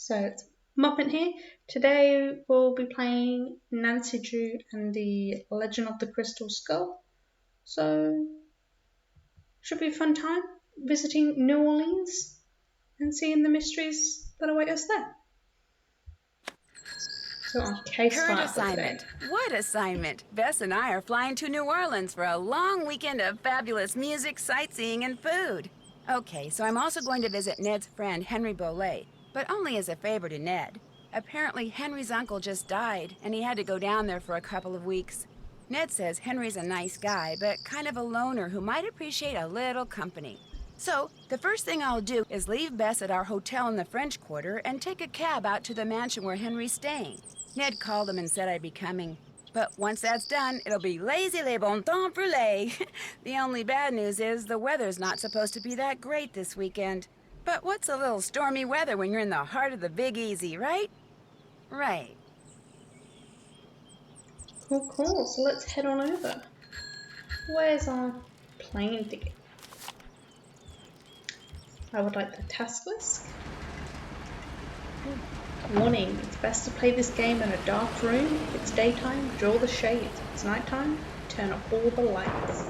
So it's Muppet here. Today we'll be playing Nancy Drew and the Legend of the Crystal Skull. So should be a fun time visiting New Orleans and seeing the mysteries that await us there. So our case Current file for today. assignment. What assignment? Bess and I are flying to New Orleans for a long weekend of fabulous music, sightseeing, and food. Okay, so I'm also going to visit Ned's friend, Henry Bolet, but only as a favor to Ned. Apparently, Henry's uncle just died, and he had to go down there for a couple of weeks. Ned says Henry's a nice guy, but kind of a loner who might appreciate a little company. So, the first thing I'll do is leave Bess at our hotel in the French Quarter and take a cab out to the mansion where Henry's staying. Ned called him and said I'd be coming. But once that's done, it'll be lazy les bon temps brûlés. The only bad news is the weather's not supposed to be that great this weekend. But what's a little stormy weather when you're in the heart of the Big Easy, right? Right. Cool. So let's head on over. Where's our plane ticket? I would like the task list. Warning, it's best to play this game in a dark room. If it's daytime, draw the shades. If it's nighttime, turn off all the lights.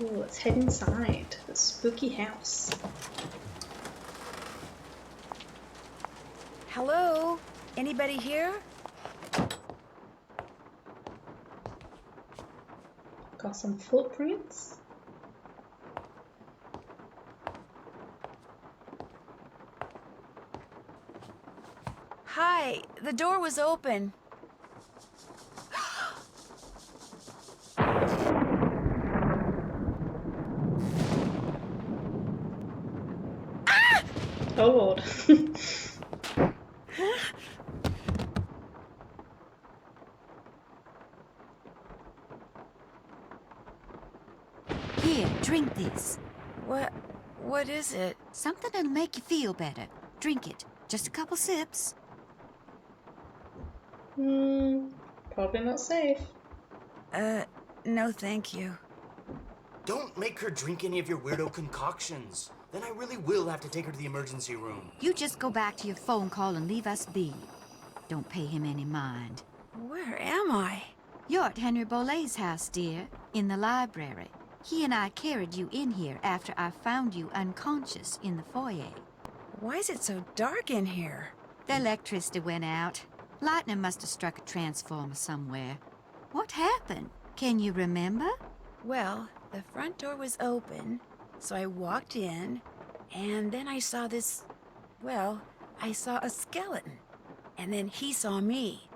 Ooh, let's head inside the spooky house. Hello? Anybody here? Got some footprints. Hi, the door was open. Oh Lord. Here, drink this. What is it? Something that'll make you feel better. Drink it. Just a couple sips. Probably not safe. No thank you. Don't make her drink any of your weirdo concoctions. Then I really will have to take her to the emergency room. You just go back to your phone call and leave us be. Don't pay him any mind. Where am I? You're at Henry Bolet's house, dear, in the library. He and I carried you in here after I found you unconscious in the foyer. Why is it so dark in here? The electricity went out. Lightning must have struck a transformer somewhere. What happened? Can you remember? Well, the front door was open, so I walked in, and then I saw I saw a skeleton. And then he saw me.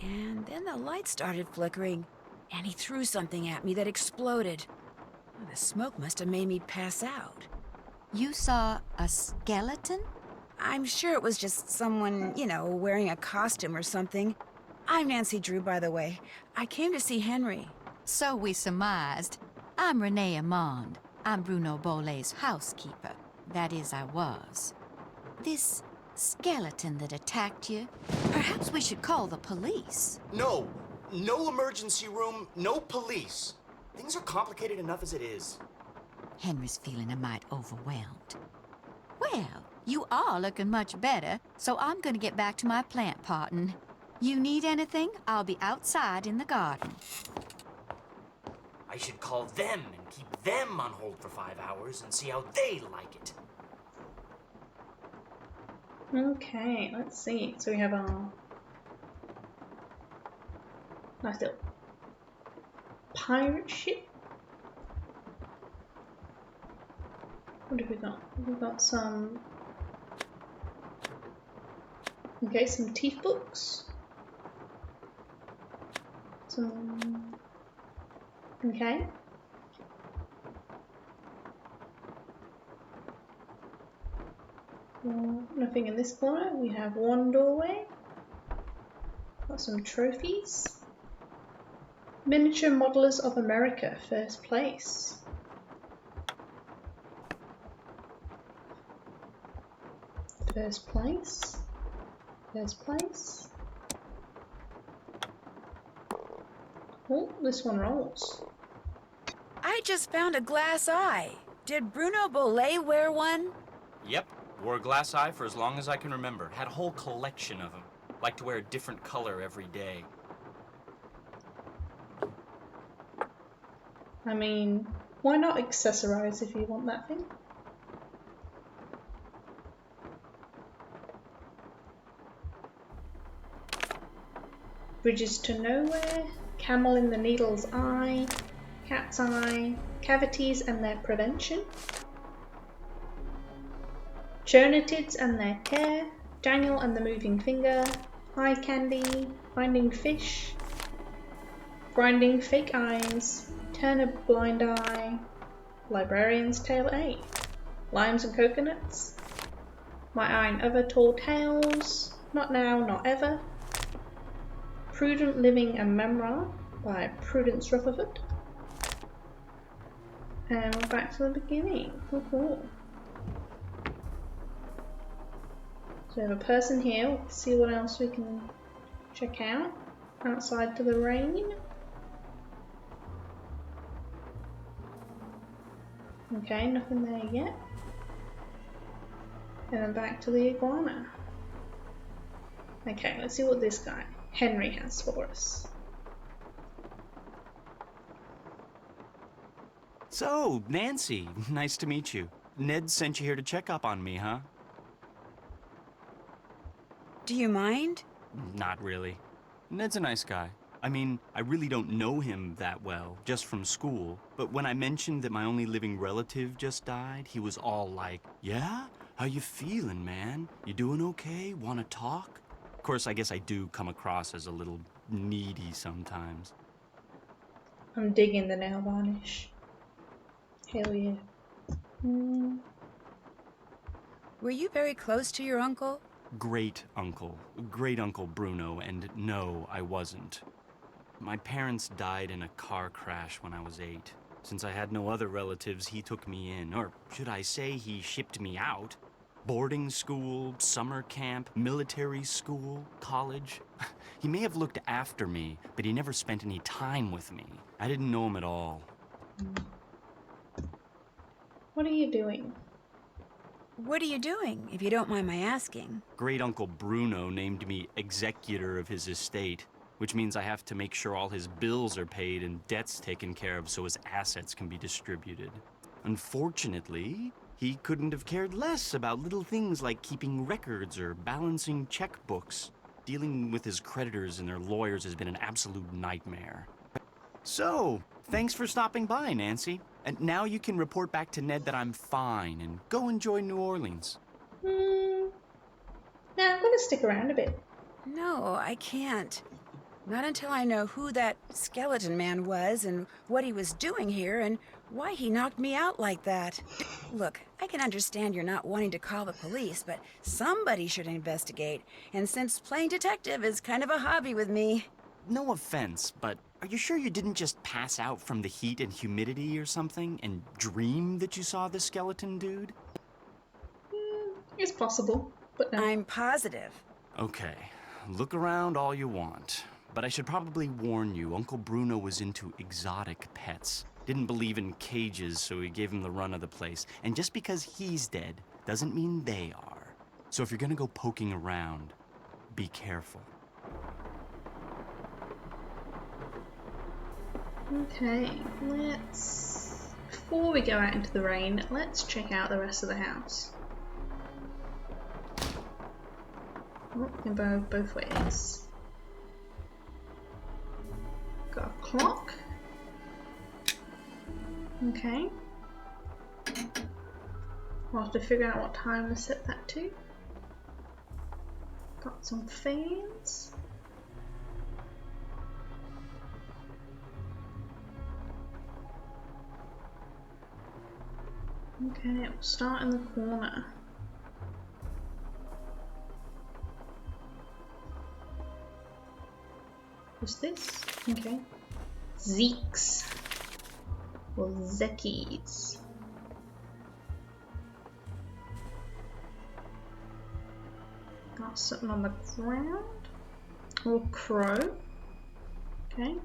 And then the light started flickering, and he threw something at me that exploded. Well, the smoke must have made me pass out. You saw a skeleton? I'm sure it was just someone, wearing a costume or something. I'm Nancy Drew, by the way. I came to see Henry. So we surmised. I'm Renee Amand. I'm Bruno Bolet's housekeeper. That is, I was. This skeleton that attacked you, perhaps we should call the police. No emergency room, no police. Things are complicated enough as it is. Henry's feeling a mite overwhelmed. Well, you are looking much better, so I'm gonna get back to my plant potting. You need anything? I'll be outside in the garden. I should call them and keep them on hold for 5 hours and see how they like it. Okay, let's see. So we have our nice little pirate ship. What have we got? We've got some teeth books. Okay. Nothing in this corner. We have one doorway. Got some trophies. Miniature Modelers of America, first place. There's place. There's place. Oh, this one rolls. I just found a glass eye. Did Bruno Bollet wear one? Yep, wore a glass eye for as long as I can remember. Had a whole collection of them. Liked to wear a different color every day. I mean, why not accessorize if you want that thing? Bridges to nowhere, camel in the needle's eye, cat's eye, cavities and their prevention, chonatids and their care, Daniel and the moving finger, eye candy, finding fish, grinding fake eyes, turn a blind eye, librarian's tale A, limes and coconuts, my eye and other tall tales, not now, not ever, Prudent Living and Memoir by Prudence Rutherford. And we're back to the beginning. Cool. So we have a person here. Let's see what else we can check out. Outside to the rain. Okay, nothing there yet. And then back to the iguana. Okay, let's see what this guy, Henry, has for us. So, Nancy, nice to meet you. Ned sent you here to check up on me, huh? Do you mind? Not really. Ned's a nice guy. I mean, I really don't know him that well, just from school. But when I mentioned that my only living relative just died, he was all like, "Yeah? How you feeling, man? You doing okay? Wanna talk?" Of course, I guess I do come across as a little needy sometimes. I'm digging the nail varnish. Hell yeah. Were you very close to your uncle? Great uncle Bruno, and no, I wasn't. My parents died in a car crash when I was 8. Since I had no other relatives, he took me in, or should I say he shipped me out. Boarding school, summer camp, military school, college. He may have looked after me, but he never spent any time with me. I didn't know him at all. What are you doing? What are you doing, if you don't mind my asking? Great Uncle Bruno named me executor of his estate, which means I have to make sure all his bills are paid and debts taken care of so his assets can be distributed. Unfortunately, he couldn't have cared less about little things like keeping records or balancing checkbooks. Dealing with his creditors and their lawyers has been an absolute nightmare. So, thanks for stopping by, Nancy. And now you can report back to Ned that I'm fine and go enjoy New Orleans. No, I'm gonna stick around a bit. No, I can't. Not until I know who that skeleton man was and what he was doing here and why he knocked me out like that. Look, I can understand you're not wanting to call the police, but somebody should investigate. And since playing detective is kind of a hobby with me... No offense, but are you sure you didn't just pass out from the heat and humidity or something and dream that you saw the skeleton dude? It's possible, but no. I'm positive. Okay, look around all you want. But I should probably warn you, Uncle Bruno was into exotic pets. Didn't believe in cages, so he gave him the run of the place. And just because he's dead doesn't mean they are. So if you're gonna go poking around, be careful. Okay, before we go out into the rain, let's check out the rest of the house. Oh, we can go both ways. Got a clock. Okay. We'll have to figure out what time to set that to. Got some fans. Okay, we'll start in the corner. What's this? Okay. Zeeks. Or Zekis. not sitting on the ground. Or crow. Okay.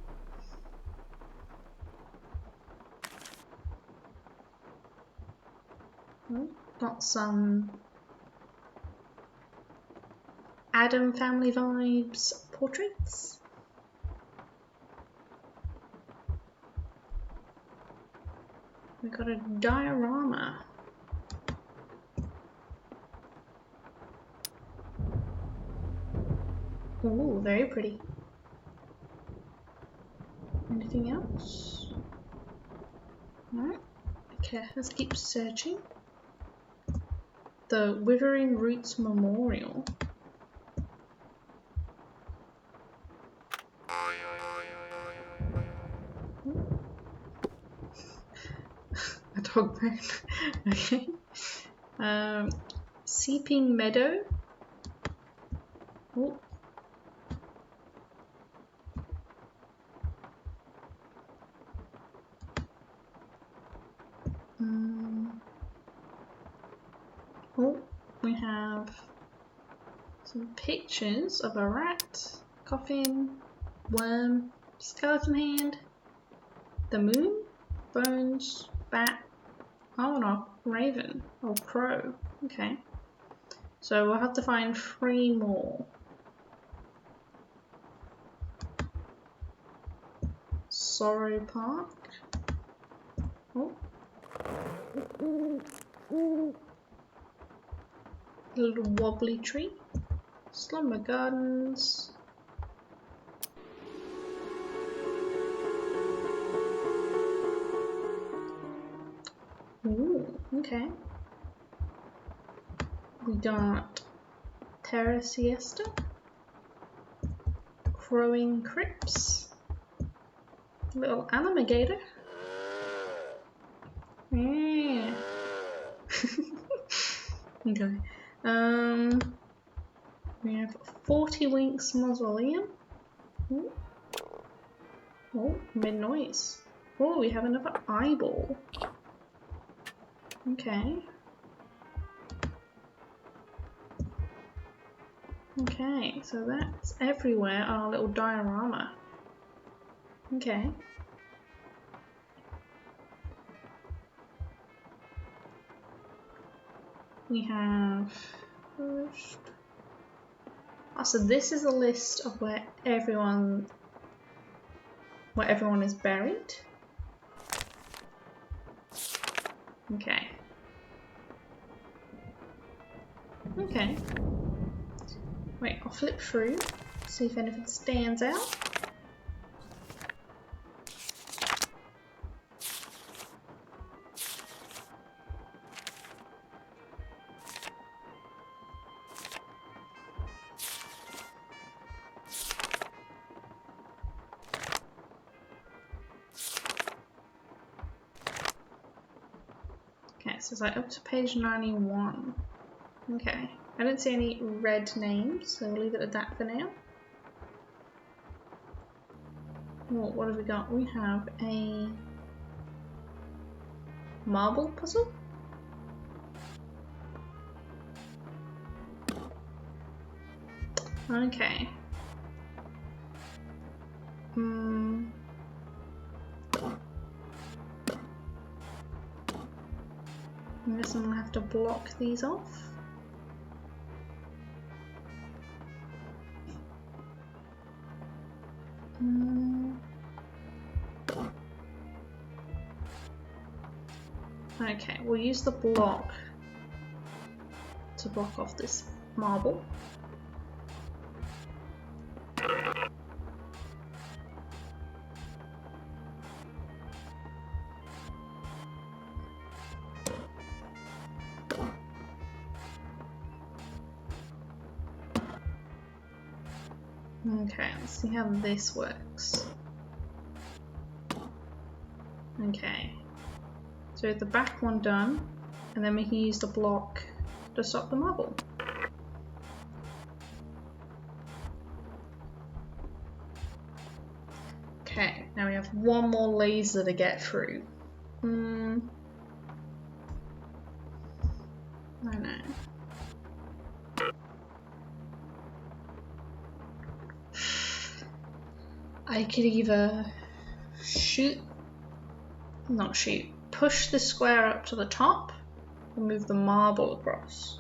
Got some Adam family vibes portraits. We got a diorama. Ooh, very pretty. Anything else? No? Okay, let's keep searching. The Withering Roots Memorial. A dog bone. Okay. Seeping Meadow. Oh. Oh, we have some pictures of a rat, coffin, worm, skeleton hand, the moon, bones, bat, oh no, raven, or crow. Okay. So we'll have to find 3 more. Sorrow Park. Oh. A little wobbly tree. Slumber Gardens. Ooh, okay. We got Terra Siesta. Crowing Crypts. Little Alligator. Yeah. Okay. We have 40 Winks Mausoleum. Ooh. Oh, mid noise. Oh, we have another eyeball. Okay. Okay, so that's everywhere on our little diorama. Okay. We have first. Oh, so this is a list of where everyone is buried. Okay. Okay. Wait, I'll flip through, see if anything stands out. Okay, so it's like up to page 91. Okay, I don't see any red names, so we'll leave it at that for now. Oh, what have we got? We have a marble puzzle. Okay. I guess I'm gonna have to block these off. Okay, we'll use the block to block off this marble. Okay, let's see how this works. Okay, so we have the back one done, and then we can use the block to stop the marble. Okay, now we have one more laser to get through. I know. I could either push the square up to the top and move the marble across.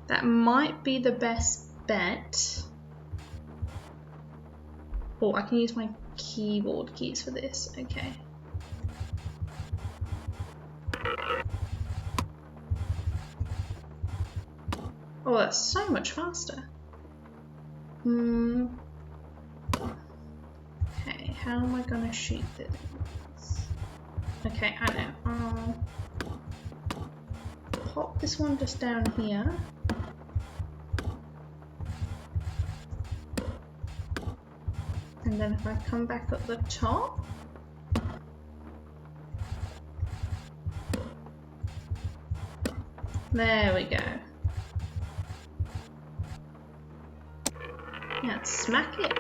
That might be the best bet. Oh, I can use my keyboard keys for this. Okay. Oh, that's so much faster. Okay, how am I gonna shoot this? Okay, I know. I'll pop this one just down here. And then if I come back up the top, there we go. Yeah, smack it.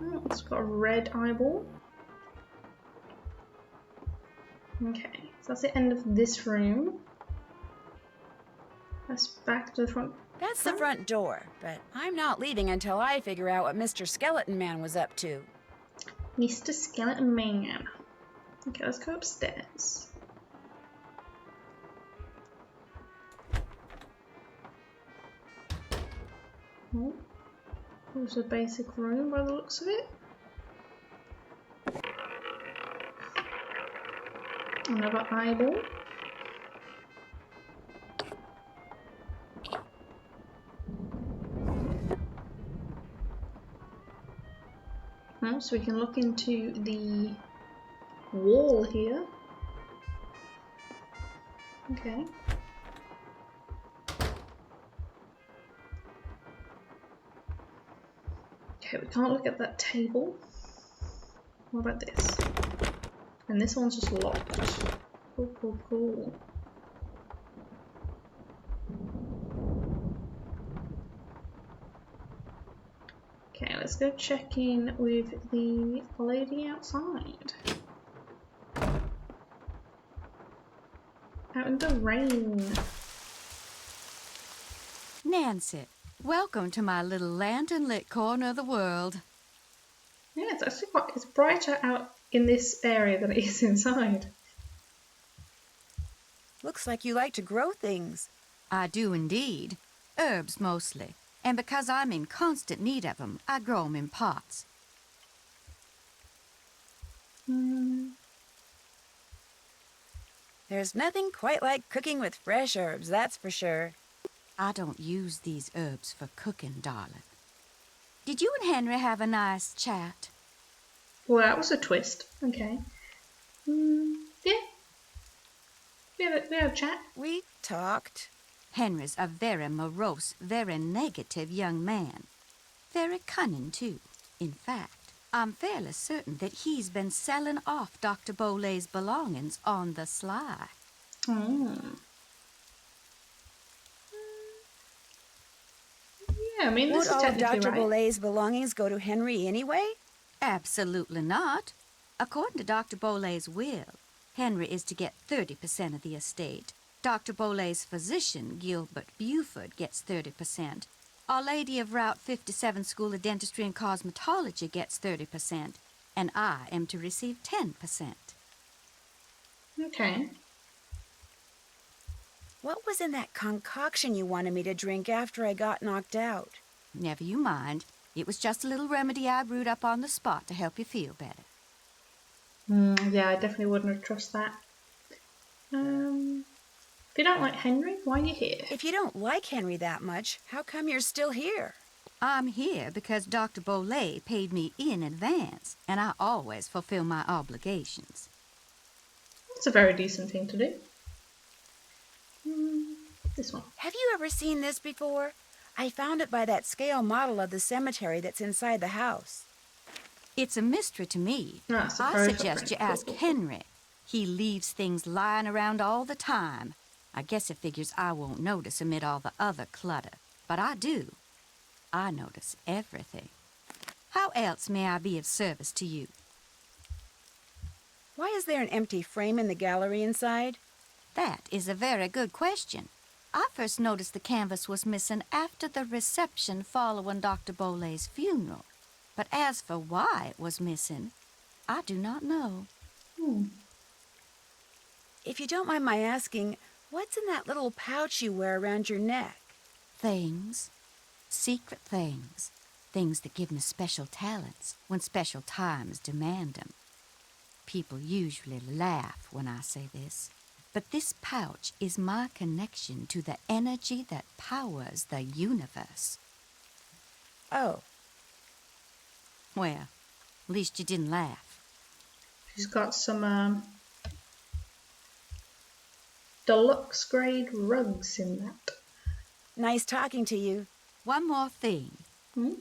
Oh, it's got a red eyeball. Okay, so that's the end of this room. Let's back to the front. That's the front door, but I'm not leaving until I figure out what Mr. Skeleton Man was up to. Mr. Skeleton Man. Okay, let's go upstairs. Oh, it was a basic room by the looks of it. Another eyeball. Oh, so we can look into the wall here. Okay. Okay, we can't look at that table. What about this? And this one's just locked. Cool, cool, cool. Okay, let's go check in with the lady outside. Out in the rain. Nancy, welcome to my little lantern-lit corner of the world. Yeah, it's actually it's brighter out in this area than it is inside. Looks like you like to grow things. I do indeed. Herbs mostly. And because I'm in constant need of them, I grow them in pots. There's nothing quite like cooking with fresh herbs, that's for sure. I don't use these herbs for cooking, darling. Did you and Henry have a nice chat? Well, that was a twist. Okay. Yeah. We had a chat. We talked. Henry's a very morose, very negative young man. Very cunning, too. In fact, I'm fairly certain that he's been selling off Dr. Bolay's belongings on the sly. Yeah, I mean, this Would is all of technically Dr. right. Bolay's belongings go to Henry anyway? Absolutely not. According to Dr. Bolay's will, Henry is to get 30% of the estate. Dr. Bolay's physician, Gilbert Buford, gets 30%. Our Lady of Route 57 School of Dentistry and Cosmetology gets 30%. And I am to receive 10%. Okay. What was in that concoction you wanted me to drink after I got knocked out? Never you mind. It was just a little remedy I brewed up on the spot to help you feel better. Yeah, I definitely wouldn't have trusted that. If you don't like Henry, why are you here? If you don't like Henry that much, how come you're still here? I'm here because Dr. Bolay paid me in advance, and I always fulfill my obligations. That's a very decent thing to do. This one. Have you ever seen this before? I found it by that scale model of the cemetery that's inside the house. It's a mystery to me. No, it's a I very suggest you footprint. ask Henry. He leaves things lying around all the time. I guess it figures I won't notice amid all the other clutter. But I do. I notice everything. How else may I be of service to you? Why is there an empty frame in the gallery inside? That is a very good question. I first noticed the canvas was missing after the reception following Dr. Bolay's funeral. But as for why it was missing, I do not know. If you don't mind my asking, what's in that little pouch you wear around your neck? Things. Secret things. Things that give me special talents when special times demand them. People usually laugh when I say this, but this pouch is my connection to the energy that powers the universe. Oh. Well, at least you didn't laugh. She's got some deluxe grade rugs in that. Nice talking to you. One more thing.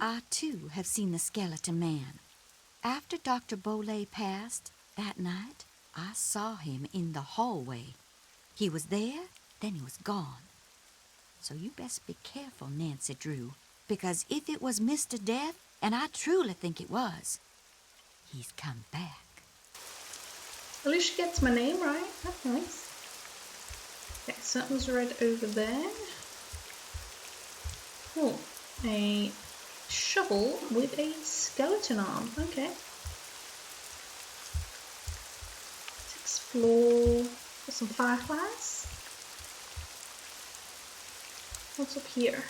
I, too, have seen the skeleton man. After Dr. Bolay passed, that night, I saw him in the hallway. He was there, then he was gone. So you best be careful, Nancy Drew, because if it was Mr. Death, and I truly think it was, he's come back. At least she gets my name right. That's nice. Okay, something's red over there. Oh, a shovel with a skeleton arm. Okay. Let's explore. Got some fireflies. What's up here?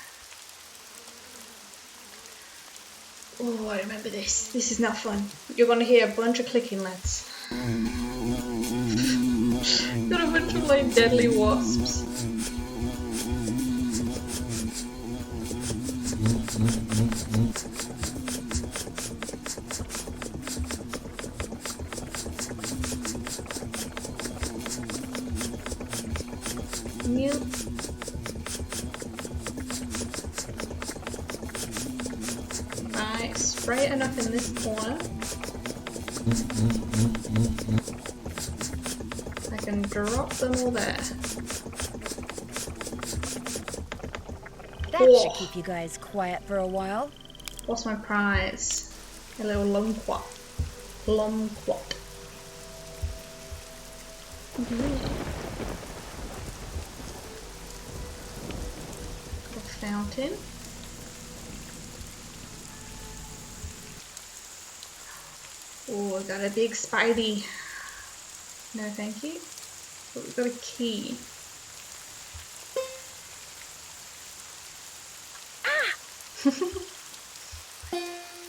Oh, I remember this. This is not fun. You're gonna hear a bunch of clicking, lads. Got a bunch of like deadly wasps. Mute. Right, spray it enough in this corner. I can drop them all there. That should keep you guys quiet for a while. What's my prize? A little lumquat. Lumquat. A fountain. Oh, I got a big Spidey. No, thank you. But we've got a key.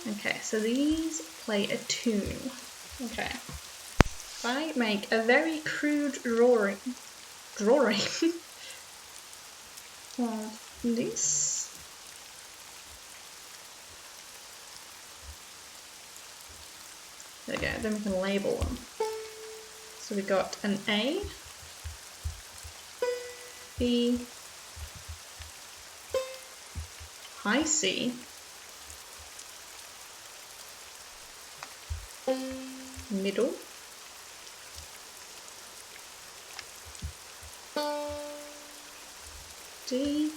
Okay, so these play a tune. Okay. If I make a very crude drawing of this. There we go, then we can label them. So we got an A, B, high C, middle, D,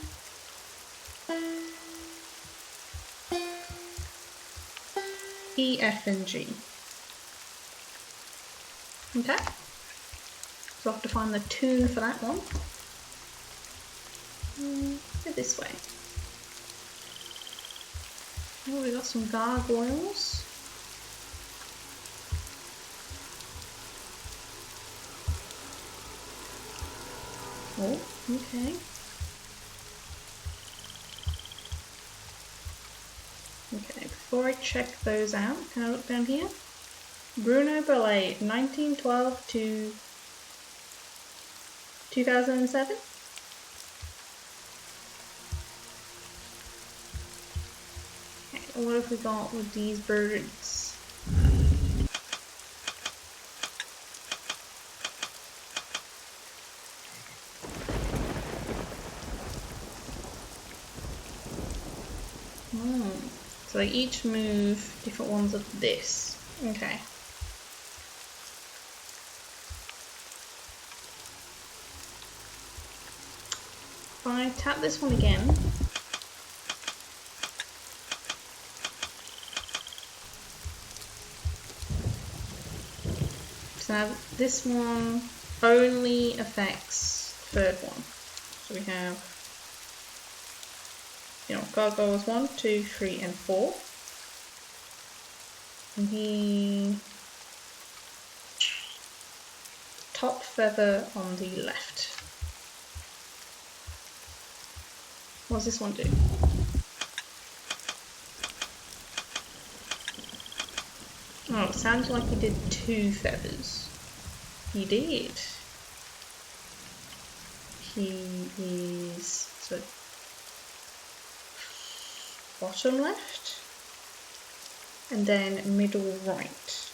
E, F, and G. Okay, so I have to find the tune for that one. Go this way. Oh, we got some gargoyles. Oh, okay. Okay, before I check those out, can I look down here? Bruno Ballet, 1912 to 2007. Okay, what have we got with these birds? So they each move different ones of this. Okay. If I tap this one again, So now this one only affects the third one. So we have, gargoyles 1, 2, 3, and 4. And he top feather on the left. What does this one do? Oh, it sounds like he did 2 feathers. He did. He is so bottom left and then middle right.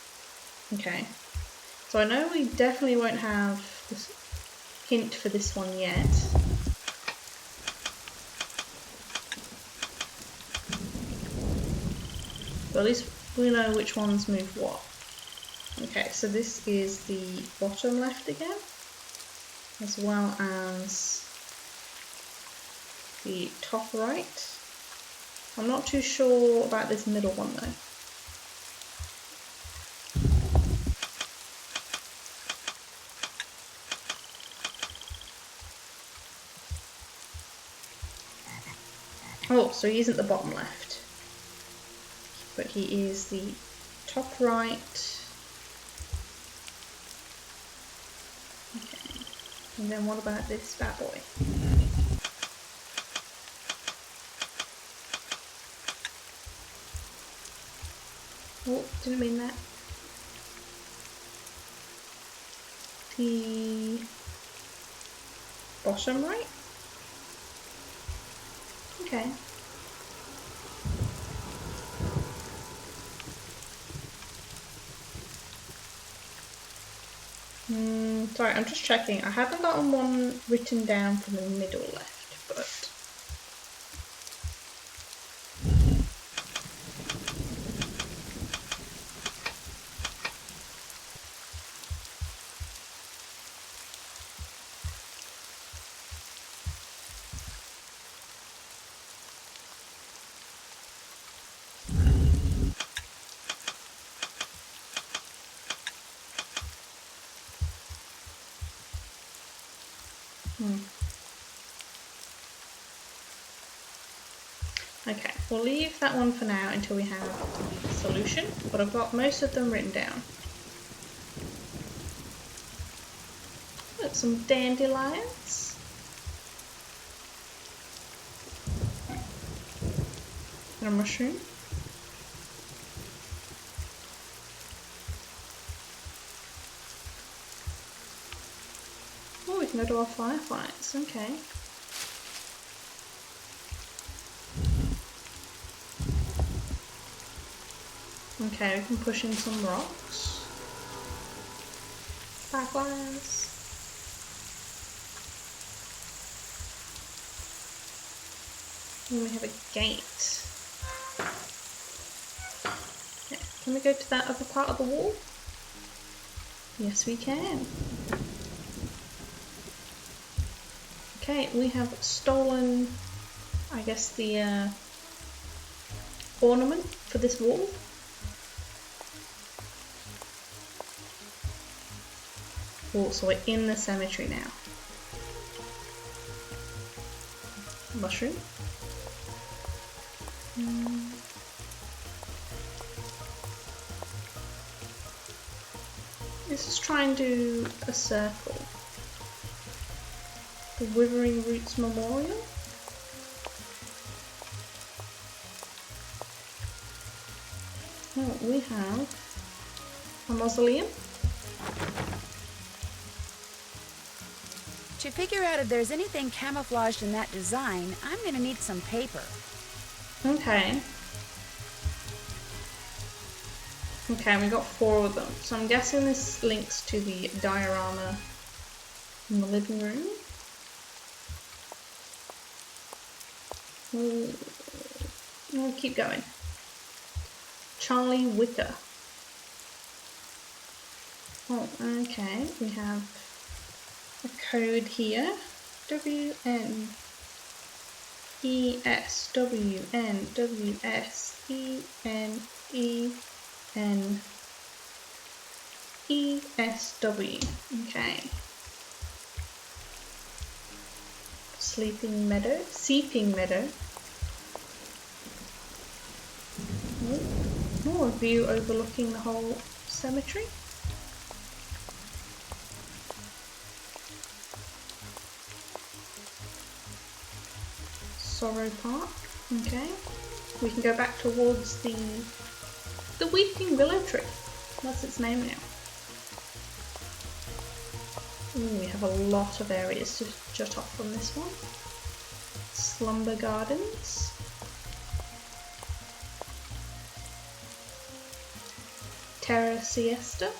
Okay. So I know we definitely won't have this hint for this one yet. But at least we know which ones move what. Okay, so this is the bottom left again, as well as the top right. I'm not too sure about this middle one though. Oh, so he isn't the bottom left, but he is the top right. Okay, and then what about this bad boy? Oh, didn't mean that. The bottom right? Okay. Sorry, I'm just checking. I haven't gotten one written down from the middle left, but... Okay, we'll leave that one for now until we have the solution, but I've got most of them written down. Look, some dandelions. And a mushroom. Oh, we can go to our fireflies, okay. Okay, we can push in some rocks. Fireflies. And we have a gate. Okay, can we go to that other part of the wall? Yes, we can. Okay, we have stolen, I guess, the ornament for this wall. Oh, so we're in the cemetery now. Mushroom. Let's just try and do a circle. The Withering Roots Memorial. Oh, we have a mausoleum. To figure out if there's anything camouflaged in that design, I'm gonna need some paper. Okay. Okay, we got 4 of them. So I'm guessing this links to the diorama in the living room. We'll keep going. Charlie Wicker. Oh, okay. We have a code here. WN ES WN WS EN EN ESW. Okay. Seeping meadow. More view overlooking the whole cemetery. Sorrow Park. Okay. We can go back towards the Weeping Willow Tree. That's its name now. Ooh, we have a lot of areas to jut off from this one. Slumber Gardens. Terra Siesta.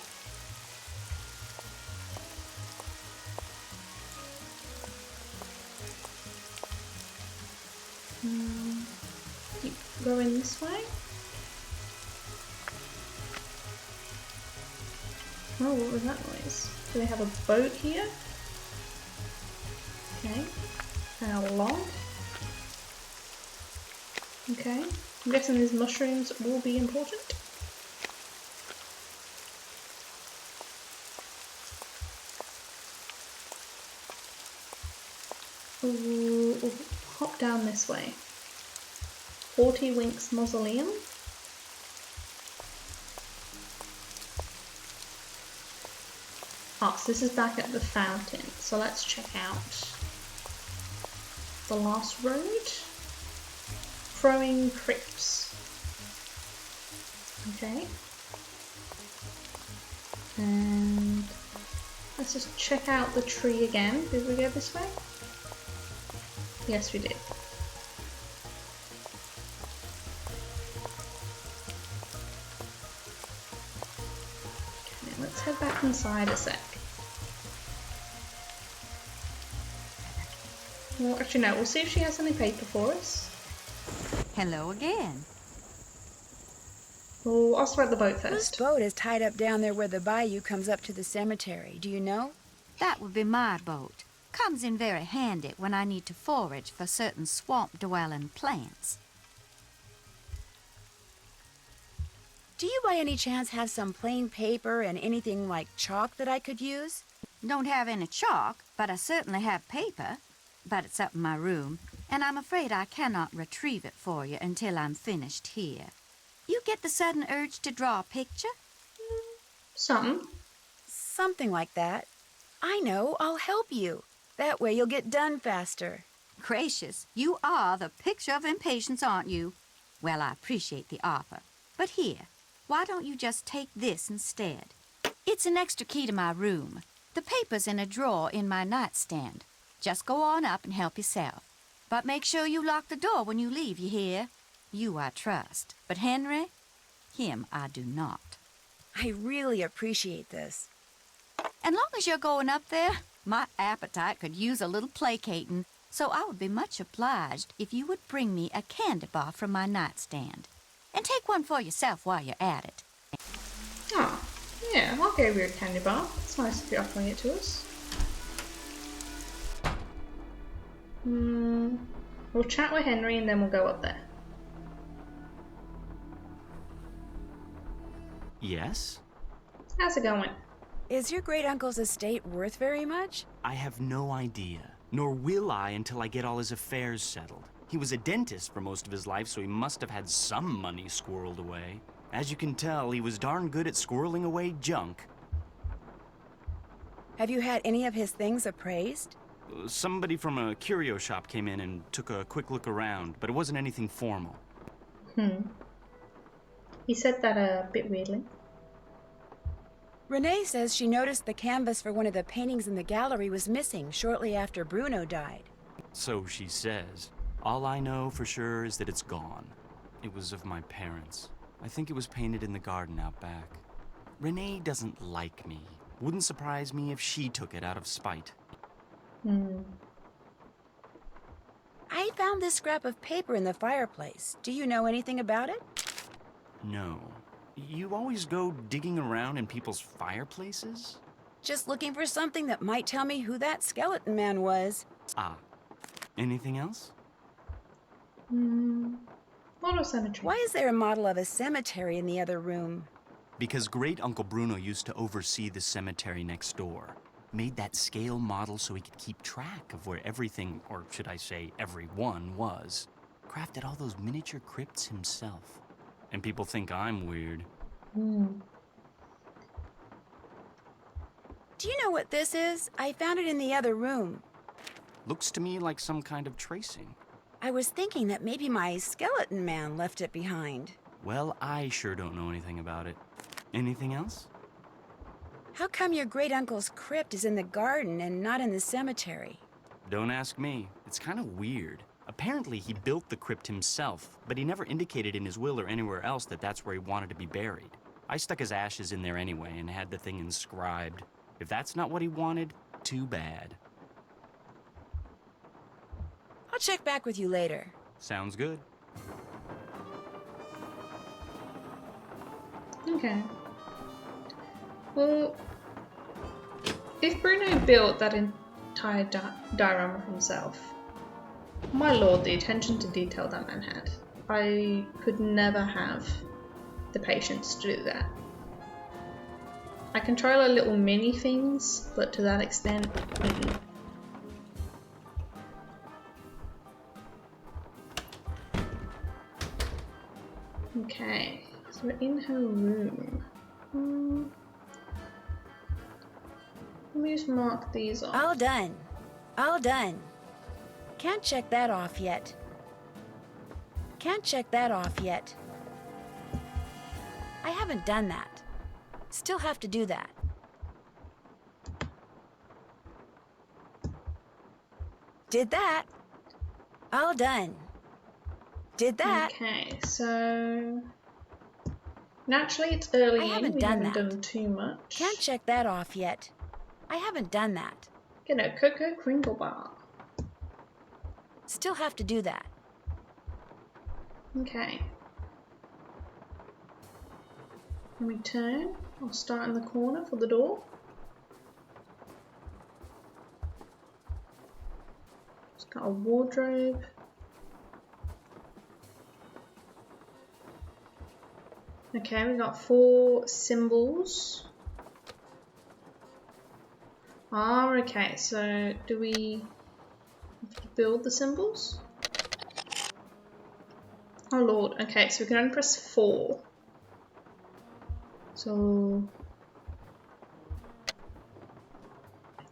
Keep going this way. Oh, what was that noise? Do they have a boat here? Okay. And a log. Okay. I'm guessing these mushrooms will be important. We'll hop down this way. 40 Winks Mausoleum. Ah, so this is back at the fountain. So let's check out the last road. Crowing Crypts. Okay. And let's just check out the tree again. Did we go this way? Yes, we did. Okay, let's head back inside a sec. Well, actually no, we'll see if she has any paper for us. Hello again. We'll ask about the boat Whose first. boat is tied up down there where the bayou comes up to the cemetery? Do you know? That would be my boat. Comes in very handy when I need to forage for certain swamp-dwelling plants. Do you by any chance have some plain paper and anything like chalk that I could use? Don't have any chalk, but I certainly have paper. But it's up in my room, and I'm afraid I cannot retrieve it for you until I'm finished here. You get the sudden urge to draw a picture? Some. Something like that. I know, I'll help you. That way you'll get done faster. Gracious, you are the picture of impatience, aren't you? Well, I appreciate the offer. But here, why don't you just take this instead? It's an extra key to my room. The paper's in a drawer in my nightstand. Just go on up and help yourself. But make sure you lock the door when you leave, you hear? You I trust. But Henry, him I do not. I really appreciate this. And long as you're going up there, my appetite could use a little placating, so I would be much obliged if you would bring me a candy bar from my nightstand. And take one for yourself while you're at it. Oh, yeah, I'll give you a candy bar. It's nice to be offering it to us. We'll chat with Henry and then we'll go up there. Yes? How's it going? Is your great-uncle's estate worth very much? I have no idea. Nor will I until I get all his affairs settled. He was a dentist for most of his life, so he must have had some money squirreled away. As you can tell, he was darn good at squirreling away junk. Have you had any of his things appraised? Somebody from a curio shop came in and took a quick look around, but it wasn't anything formal. He said that a bit weirdly. Renee says she noticed the canvas for one of the paintings in the gallery was missing shortly after Bruno died. So she says. All I know for sure is that it's gone. It was of my parents. I think it was painted in the garden out back. Renee doesn't like me. Wouldn't surprise me if she took it out of spite. I found this scrap of paper in the fireplace. Do you know anything about it? No. You always go digging around in people's fireplaces? Just looking for something that might tell me who that skeleton man was. Ah. Anything else? Model cemetery. Why is there a model of a cemetery in the other room? Because Great Uncle Bruno used to oversee the cemetery next door. Made that scale model so he could keep track of where everything, or should I say everyone, was. Crafted all those miniature crypts himself. And people think I'm weird. Hmm. Do you know what this is? I found it in the other room. Looks to me like some kind of tracing. I was thinking that maybe my skeleton man left it behind. Well, I sure don't know anything about it. Anything else? How come your great-uncle's crypt is in the garden and not in the cemetery? Don't ask me. It's kind of weird. Apparently, he built the crypt himself, but he never indicated in his will or anywhere else that that's where he wanted to be buried. I stuck his ashes in there anyway and had the thing inscribed. If that's not what he wanted, too bad. I'll check back with you later. Sounds good. Okay. Well, if Bruno built that entire diorama himself, my lord, the attention to detail that man had. I could never have the patience to do that. I control a little mini things, but to that extent, Okay, so we're in her room. Let me just mark these off. All done. All done. Can't check that off yet. Can't check that off yet. I haven't done that. Still have to do that. Did that. All done. Did that. Okay, so naturally it's early I haven't we done haven't that. done too much. Can't check that off yet. I haven't done that. Get a Cocoa Crinkle Bar. Still have to do that. Okay. When we turn, I'll start in the corner for the door. It's got a wardrobe. Okay, we got 4 symbols. Ah, okay, so do we have to build the symbols? Oh lord, okay, so we can only press 4. So,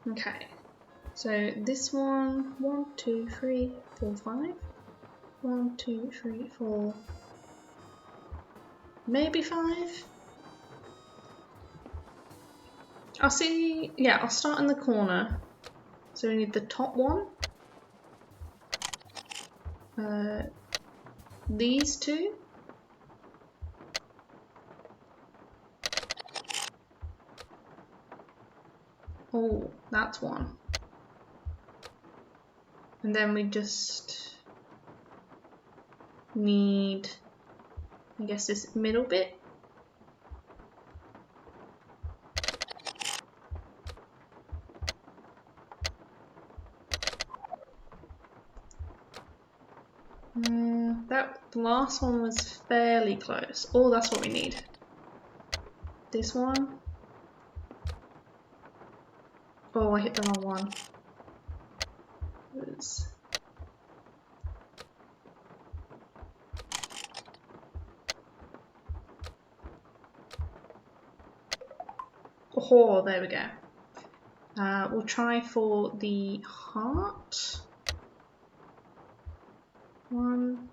okay, so this one, 1, 2, 3, 4, 5. 1, 2, 3, 4, maybe 5. I'll see, yeah, I'll start in the corner. So we need the top one. These 2. Oh, that's one. And then we just need, I guess, this middle bit. That last one was fairly close. Oh, that's what we need. This one. Oh, I hit the wrong one. Oh, there we go. We'll try for the heart. 1.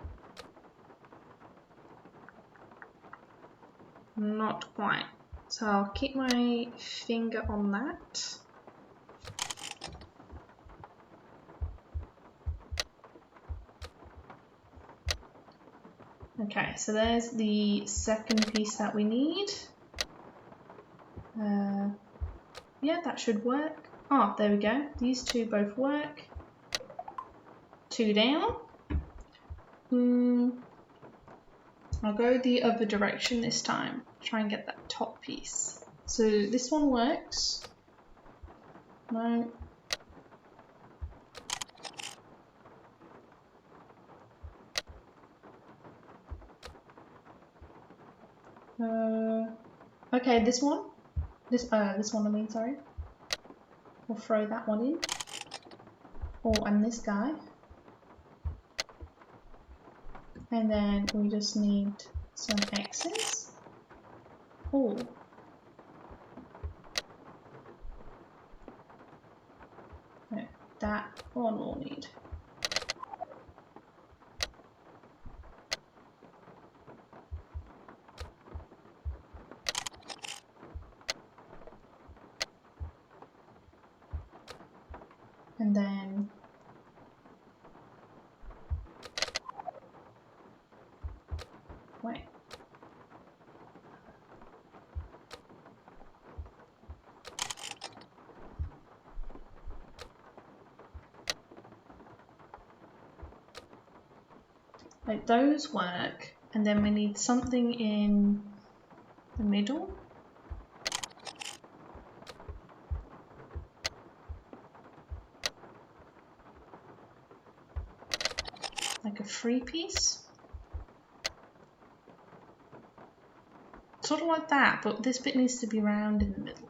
Not quite. So I'll keep my finger on that. Okay, so there's the second piece that we need. Yeah, that should work. Oh, there we go. These 2 both work. 2 down. I'll go the other direction this time. Try and get that top piece. So this one works. No. Okay, this one. This one I mean, sorry. We'll throw that one in. Oh, and this guy. And then we just need some X's. Oh. No, that one we'll need. And then wait. Like those work, and then we need something in the middle. Like a 3-piece. Sort of like that, but this bit needs to be round in the middle.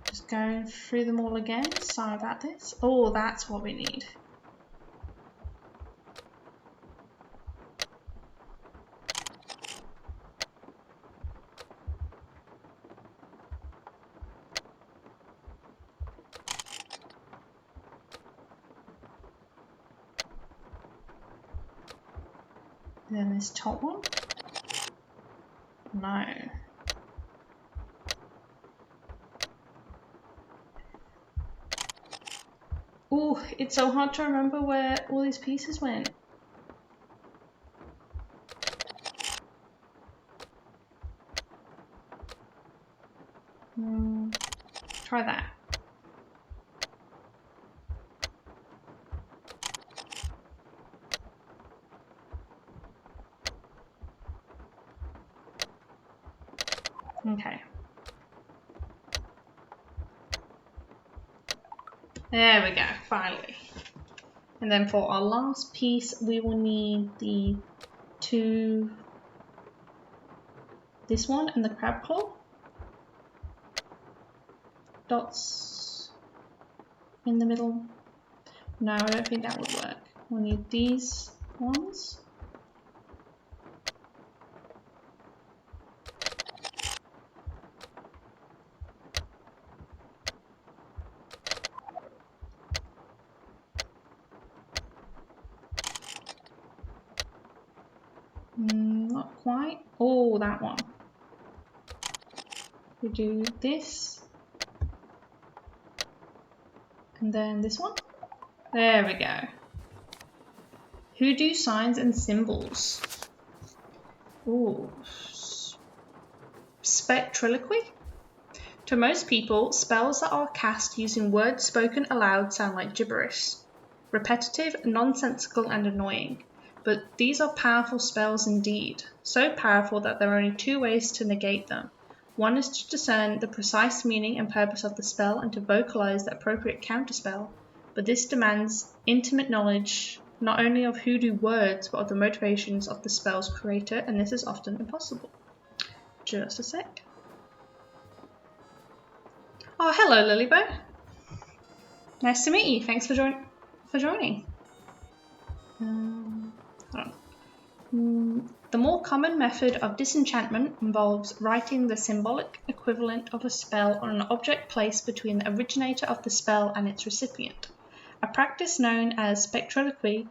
Just going through them all again. Sorry about this. Oh, that's what we need. And then this top one. No. Oh, it's so hard to remember where all these pieces went. Try that. Okay. There we go, finally. And then for our last piece, we will need the two, this one and the crab claw dots in the middle. No, I don't think that would work. We'll need these ones. Not quite. Oh, that one. We do this. And then this one. There we go. Who do signs and symbols? Ooh. Spectraliquy? To most people, spells that are cast using words spoken aloud sound like gibberish. Repetitive, nonsensical, and annoying. But these are powerful spells indeed, so powerful that there are only two ways to negate them. One is to discern the precise meaning and purpose of the spell and to vocalize the appropriate counterspell, but this demands intimate knowledge not only of hoodoo words but of the motivations of the spell's creator, and this is often impossible. Just a sec. Oh, hello Lilybo. Nice to meet you. Thanks for joining. The more common method of disenchantment involves writing the symbolic equivalent of a spell on an object placed between the originator of the spell and its recipient. A practice known as spectraliquy.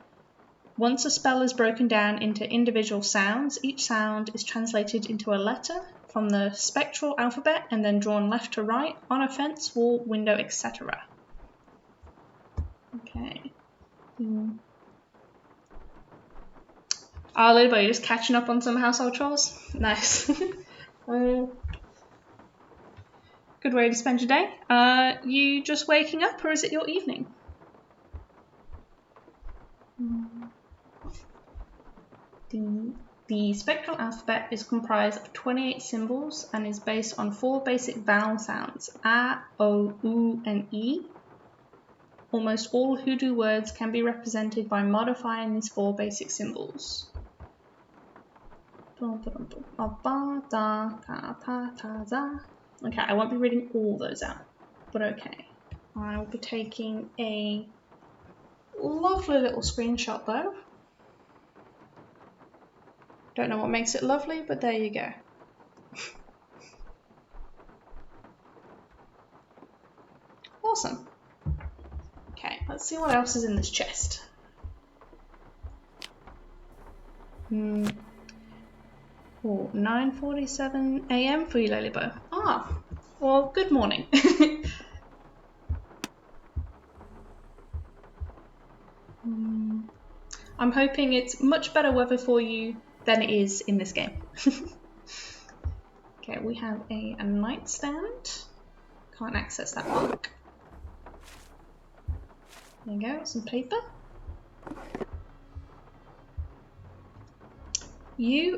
Once a spell is broken down into individual sounds, each sound is translated into a letter from the spectral alphabet and then drawn left to right on a fence, wall, window, etc. Okay. Oh, Lilybo, you're just catching up on some household chores? Nice. Good way to spend your day. You just waking up or is it your evening? The spectral alphabet is comprised of 28 symbols and is based on 4 basic vowel sounds, A, O, U, and E. Almost all Hoodoo words can be represented by modifying these 4 basic symbols. Okay, I won't be reading all those out, but okay. I will be taking a lovely little screenshot though. Don't know what makes it lovely, but there you go. Awesome. Okay, let's see what else is in this chest. 9:47 a.m. for you, Ladybug. Ah, well, good morning. I'm hoping it's much better weather for you than it is in this game. Okay, we have a nightstand. Can't access that book. There you go, some paper.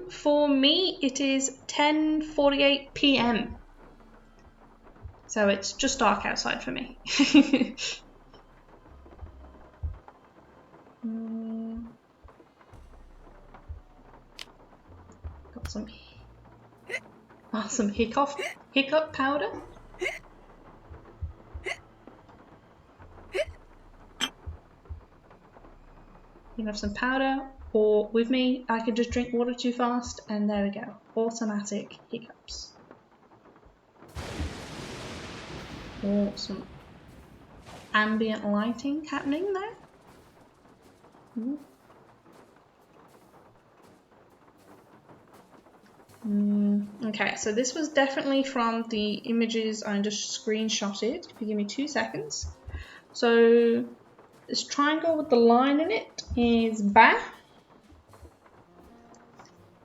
For me, it is 10:48 p.m. So it's just dark outside for me. Got some hiccup powder. You have some powder, or with me, I could just drink water too fast, and there we go. Automatic hiccups. Or some ambient lighting happening there. Okay, so this was definitely from the images I just screenshotted. If you give me 2 seconds. So this triangle with the line in it is ba.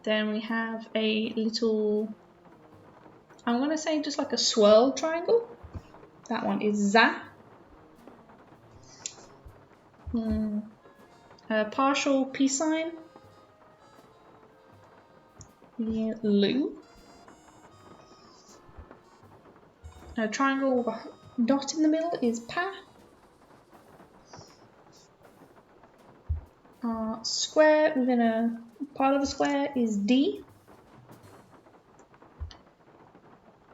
Then we have a little, I'm going to say just like a swirl triangle. That one is za. A partial peace sign. Lu. A triangle with a dot in the middle is pa. Square within a part of the square is D.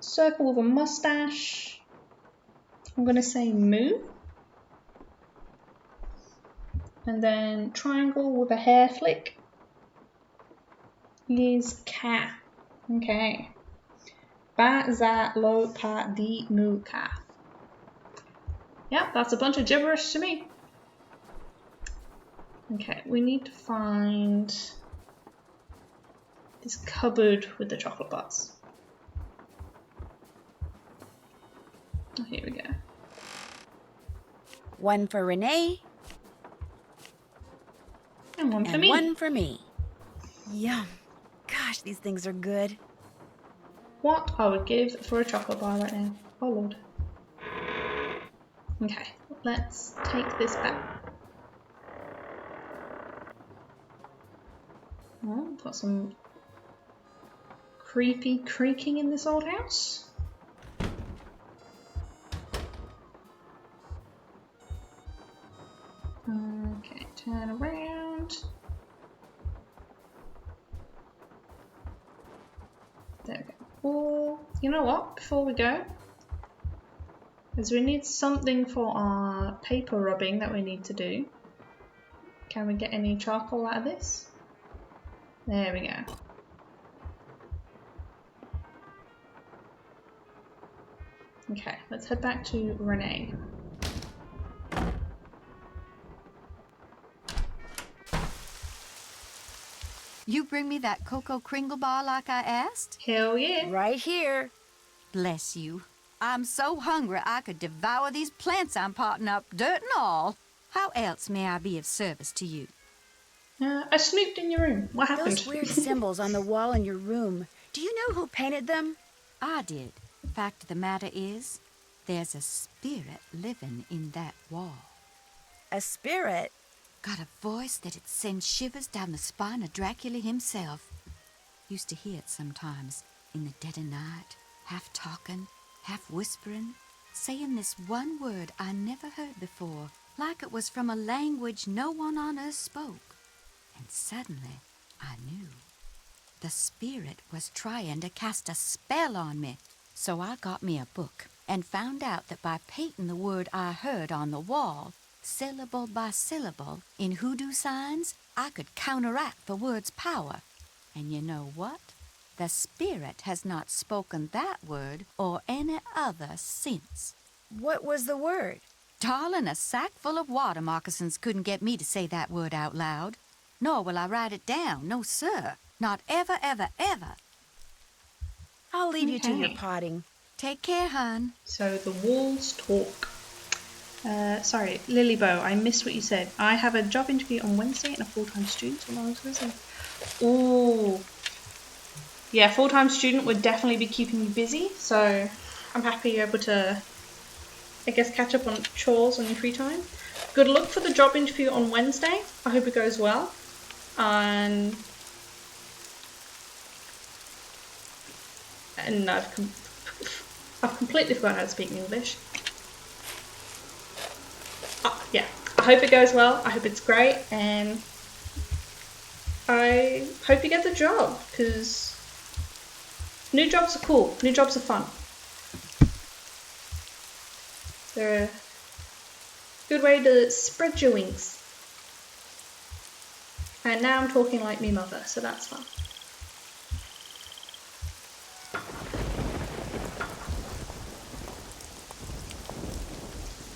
Circle with a mustache, I'm going to say Mu. And then triangle with a hair flick is Ka. Okay. Ba, za, lo, pa, di, mu, ka. Yep, that's a bunch of gibberish to me. Okay, we need to find this cupboard with the chocolate bars. Oh, here we go. One for Renee. And one for me. One for me. Yum. Gosh, these things are good. What I would give for a chocolate bar right now. Oh Lord. Okay, let's take this back. Oh, got some creepy creaking in this old house. Okay, turn around. There we go. Oh, you know what? Before we go, because we need something for our paper rubbing that we need to do. Can we get any charcoal out of this? There we go. Okay, let's head back to Renee. You bring me that Cocoa Kringle bar like I asked? Hell yeah. Right here. Bless you. I'm so hungry I could devour these plants I'm potting up, dirt and all. How else may I be of service to you? I snooped in your room. What happened? Those weird symbols on the wall in your room. Do you know who painted them? I did. Fact of the matter is, there's a spirit living in that wall. A spirit? Got a voice that'd send shivers down the spine of Dracula himself. Used to hear it sometimes, in the dead of night, half talking, half whispering, saying this one word I never heard before. like it was from a language no one on earth spoke. And suddenly, I knew. The spirit was trying to cast a spell on me. So I got me a book and found out that by painting the word I heard on the wall, syllable by syllable, in hoodoo signs, I could counteract the word's power. And you know what? The spirit has not spoken that word or any other since. What was the word? Darling, a sack full of water moccasins couldn't get me to say that word out loud. Nor will I write it down. No, sir. Not ever, ever, ever. I'll leave you to your Okay. potting. Take care, hon. So the walls talk. Sorry, Lilybo, I missed what you said. I have a job interview on Wednesday and a full-time student. So I was going to say. Ooh. Yeah, full-time student would definitely be keeping you busy. So I'm happy you're able to, I guess, catch up on chores on your free time. Good luck for the job interview on Wednesday. I hope it goes well. And I've completely forgotten how to speak English. Yeah, I hope it goes well. I hope it's great, and I hope you get the job, because new jobs are cool. New jobs are fun. They're a good way to spread your wings. And now I'm talking like me mother, so that's fun.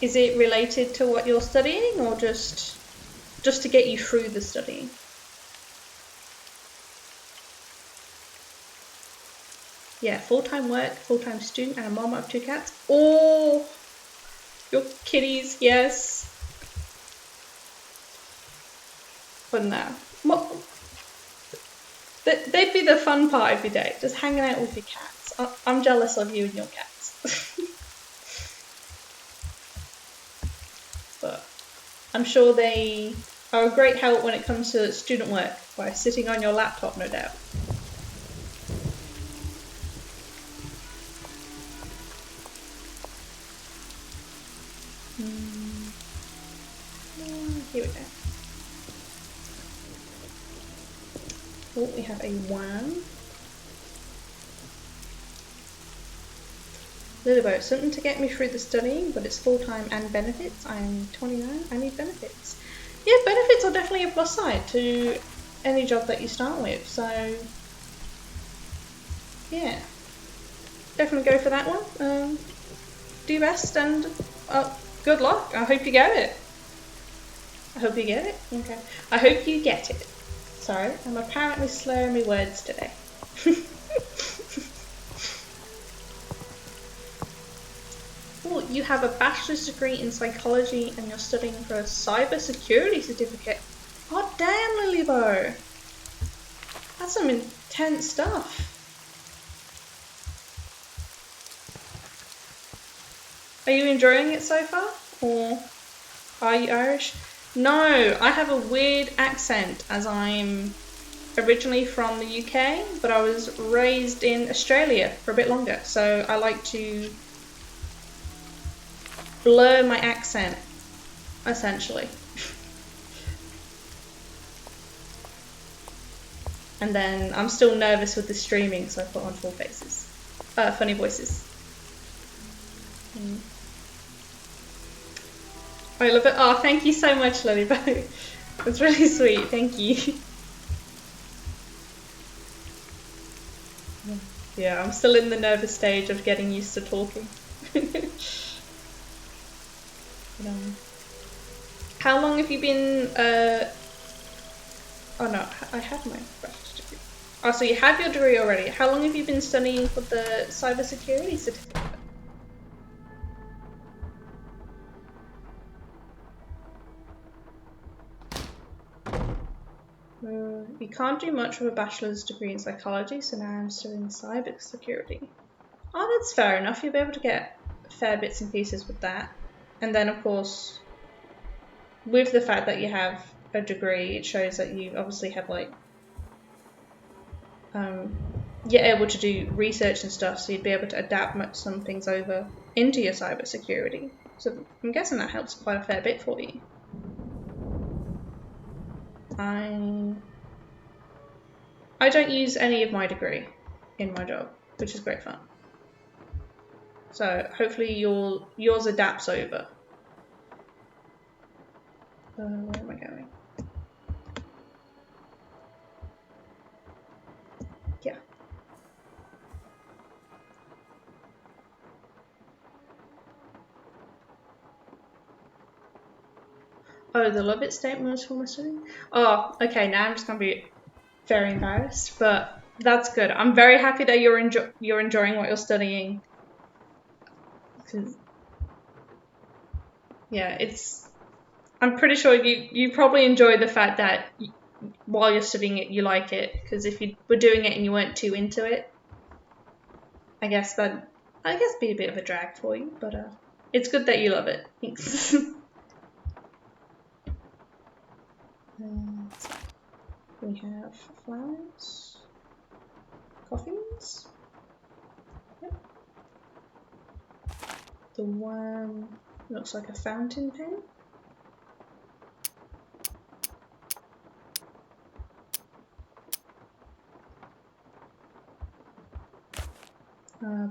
Is it related to what you're studying, or just to get you through the studying? Yeah, full-time work, full-time student, and a mom of 2 cats. Oh, your kitties, yes. But no, they'd be the fun part of your day, just hanging out with your cats. I'm jealous of you and your cats. But I'm sure they are a great help when it comes to student work by sitting on your laptop, no doubt. Here we go. Oh, we have a 1. Lilybo, something to get me through the studying, but it's full-time and benefits. I'm 29, I need benefits. Yeah, benefits are definitely a plus side to any job that you start with, so yeah, definitely go for that one. Do your best and good luck. I hope you get it. I hope you get it? Okay. I hope you get it. Sorry, I'm apparently slurring my words today. Oh, you have a bachelor's degree in psychology and you're studying for a cybersecurity certificate. Oh damn, Lilybo! That's some intense stuff. Are you enjoying it so far? Or are you Irish? No, I have a weird accent as I'm originally from the UK, but I was raised in Australia for a bit longer, so I like to blur my accent, essentially. And then I'm still nervous with the streaming, so I put on full faces. Funny voices. I love it. Oh, thank you so much, Lilybo. That's really sweet. Thank you. Yeah, I'm still in the nervous stage of getting used to talking. How long have you been? Oh no, I have my bachelor's degree. Oh, so you have your degree already. How long have you been studying for the cybersecurity certificate? You can't do much with a bachelor's degree in psychology, so now I'm studying cybersecurity. Oh, that's fair enough. You'll be able to get fair bits and pieces with that. And then, of course, with the fact that you have a degree, it shows that you obviously have, like, you're able to do research and stuff, so you'd be able to adapt some things over into your cybersecurity. So I'm guessing that helps quite a fair bit for you. I don't use any of my degree in my job, which is great fun. So hopefully yours adapts over. Where am I going? Yeah. Oh, the love it statement was for my study? Oh, okay, now I'm just going to be very embarrassed, but that's good. I'm very happy that you're enjoying what you're studying. Yeah, I'm pretty sure you probably enjoy the fact that while you're studying it, you like it, because if you were doing it and you weren't too into it, I guess be a bit of a drag for you, but it's good that you love it. Thanks. We have flowers, coffins. Yep. The one looks like a fountain pen.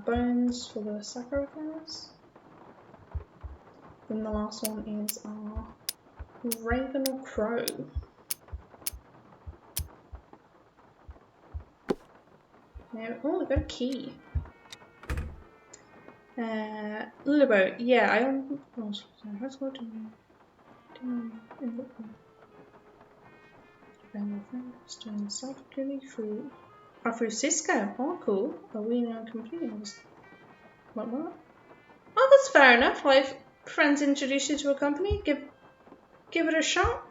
Bones for the sakura flowers. Then the last one is our raven or crow. There, oh, we've got a key. Lillibo, yeah, let's go to Stone self-clearly through Cisco. Oh, cool. Are we now completing this? What? Oh, that's fair enough. Like, if friends introduce you to a company, give it a shot.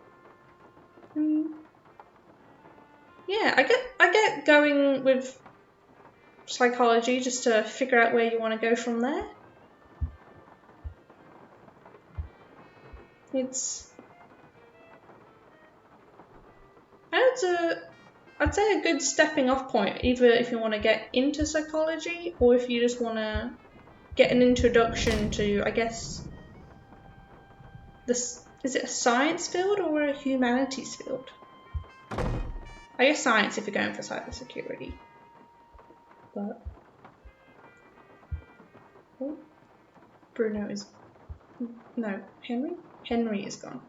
Yeah, I get going with psychology just to figure out where you want to go from there. I'd say a good stepping off point, either if you want to get into psychology or if you just want to get an introduction to, I guess, is it a science field or a humanities field? I guess science if you're going for cybersecurity. But oh, Bruno is no Henry. Henry is gone.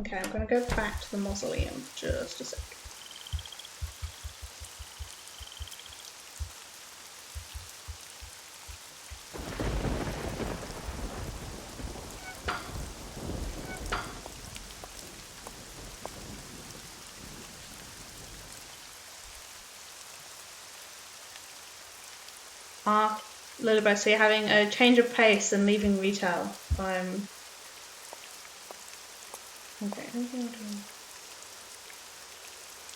Okay, I'm gonna go back to the mausoleum just a sec. Lilibet, so you're having a change of pace and leaving retail. Okay.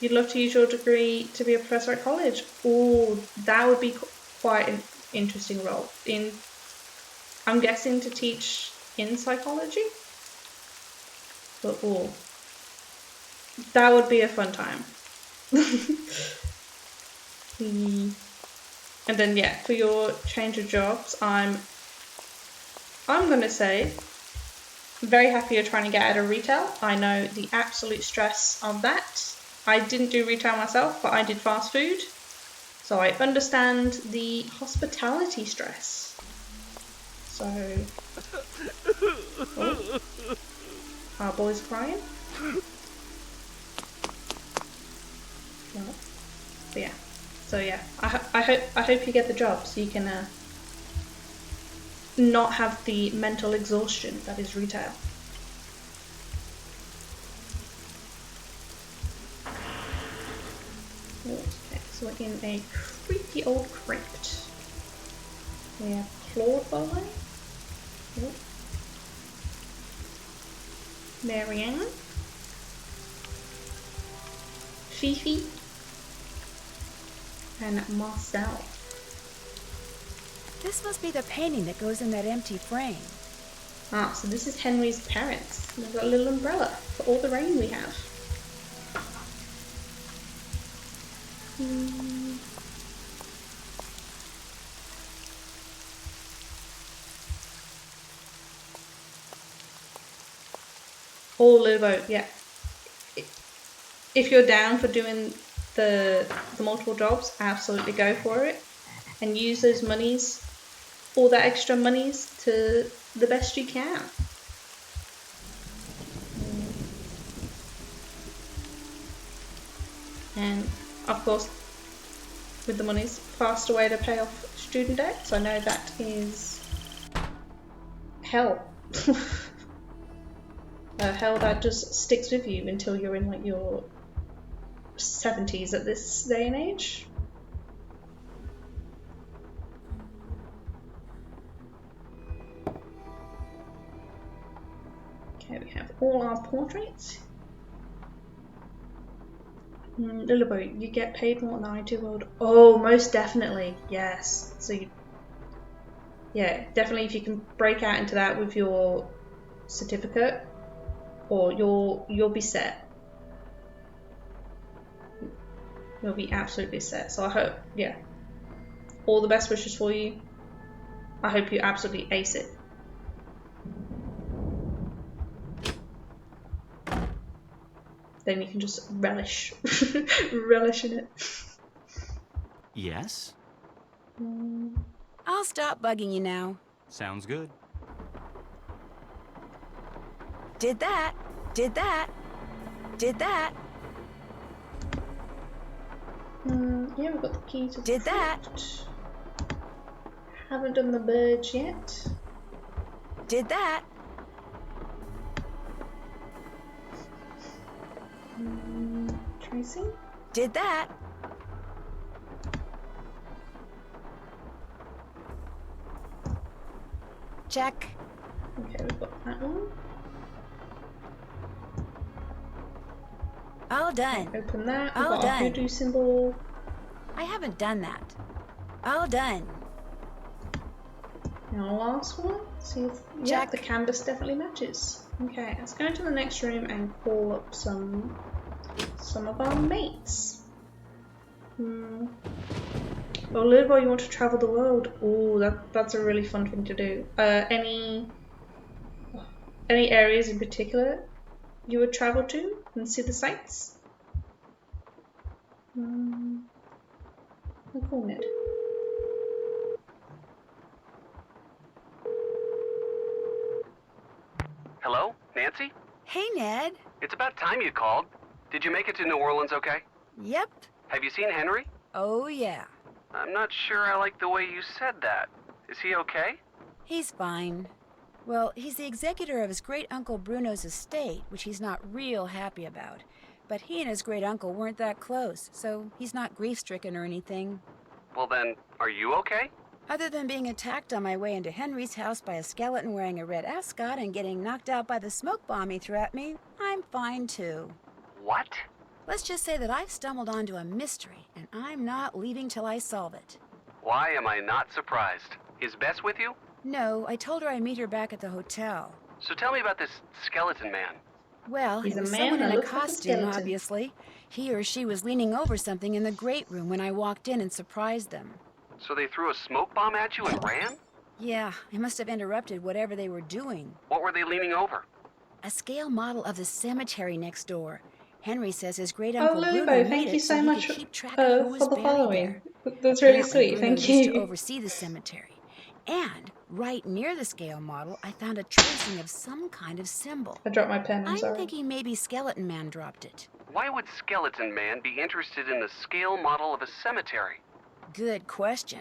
You'd love to use your degree to be a professor at college? Oh, that would be quite an interesting role. I'm guessing to teach in psychology? But oh, that would be a fun time. And then yeah, for your change of jobs, I'm gonna say I'm very happy you're trying to get out of retail. I know the absolute stress of that. I didn't do retail myself, but I did fast food, so I understand the hospitality stress. So, oh, our boy's crying. No. But yeah. So yeah, I hope you get the job so you can not have the mental exhaustion that is retail. Okay, so we're in a creepy old crypt. We have Claude Bowley. Oh. Marianne. Fifi. And Marcel. This must be the painting that goes in that empty frame. Ah, so this is Henry's parents. They've got a little umbrella for all the rain we have. Or Lubo, yeah. If you're down for doing the multiple jobs, absolutely go for it. And use those monies, all that extra monies, to the best you can. And of course, with the monies, faster way to pay off student debts. I know that is hell. Hell that just sticks with you until you're in like your 70s at this day and age. Okay, we have all our portraits. Lilliboo, you get paid more than I do, World. Oh, most definitely, yes. So, yeah, definitely if you can break out into that with your certificate, or you'll be set. You'll be absolutely set. So I hope, yeah, all the best wishes for you. I hope you absolutely ace it. Then you can just relish in it. Yes? I'll stop bugging you now. Sounds good. Did that. Did that. Did that. Yeah, we've got the key to Did that. Haven't done the birds yet. Did that. Tracy? Did that. Check. Okay, we've got that one. All done. Open that. We've All got done. our hoodoo symbol. I haven't done that. All done. Now last one. See if Check. the canvas definitely matches. Okay, let's go into the next room and call up some of our mates. Oh, Lubo, you want to travel the world? Oh, that's a really fun thing to do. Any areas in particular you would travel to and see the sights? Cool, Ned. Hello, Nancy? Hey, Ned. It's about time you called. Did you make it to New Orleans okay? Yep. Have you seen Henry? Oh, yeah. I'm not sure I like the way you said that. Is he okay? He's fine. Well, he's the executor of his great-uncle Bruno's estate, which he's not real happy about. But he and his great-uncle weren't that close, so he's not grief-stricken or anything. Well then, are you okay? Other than being attacked on my way into Henry's house by a skeleton wearing a red ascot and getting knocked out by the smoke bomb he threw at me, I'm fine too. What? Let's just say that I've stumbled onto a mystery, and I'm not leaving till I solve it. Why am I not surprised? Is Bess with you? No, I told her I'd meet her back at the hotel. So tell me about this skeleton man. Well, He's it a was man someone that in a looks like a costume, skeleton. obviously. He or she was leaning over something in the great room when I walked in and surprised them. So they threw a smoke bomb at you and ran? Yeah, I must have interrupted whatever they were doing. What were they leaning over? A scale model of the cemetery next door. Henry says his Oh, great-uncle Bruno Lubo, made thank it you so he much could keep track of who was for the buried following. there. That's really Apparently, sweet, Bruno thank used to you. oversee the cemetery. And right near the scale model, I found a tracing of some kind of symbol. I dropped my pen, I'm I'm sorry. thinking maybe Skeleton Man dropped it. Why would Skeleton Man be interested in the scale model of a cemetery? Good question.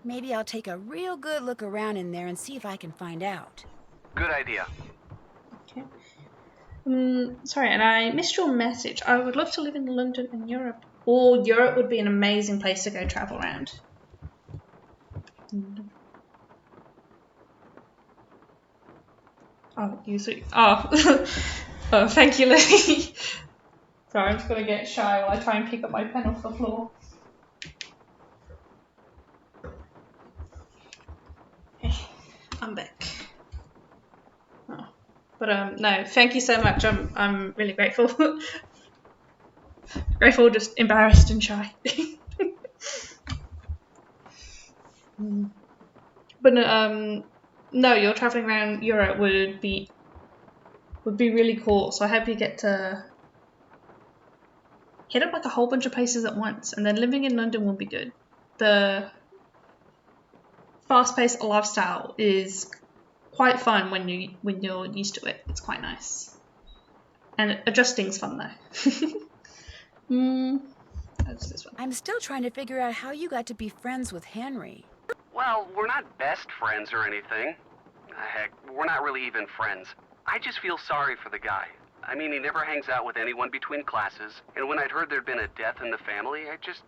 Maybe I'll take a real good look around in there and see if I can find out. Good idea. Okay. Sorry, and I missed your message. I would love to live in London and Europe. Oh, Europe would be an amazing place to go travel around. Oh, you sweet. Oh, oh, thank you, Lily. Sorry, I'm just gonna get shy while I try and pick up my pen off the floor. Okay, I'm back. Oh. But no, thank you so much. I'm really grateful. Grateful, just embarrassed and shy. But no, you're traveling around Europe would be would be really cool. So I hope you get to hit up like a whole bunch of places at once, and then living in London will be good. The fast-paced lifestyle is quite fun when you're used to it. It's quite nice, and adjusting's fun though. That's this one. I'm still trying to figure out how you got to be friends with Henry. Well, we're not best friends or anything. Heck, we're not really even friends. I just feel sorry for the guy. I mean, he never hangs out with anyone between classes, and when I'd heard there'd been a death in the family, I just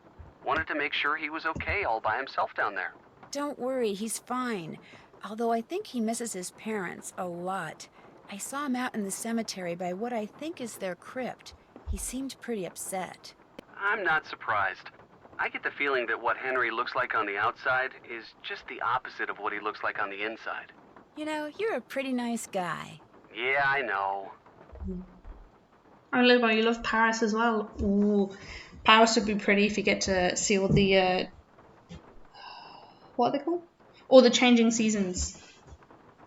wanted to make sure he was okay all by himself down there. Don't worry, he's fine. Although I think he misses his parents a lot. I saw him out in the cemetery by what I think is their crypt. He seemed pretty upset. I'm not surprised. I get the feeling that what Henry looks like on the outside is just the opposite of what he looks like on the inside. You know, you're a pretty nice guy. Yeah, I know. Oh, Lobo, you love Paris as well. Ooh, Paris would be pretty if you get to see all the what are they called? All the changing seasons.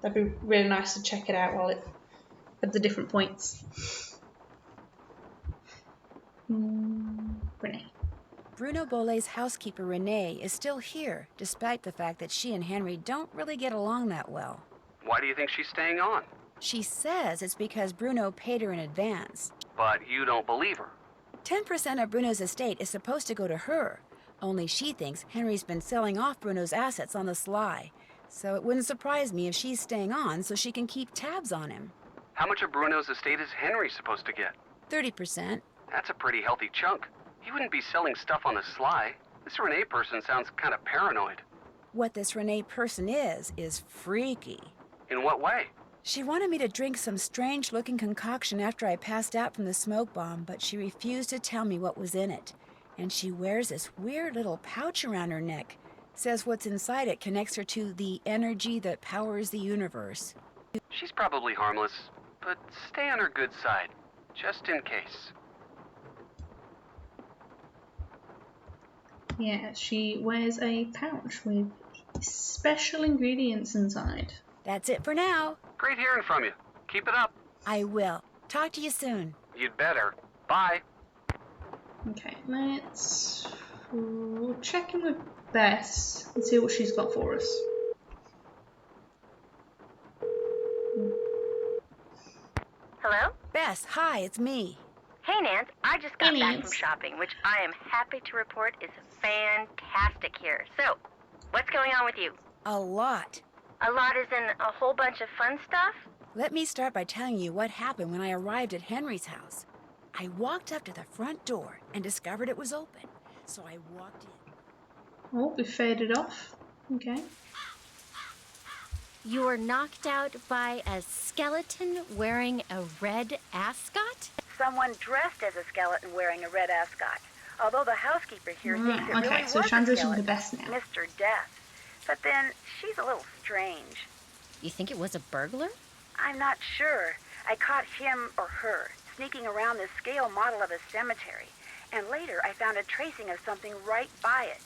That'd be really nice to check it out while it at the different points. Renee. Bruno Bolet's housekeeper, Renee, is still here, despite the fact that she and Henry don't really get along that well. Why do you think she's staying on? She says it's because Bruno paid her in advance. But you don't believe her. 10% of Bruno's estate is supposed to go to her, only she thinks Henry's been selling off Bruno's assets on the sly. So it wouldn't surprise me if she's staying on so she can keep tabs on him. How much of Bruno's estate is Henry supposed to get? 30%. That's a pretty healthy chunk. He wouldn't be selling stuff on the sly. This Renee person sounds kind of paranoid. What this Renee person is freaky. In what way? She wanted me to drink some strange-looking concoction after I passed out from the smoke bomb, but she refused to tell me what was in it. And she wears this weird little pouch around her neck. Says what's inside it connects her to the energy that powers the universe. She's probably harmless, but stay on her good side, just in case. Yeah, she wears a pouch with special ingredients inside. That's it for now. Great hearing from you. Keep it up. I will. Talk to you soon. You'd better. Bye. Okay, let's check in with Bess and see what she's got for us. Hello? Bess, hi, it's me. Hey, Nance. I just got Hey, back Nance. from shopping, which I am happy to report is fantastic here. So, what's going on with you? A lot. A lot is in a whole bunch of fun stuff? Let me start by telling you what happened when I arrived at Henry's house. I walked up to the front door and discovered it was open. So I walked in. Oh, we faded off. Okay. You were knocked out by a skeleton wearing a red ascot? Someone dressed as a skeleton wearing a red ascot. Although the housekeeper here thinks it okay, really so was a transition to skeleton, Bess now. Mr. Death. But then, she's a little strange. You think it was a burglar? I'm not sure. I caught him or her sneaking around this scale model of a cemetery. And later, I found a tracing of something right by it.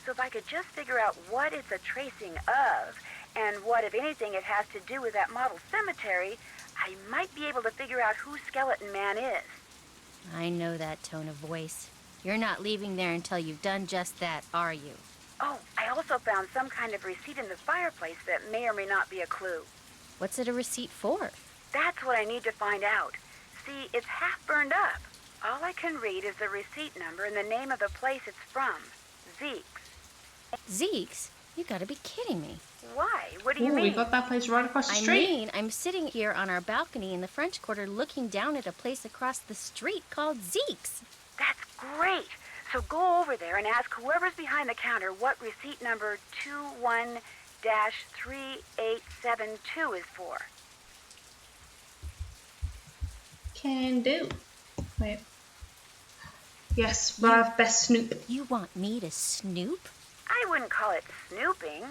So if I could just figure out what it's a tracing of, and what, if anything, it has to do with that model cemetery, I might be able to figure out who Skeleton Man is. I know that tone of voice. You're not leaving there until you've done just that, are you? Oh, I also found some kind of receipt in the fireplace that may or may not be a clue. What's it a receipt for? That's what I need to find out. See, it's half burned up. All I can read is the receipt number and the name of the place it's from. Zeke's. Zeke's? You gotta be kidding me. Why? What do you Ooh, mean? we got that place right across the I street. mean, I'm sitting here on our balcony in the French Quarter looking down at a place across the street called Zeke's. That's great. So go over there and ask whoever's behind the counter what receipt number 21-3872 is for. Can do. Wait. Yes, we'll have Best Snoop. You want me to snoop? I wouldn't call it snooping.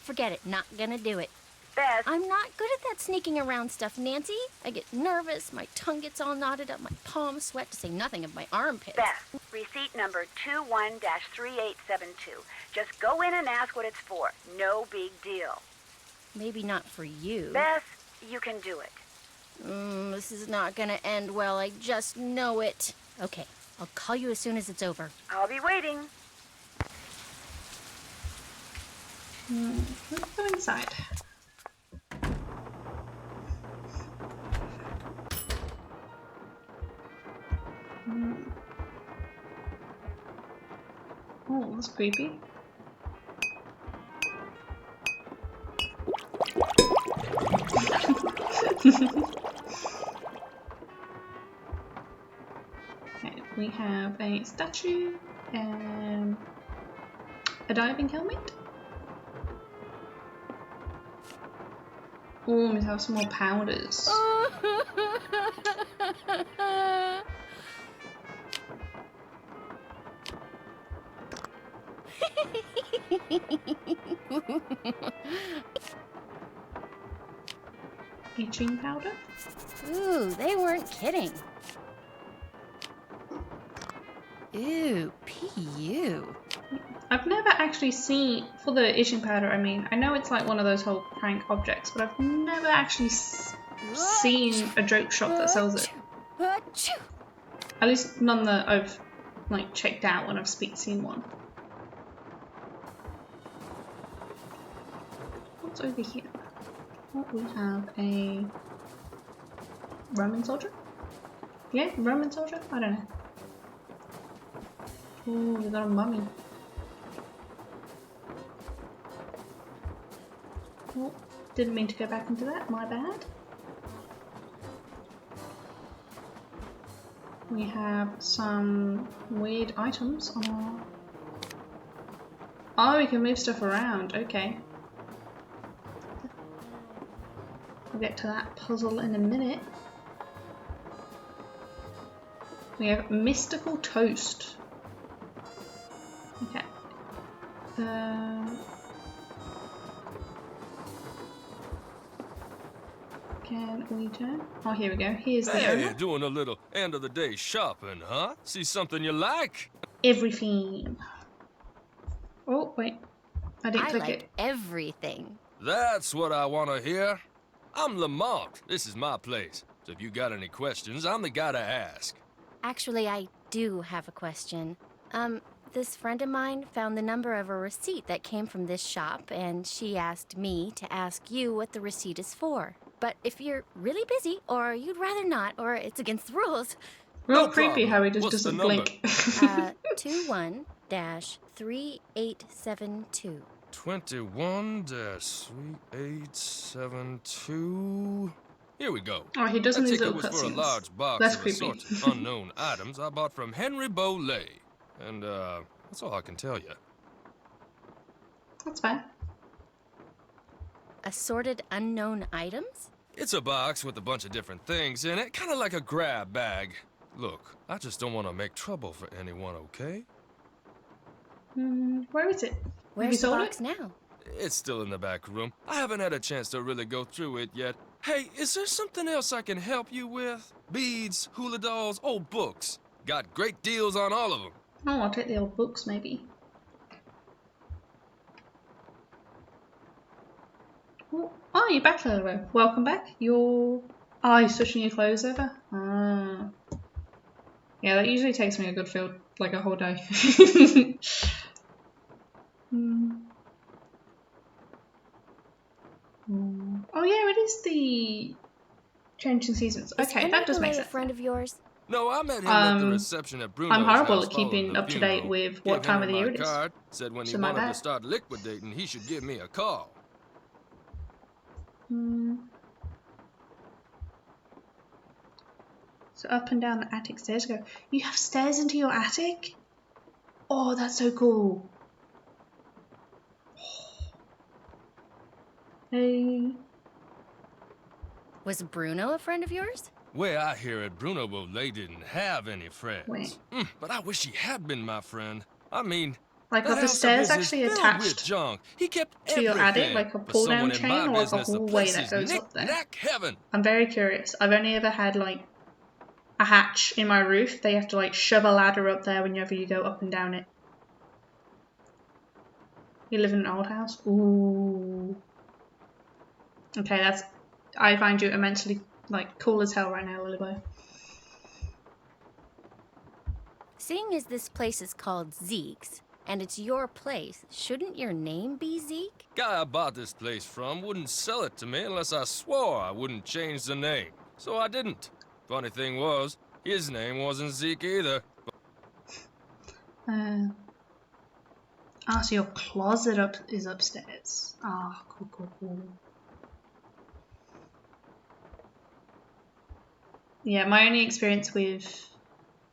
Forget it. Not gonna do it. Bess, I'm not good at that sneaking around stuff, Nancy. I get nervous, my tongue gets all knotted up, my palms sweat, to say nothing of my armpits. Bess, receipt number 21-3872. Just go in and ask what it's for. No big deal. Maybe not for you. Bess, you can do it. This is not gonna end well, I just know it. Okay, I'll call you as soon as it's over. I'll be waiting. Let's go inside. Oh, that's creepy. Okay, we have a statue and a diving helmet. Oh, we have some more powders. Itching powder? Ooh, they weren't kidding. Ooh, PU. I've never actually seen, for the itching powder, I mean, I know it's like one of those whole prank objects, but I've never actually seen a joke shop that sells it. At least none that I've like checked out when I've seen one. What's over here? Oh, we have a Roman soldier? Yeah, Roman soldier? I don't know. Oh, we got a mummy. Oh, didn't mean to go back into that, my bad. We have some weird items on our... Oh, we can move stuff around, okay. We'll get to that puzzle in a minute. We have mystical toast. Okay. Can we turn? Oh, here we go. Here's the Hey, owner. doing a little end of the day shopping, huh? See something you like? Everything. Oh, wait. I didn't I click like it. everything. That's what I want to hear. I'm Lamont. This is my place. So if you got any questions, I'm the guy to ask. Actually, I do have a question. This friend of mine found the number of a receipt that came from this shop, and she asked me to ask you what the receipt is for. But if you're really busy, or you'd rather not, or it's against the rules... Real No creepy problem. how he just What's the doesn't number? blink. 21-3872. 21-3872. Here we go. Oh, he doesn't That use ticket little was for a cutscenes. large box That's of creepy. assorted unknown items I bought from Henry Bolay. And, that's all I can tell you. That's fine. Assorted unknown items? It's a box with a bunch of different things in it, kind of like a grab bag. Look, I just don't want to make trouble for anyone, okay? Where is it? Have you Where's the sold box it? now? It's still in the back room. I haven't had a chance to really go through it yet. Hey, is there something else I can help you with? Beads, hula dolls, old books. Got great deals on all of them. Oh, I'll take the old books maybe. Oh, you're back, Philo. Welcome back. You're switching your clothes over? Ah. Yeah, that usually takes me a good like a whole day. Oh yeah, it is the changing seasons. Okay, that does make sense. A friend of yours? No, I met him at the reception at Bruno's I'm horrible house at keeping following the up to date funeral. with what Gave time of the Henry year my it is. card, said when he So my wanted bad. to start liquidating, he should give me a call. So up and down the attic stairs go. You have stairs into your attic? Oh, that's so cool. Hey. Was Bruno a friend of yours? Way I hear it, Bruno Bolay didn't have any friends. Wait. But I wish he had been my friend. I mean, Like, that are the house of stairs his is actually filled attached with junk. He kept to your attic, everything. like a For pull-down someone in chain, my or like a business, the whole way place that is goes up there? knick-knack heaven. I'm very curious. I've only ever had like a hatch in my roof. They have to like shove a ladder up there whenever you go up and down it. You live in an old house? Ooh. Okay, I find you immensely like cool as hell right now, Lilyboy. Seeing as this place is called Zeke's, and it's your place, shouldn't your name be Zeke? Guy I bought this place from wouldn't sell it to me unless I swore I wouldn't change the name. So I didn't. Funny thing was, his name wasn't Zeke either. So your closet is upstairs. Ah, cool. Yeah, my only experience with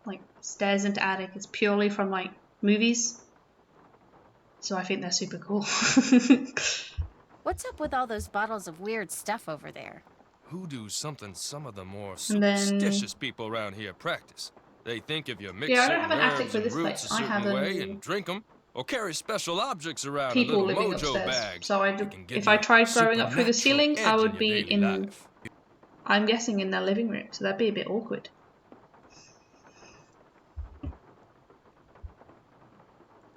like stairs into attic is purely from like movies. So I think they're super cool. What's up with all those bottles of weird stuff over there? Hoodoo's something some of the more And then- superstitious people around here practice. They think if you mix Yeah, I don't certain have an attic herbs for and this roots place. a I have certain way a- and drink them, or carry special objects around in People little living mojo upstairs. bags, So it can give if you I tried growing up through the supernatural ceiling, I edge would your be daily in. life. I'm guessing in their living room, so that'd be a bit awkward.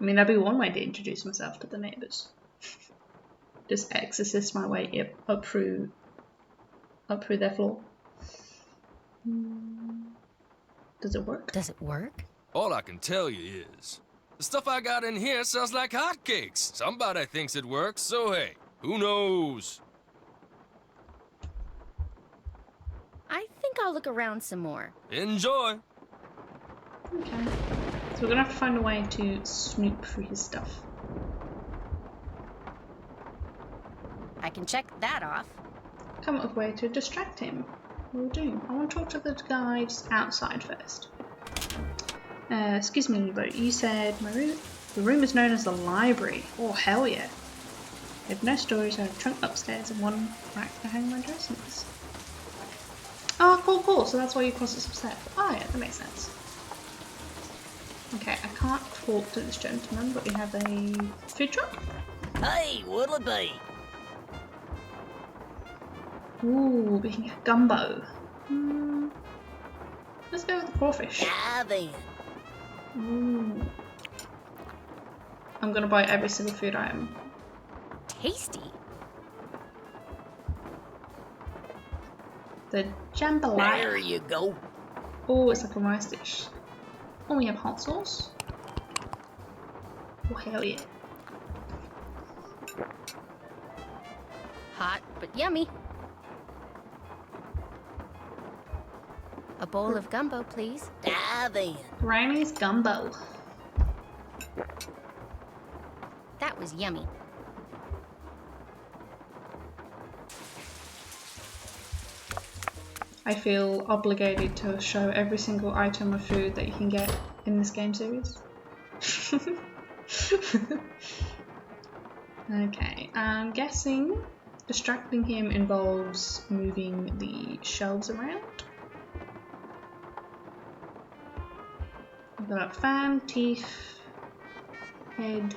I mean, that'd be one way to introduce myself to the neighbours. Just exorcist my way up through their floor. Does it work? Does it work? All I can tell you is, the stuff I got in here sells like hotcakes. Somebody thinks it works, so hey, who knows? I think I'll look around some more. Enjoy. Okay. So we're gonna have to find a way to snoop through his stuff. I can check that off. Come up with a way to distract him. We'll do. I want to talk to the guys outside first. Excuse me, but you said the room is known as the library. Oh, hell yeah. I have no storage, I have a trunk upstairs and one rack to hang my dressings. Oh, cool. So that's why you cross it upstairs. Oh, yeah, that makes sense. Okay, I can't talk to this gentleman, but we have a food truck. Hey, what'll it be? Ooh, we can get gumbo. Let's go with the crawfish. Ah, then. Ooh. I'm gonna buy every single food item. Tasty. The jambalaya. There you go. Oh, it's like a rice dish. Oh, we have hot sauce. Oh, hell yeah. Hot, but yummy. A bowl of gumbo, please. Ah, then. Granny's gumbo. That was yummy. I feel obligated to show every single item of food that you can get in this game series. Okay, I'm guessing distracting him involves moving the shelves around. I've got fan, teeth, head.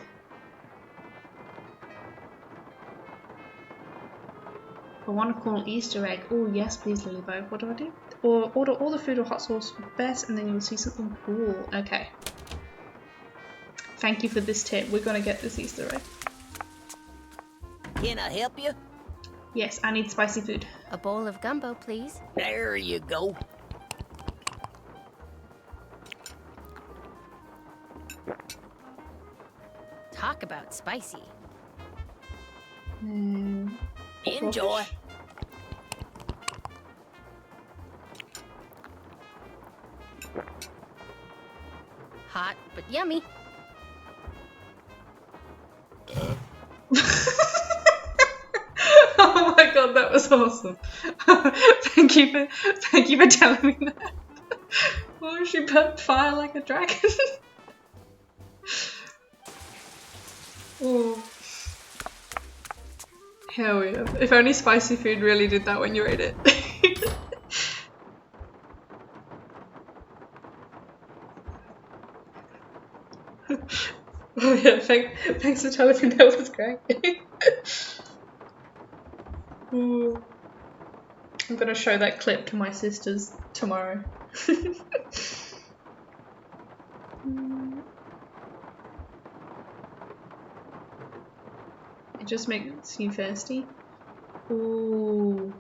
I want to call Easter egg. Oh yes, please, Lilybow. What do I do? Or order all the food or hot sauce with best, and then you will see something cool. Okay. Thank you for this tip. We're gonna get this Easter egg. Can I help you? Yes, I need spicy food. A bowl of gumbo, please. There you go. Talk about spicy. Enjoy. Hot, but yummy. Oh my god, that was awesome. thank you for telling me that. Oh, she put fire like a dragon. Oh. Hell yeah. If only spicy food really did that when you ate it. Oh yeah, thanks for telling me that was great. Ooh. I'm gonna show that clip to my sisters tomorrow. It just makes you thirsty. Ooh.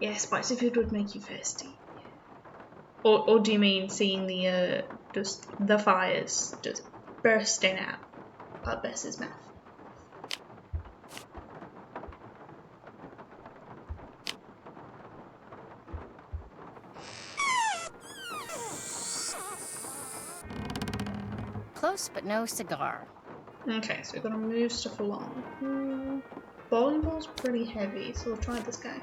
Yeah, spicy food would make you thirsty. Or do you mean seeing the just the fires just bursting out of Bess's mouth? Close, but no cigar. Okay, so we're gonna move stuff along. Bowling ball's pretty heavy, so we'll try this guy.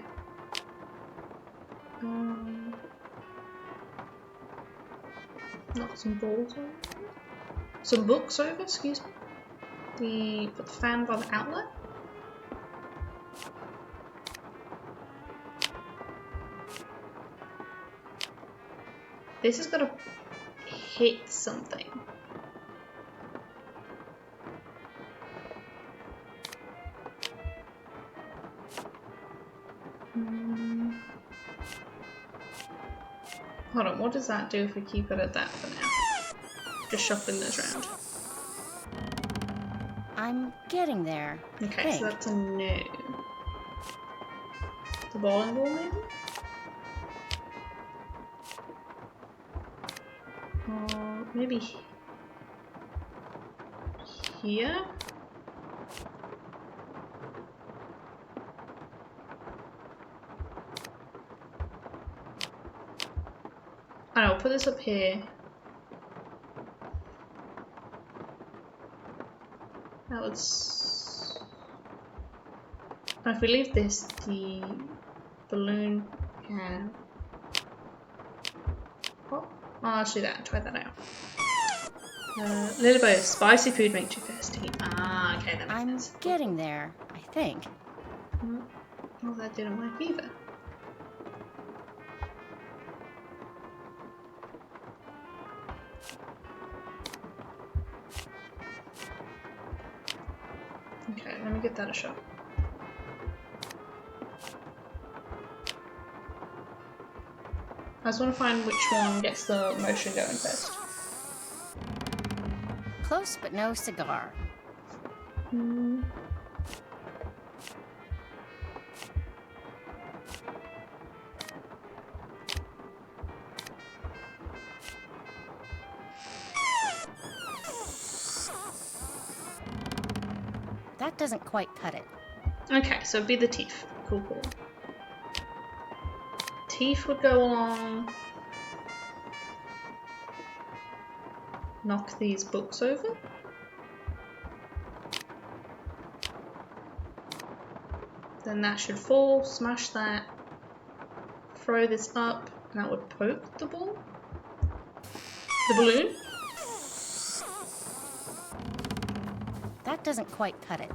Knock some balls over. Some books over, excuse me. Put the fan by the outlet. This is gonna hit something. Hold on, what does that do if we keep it at that for now? Just shuffling those around. I'm getting there. Okay, so that's a no. The bowling ball, maybe? Or maybe here? I'll put this up here. That was... If we leave this, the balloon can... Oh, I'll do that. Try that out. Little bit of spicy food makes you thirsty. Ah, okay, that makes sense. I'm getting there, I think. Well, that didn't work either. Okay, let me give that a shot. I just want to find which one gets the motion going first. Close, but no cigar. That doesn't quite cut it. Okay, so it'd be the teeth. Cool, cool. Teeth would go along. Knock these books over. Then that should fall, smash that. Throw this up, and that would poke the ball. The balloon. That doesn't quite cut it.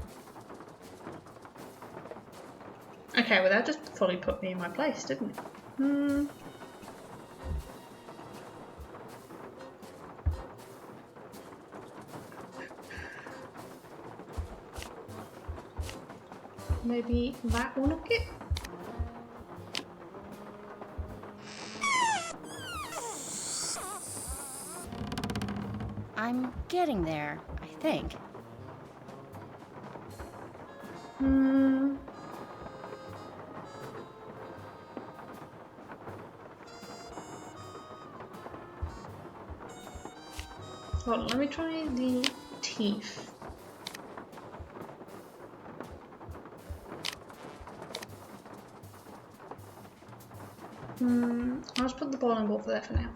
Okay, well that just fully put me in my place, didn't it? Maybe that will knock it? I'm getting there, I think. Hold on, let me try the teeth. I'll just put the bowling ball for there for now.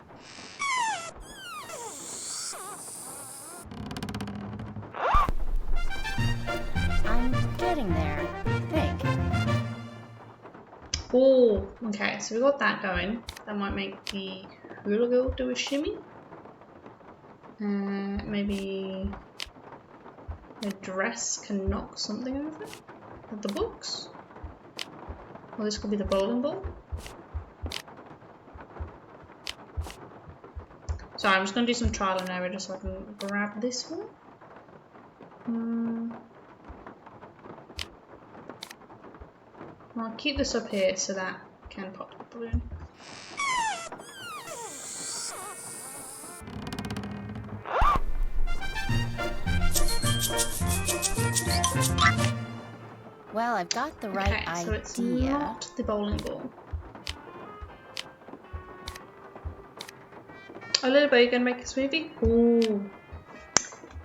I'm getting there, I think. Oh, okay, so we got that going. That might make the hula girl do a shimmy. Maybe the dress can knock something over. With the books. Or this could be the bowling ball. So I'm just going to do some trial and error just so I can grab this one. I'll keep this up here so that I can pop the balloon. Well, I've got the right so idea. it's not the bowling ball. A little bit, you gonna make a smoothie? Ooh.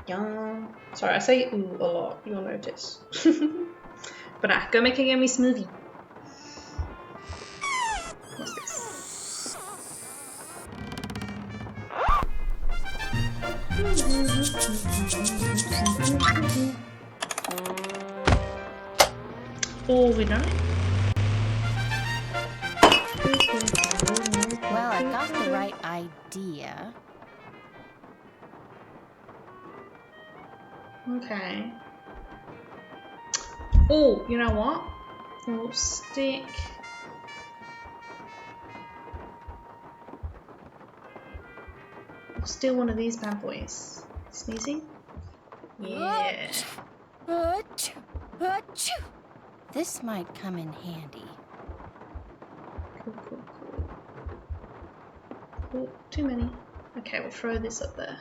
Yum. Sorry, I say ooh a lot, you'll notice. But go make a yummy smoothie. What's this? Oh, we done it? Well, I got the right idea. Okay. Oh, you know what? We'll stick. We'll steal one of these bad boys. Sneezing? Yeah. This might come in handy. Cool, cool, cool. Oh, too many. Okay, we'll throw this up there.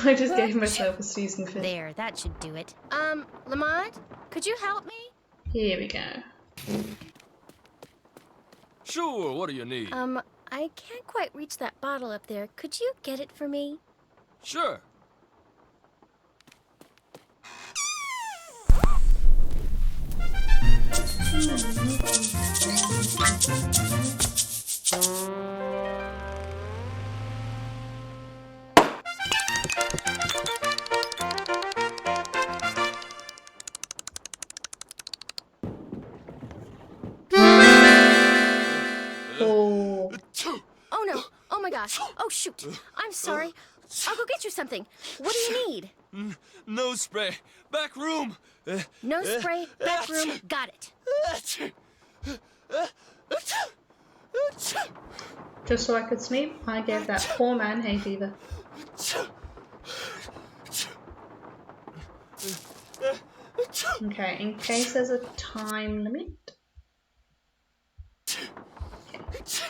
I just gave myself a sneezing fit. There, that should do it. Lamont, could you help me? Here we go. Sure, what do you need? I can't quite reach that bottle up there. Could you get it for me? Sure. Oh no! Oh my gosh! Oh shoot! I'm sorry. I'll go get you something. What do you need? Nose spray. Back room. Nose spray, back room. Got it. Just so I could sleep, I gave that poor man hay fever. Okay, in case there's a time limit. Okay.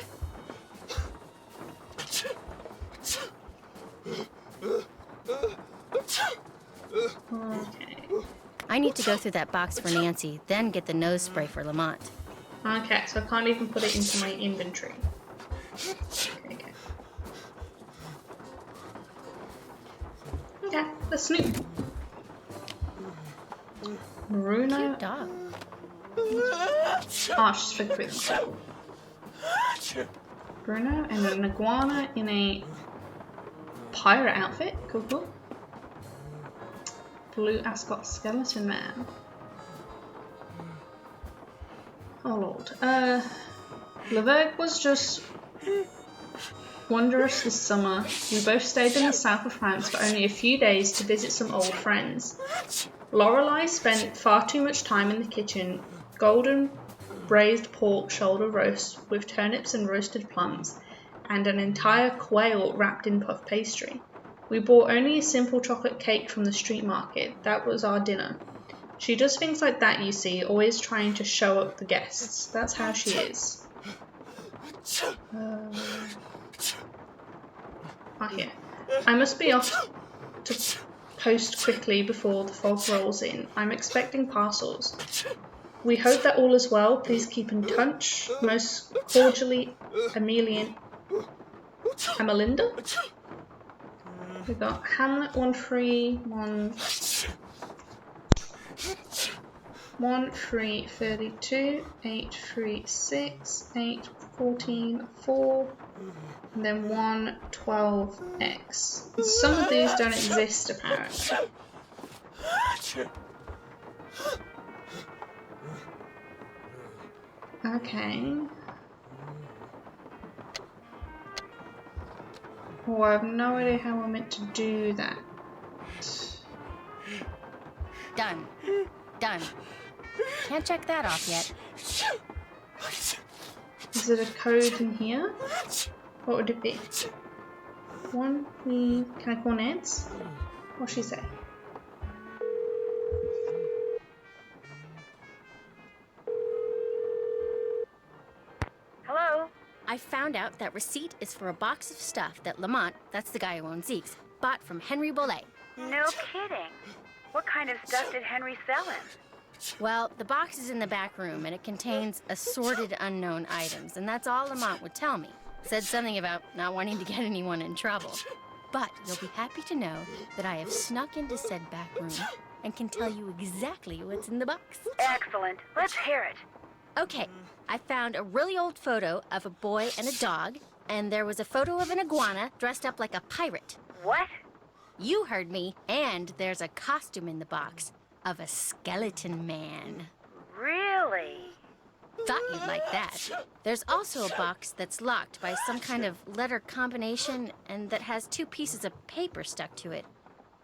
I need to go through that box for Nancy, then get the nose spray for Lamont. Okay, so I can't even put it into my inventory. Okay. Okay, let's snoop. Bruno. Cute dog. Oh, she's flicked with them. Bruno and an iguana in a pirate outfit. Cool, cool. Blue ascot skeleton man. Oh lord. Leverg was just wondrous this summer. We both stayed in the south of France for only a few days to visit some old friends. Lorelei spent far too much time in the kitchen, golden braised pork shoulder roast with turnips and roasted plums, and an entire quail wrapped in puff pastry. We bought only a simple chocolate cake from the street market. That was our dinner. She does things like that, you see, always trying to show up the guests. That's how she is. Here. I must be off to post quickly before the fog rolls in. I'm expecting parcels. We hope that all is well. Please keep in touch. Most cordially, Amelinda. We got Hamlet 1-3-32, 8-3-6, 8-14, 4, and then 1-12-X. Some of these don't exist apparently. Okay. Oh, I have no idea how we're meant to do that. Done. Done. Can't check that off yet. Is it a code in here? What would it be? Can I call Nance? What'll she say? Hello? I found out that receipt is for a box of stuff that Lamont, that's the guy who owns Zeke's, bought from Henry Bollet. No kidding. What kind of stuff did Henry sell him? Well, the box is in the back room, and it contains assorted unknown items, and that's all Lamont would tell me. Said something about not wanting to get anyone in trouble. But you'll be happy to know that I have snuck into said back room and can tell you exactly what's in the box. Excellent. Let's hear it. Okay, I found a really old photo of a boy and a dog, and there was a photo of an iguana dressed up like a pirate. What? You heard me, and there's a costume in the box of a skeleton man. Really? Thought you'd like that. There's also a box that's locked by some kind of letter combination and that has 2 pieces of paper stuck to it.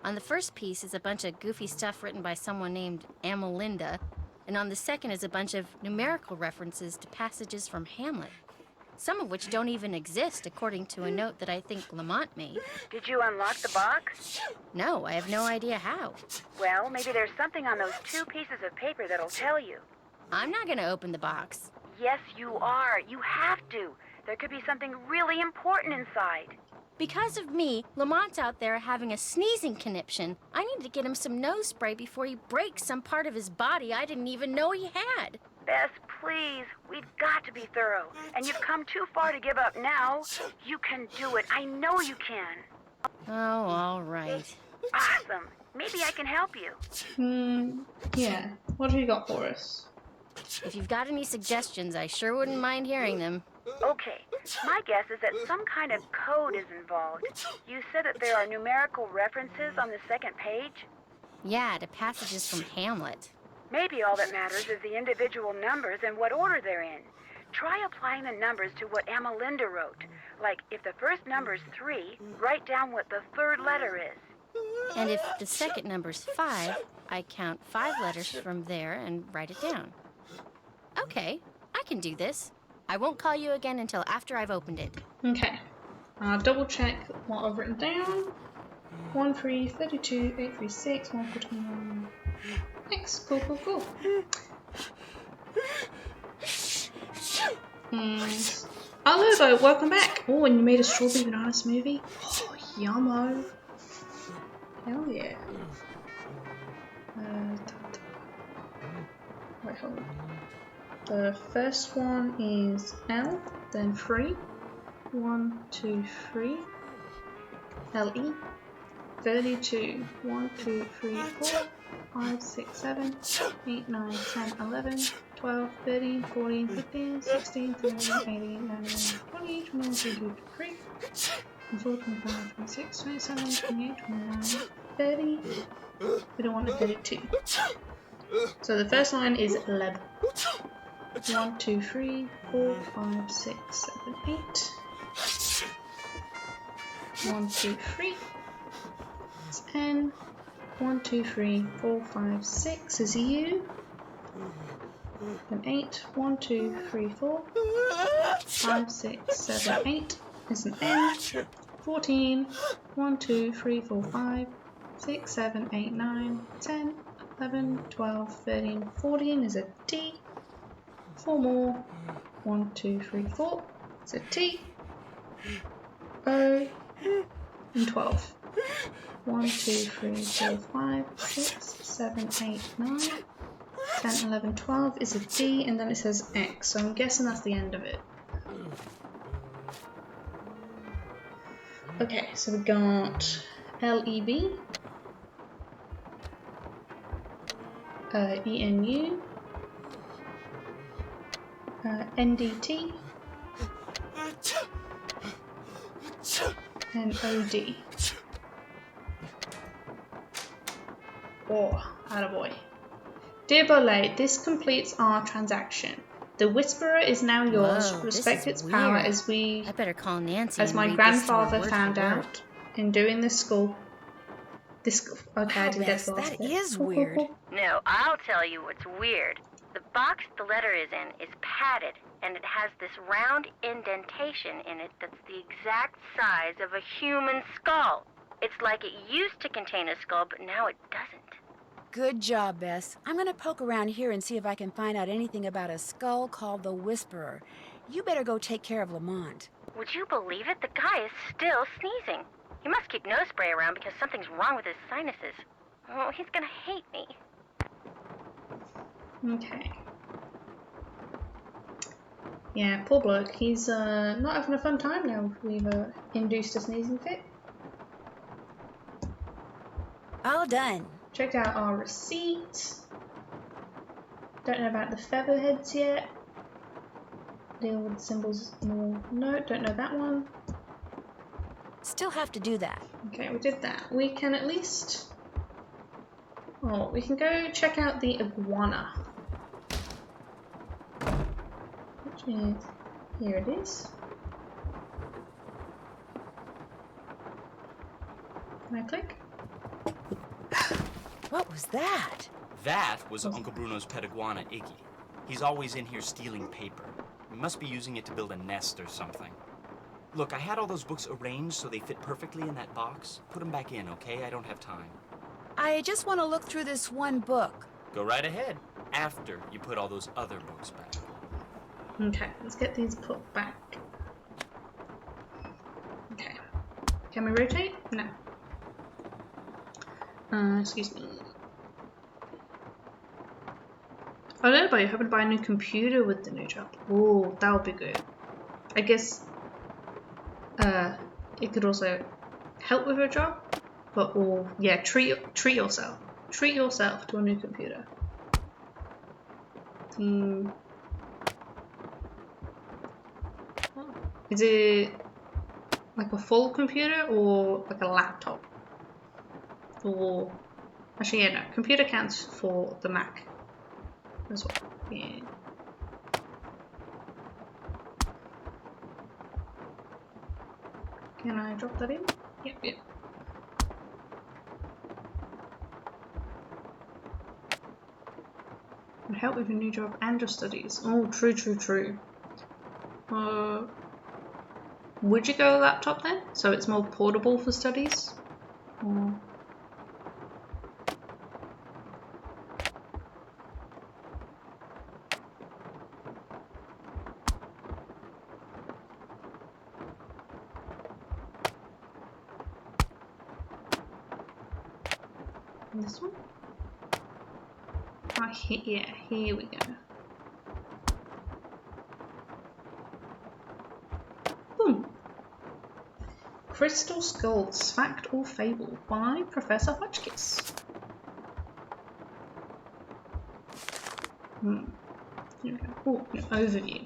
On the first piece is a bunch of goofy stuff written by someone named Amelinda, and on the second is a bunch of numerical references to passages from Hamlet, some of which don't even exist according to a note that I think Lamont made. Did you unlock the box? No, I have no idea how. Well, maybe there's something on those 2 pieces of paper that'll tell you. I'm not gonna open the box. Yes, you are. You have to. There could be something really important inside. Because of me, Lamont's out there having a sneezing conniption. I need to get him some nose spray before he breaks some part of his body I didn't even know he had. Bess, please. We've got to be thorough. And you've come too far to give up now. You can do it. I know you can. Oh, all right. Awesome. Maybe I can help you. Yeah. What have you got for us? If you've got any suggestions, I sure wouldn't mind hearing them. Okay. My guess is that some kind of code is involved. You said that there are numerical references on the second page? Yeah, to passages from Hamlet. Maybe all that matters is the individual numbers and what order they're in. Try applying the numbers to what Amelinda wrote. Like, if the first number's 3, write down what the third letter is. And if the second number's 5, I count 5 letters from there and write it down. Okay, I can do this. I won't call you again until after I've opened it. Okay. I'll double check what I've written down. 1, 3, 32, 8, 3, 6, 1, 4, 21. Thanks. Cool, cool, cool. And oh, Lobo, welcome back. Oh, and you made a strawberry banana smoothie. Oh, yummo. Hell yeah. Wait, hold on. The first one is L, then 3. 1, 2, 3. LE. 32. 1, 2, 3, 4. 5, 6, 7, 8, 9, 10, 11, 12, 13, 14, 15, 16, 17, 18, 19, 20, 21, 22, 23, 24, 25, 26, 27, 28, 29, 30. We don't want a 32. So the first line is leb. 1, 2, 3, 4, 5, 6, 7, 8. 1, 2, 3. It's N. 1, 2, 3, 4, 5, 6 is U. Then 8. 1, 2, 3, 4. 5, 6, 7, 8 is an N. 14. 1, 2, 3, 4, 5, 6, 7, 8, 9, 10, 11, 12, 13, 14 is a D. 4 more. 1, 2, 3, 4 is a T. O. And 12. 1, 2, 3, 4, 5, 6, 7, 8, 9, 10, 11, 12 is a D, and then it says X, so I'm guessing that's the end of it. Okay, so we got LEB, ENU, NDT, and OD. Oh, attaboy. Dear Bollet, this completes our transaction. The Whisperer is now yours. Whoa, Respect its weird. power as we, I better call Nancy. as and my read this to her grandfather word found for word. out in doing this school. Okay, I Wow, didn't get Bess, the last that bit. is Cool, cool, weird. cool. No, I'll tell you what's weird. The box the letter is in is padded, and it has this round indentation in it that's the exact size of a human skull. It's like it used to contain a skull, but now it doesn't. Good job, Bess. I'm gonna poke around here and see if I can find out anything about a skull called the Whisperer. You better go take care of Lamont. Would you believe it? The guy is still sneezing. He must keep nose spray around because something's wrong with his sinuses. Oh, he's gonna hate me. Okay. Yeah, poor bloke. He's not having a fun time now. We've induced a sneezing fit. All done. Checked out our receipt. Don't know about the featherheads yet. Deal with symbols more. No, don't know that one. Still have to do that. Okay, we did that. We can at least... Oh, we can go check out the iguana. Which is... Here it is. Can I click? What was that? That was Uncle Bruno's pet iguana, Iggy. He's always in here stealing paper. He must be using it to build a nest or something. Look, I had all those books arranged so they fit perfectly in that box. Put them back in, okay? I don't have time. I just want to look through this one book. Go right ahead, after you put all those other books back. Okay, let's get these put back. Okay. Can we rotate? No. Excuse me. I don't know, but you're hoping to buy a new computer with the new job. Oh, that would be good. I guess it could also help with your job, but yeah, treat yourself. Treat yourself to a new computer. Is it like a full computer or like a laptop? Or actually, yeah, no. Computer counts for the Mac as well. Yeah. Can I drop that in? Yep. Would help with your new job and your studies. Oh, true. Would you go laptop then? So it's more portable for studies? Or... This one? Oh, yeah, here we go. Boom! Crystal Skulls, Fact or Fable by Professor Hotchkiss. Here we go. Oh, an overview.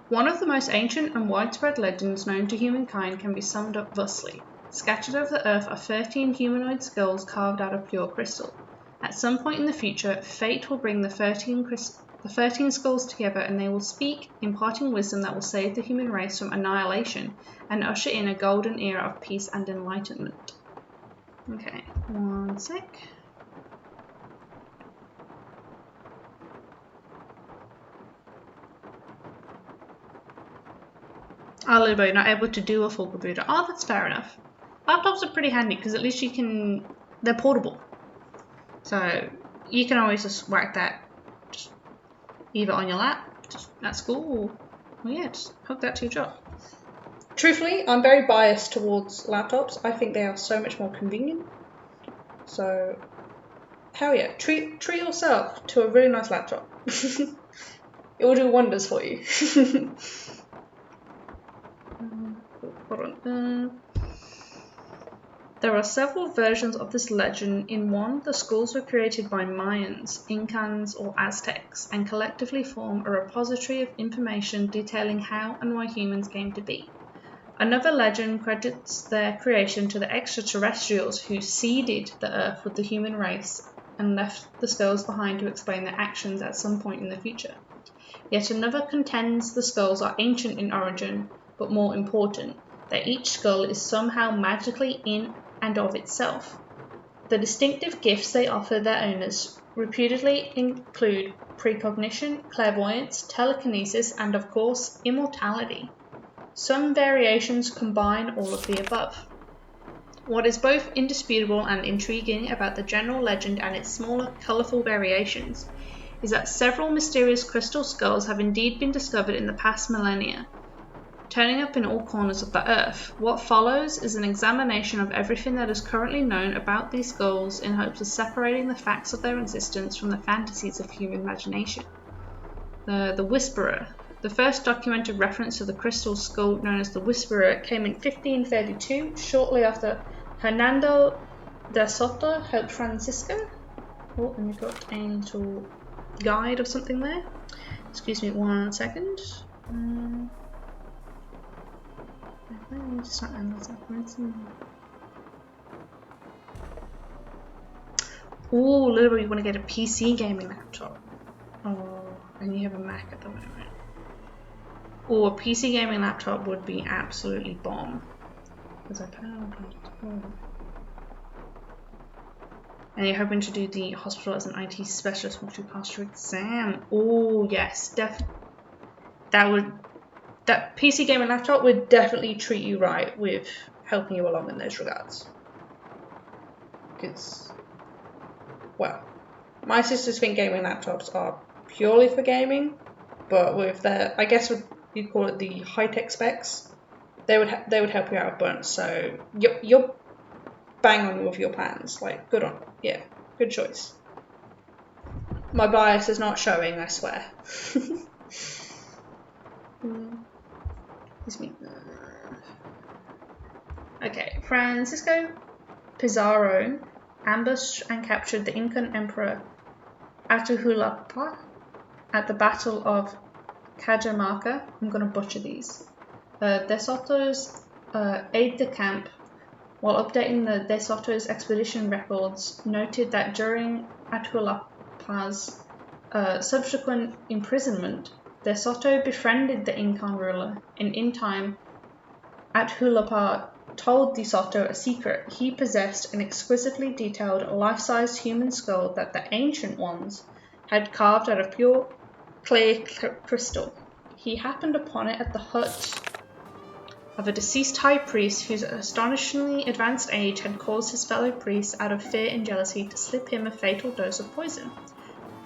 One of the most ancient and widespread legends known to humankind can be summed up thusly. Scattered over the earth are 13 humanoid skulls carved out of pure crystal. At some point in the future, fate will bring the 13 skulls together and they will speak, imparting wisdom that will save the human race from annihilation and usher in a golden era of peace and enlightenment. Okay, one sec. You're not able to do a full computer. Oh, that's fair enough. Laptops are pretty handy because at least they're portable. So you can always just whack that just either on your lap, just at school, or yeah, just hook that to your job. Truthfully, I'm very biased towards laptops. I think they are so much more convenient. So hell yeah, treat yourself to a really nice laptop. It will do wonders for you. Hold on. There are several versions of this legend. In one, the skulls were created by Mayans, Incans, or Aztecs, and collectively form a repository of information detailing how and why humans came to be. Another legend credits their creation to the extraterrestrials who seeded the Earth with the human race and left the skulls behind to explain their actions at some point in the future. Yet another contends the skulls are ancient in origin, but more important, that each skull is somehow magically in and of itself. The distinctive gifts they offer their owners reputedly include precognition, clairvoyance, telekinesis, and of course, immortality. Some variations combine all of the above. What is both indisputable and intriguing about the general legend and its smaller, colourful variations is that several mysterious crystal skulls have indeed been discovered in the past millennia, turning up in all corners of the earth. What follows is an examination of everything that is currently known about these skulls in hopes of separating the facts of their existence from the fantasies of human imagination. The Whisperer. The first documented reference to the crystal skull known as the Whisperer came in 1532, shortly after Hernando de Soto helped Francisco. Oh, and we've got a little guide or something there. Excuse me 1 second. Ooh, literally you want to get a PC gaming laptop. Oh, and you have a Mac at the moment. Or a PC gaming laptop would be absolutely bomb. And you're hoping to do the hospital as an IT specialist once you pass your exam. Oh yes, that PC gaming laptop would definitely treat you right with helping you along in those regards. Because, well, my sisters think gaming laptops are purely for gaming, but with their, I guess you'd call it the high-tech specs, they would help you out a bunch. So you're bang on with your plans. Like, good choice. My bias is not showing, I swear. Excuse me. Okay, Francisco Pizarro ambushed and captured the Incan Emperor Atahualpa at the Battle of Cajamarca. I'm going to butcher these. De Soto's aide-de-camp, while updating the De Soto's expedition records, noted that during Atahualpa's subsequent imprisonment, De Soto befriended the Incan ruler, and in time, Atahualpa told De Soto a secret. He possessed an exquisitely detailed, life-sized human skull that the Ancient Ones had carved out of pure clear crystal. He happened upon it at the hut of a deceased high priest whose astonishingly advanced age had caused his fellow priests, out of fear and jealousy, to slip him a fatal dose of poison.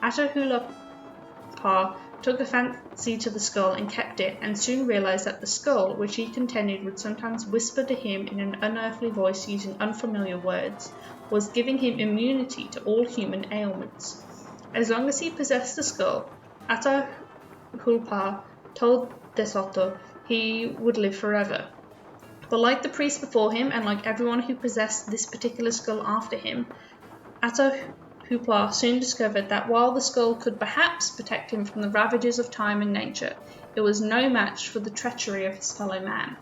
Atahualpa took a fancy to the skull and kept it, and soon realized that the skull, which he contended would sometimes whisper to him in an unearthly voice using unfamiliar words, was giving him immunity to all human ailments. As long as he possessed the skull, Atahualpa told De Soto he would live forever. But like the priest before him, and like everyone who possessed this particular skull after him, Atahualpa soon discovered that while the skull could perhaps protect him from the ravages of time and nature, it was no match for the treachery of his fellow man.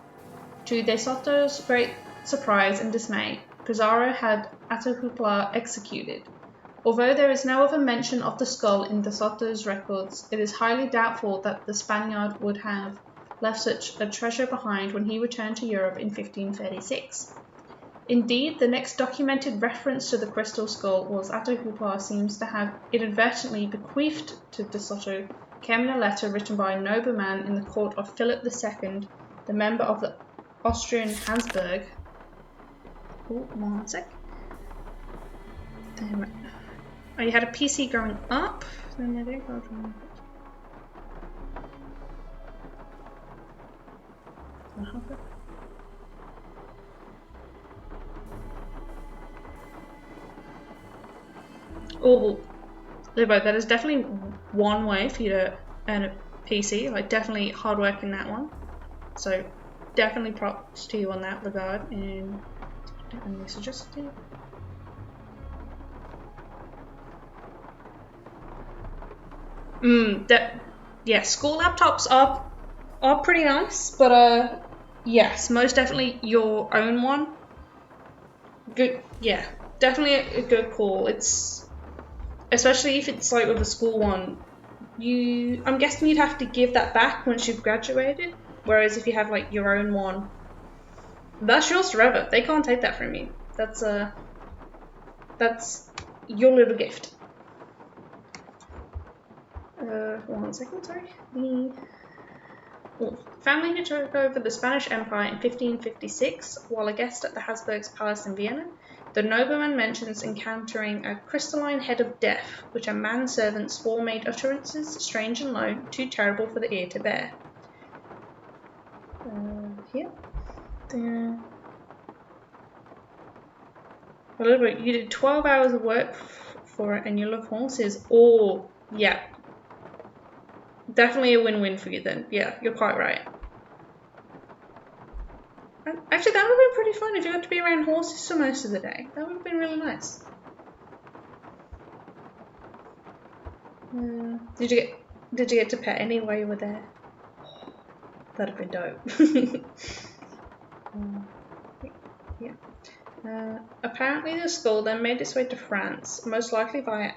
To De Soto's great surprise and dismay, Pizarro had Atahualpa executed. Although there is no other mention of the skull in De Soto's records, it is highly doubtful that the Spaniard would have left such a treasure behind when he returned to Europe in 1536. Indeed, the next documented reference to the crystal skull was Atahualpa seems to have inadvertently bequeathed to De Soto came in a letter written by a nobleman in the court of Philip II, the member of the Austrian Habsburg. Oh, 1 sec. Oh, you had a PC growing up? Then I did go from Oh, Libo, that is definitely one way for you to earn a PC. Like, definitely hard work in that one. So, definitely props to you on that regard. And definitely suggest it. Yeah, school laptops are pretty nice, but yes, most definitely your own one. Good, yeah, definitely a good call. It's especially if it's like with a school one. I'm guessing you'd have to give that back once you've graduated. Whereas if you have like your own one, that's yours forever. They can't take that from you. That's your little gift. One second, sorry. The family who took over the Spanish Empire in 1556 while a guest at the Habsburgs' palace in Vienna. The nobleman mentions encountering a crystalline head of death, which a manservant swore made utterances strange and low, too terrible for the ear to bear. Here. There. A little bit. You did 12 hours of work for it and you love horses. Oh, yeah. Definitely a win-win for you then. Yeah, you're quite right. Actually, that would have been pretty fun if you got to be around horses for most of the day. That would have been really nice. Did you get to pet any while you were there? That'd have been dope. Yeah. Apparently, the skull then made its way to France, most likely via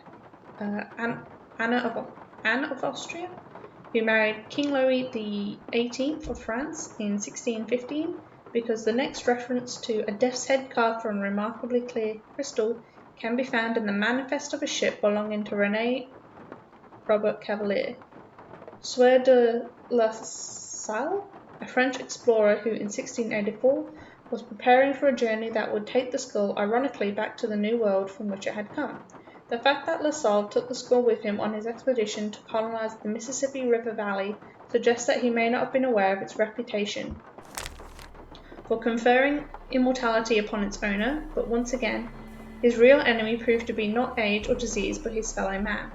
Anne of Austria, who married King Louis XVIII of France in 1615, because the next reference to a death's head carved from remarkably clear crystal can be found in the manifest of a ship belonging to René Robert Cavelier. Sieur de La Salle, a French explorer who in 1684 was preparing for a journey that would take the skull ironically back to the New World from which it had come. The fact that La Salle took the skull with him on his expedition to colonize the Mississippi River Valley suggests that he may not have been aware of its reputation for conferring immortality upon its owner, but once again, his real enemy proved to be not age or disease but his fellow man.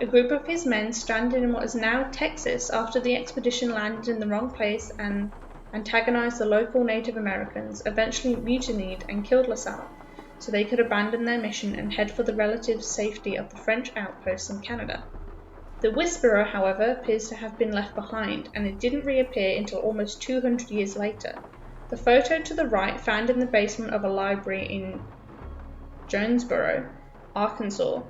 A group of his men stranded in what is now Texas after the expedition landed in the wrong place and antagonized the local Native Americans, eventually mutinied and killed La Salle, so they could abandon their mission and head for the relative safety of the French outposts in Canada. The Whisperer, however, appears to have been left behind, and it didn't reappear until almost 200 years later. The photo to the right, found in the basement of a library in Jonesboro, Arkansas,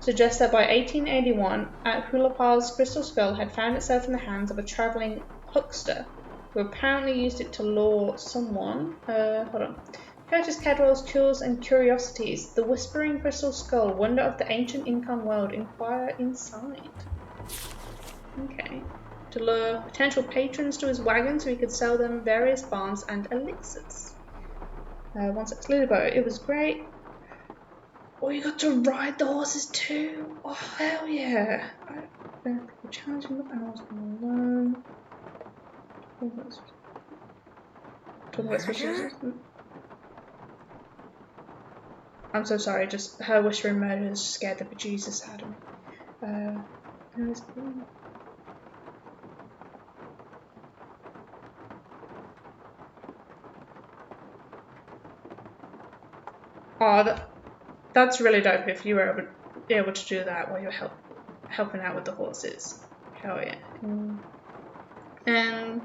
suggests that by 1881, Huilapal's crystal skull had found itself in the hands of a travelling huckster, who apparently used it to lure someone. Curtis Cadwell's Cures and Curiosities, the Whispering Crystal Skull, Wonder of the Ancient Incan World, inquire inside. Okay. To lure potential patrons to his wagon so he could sell them various balms and elixirs. 1/6 Lilibo, it was great. Oh, you got to ride the horses too? Oh, hell yeah. People challenging the animals being alone. Talking about switches. I'm so sorry, just her whispering murders scared the bejesus out of me. Oh, that's really dope if you were able to do that while you're helping out with the horses. Hell yeah. And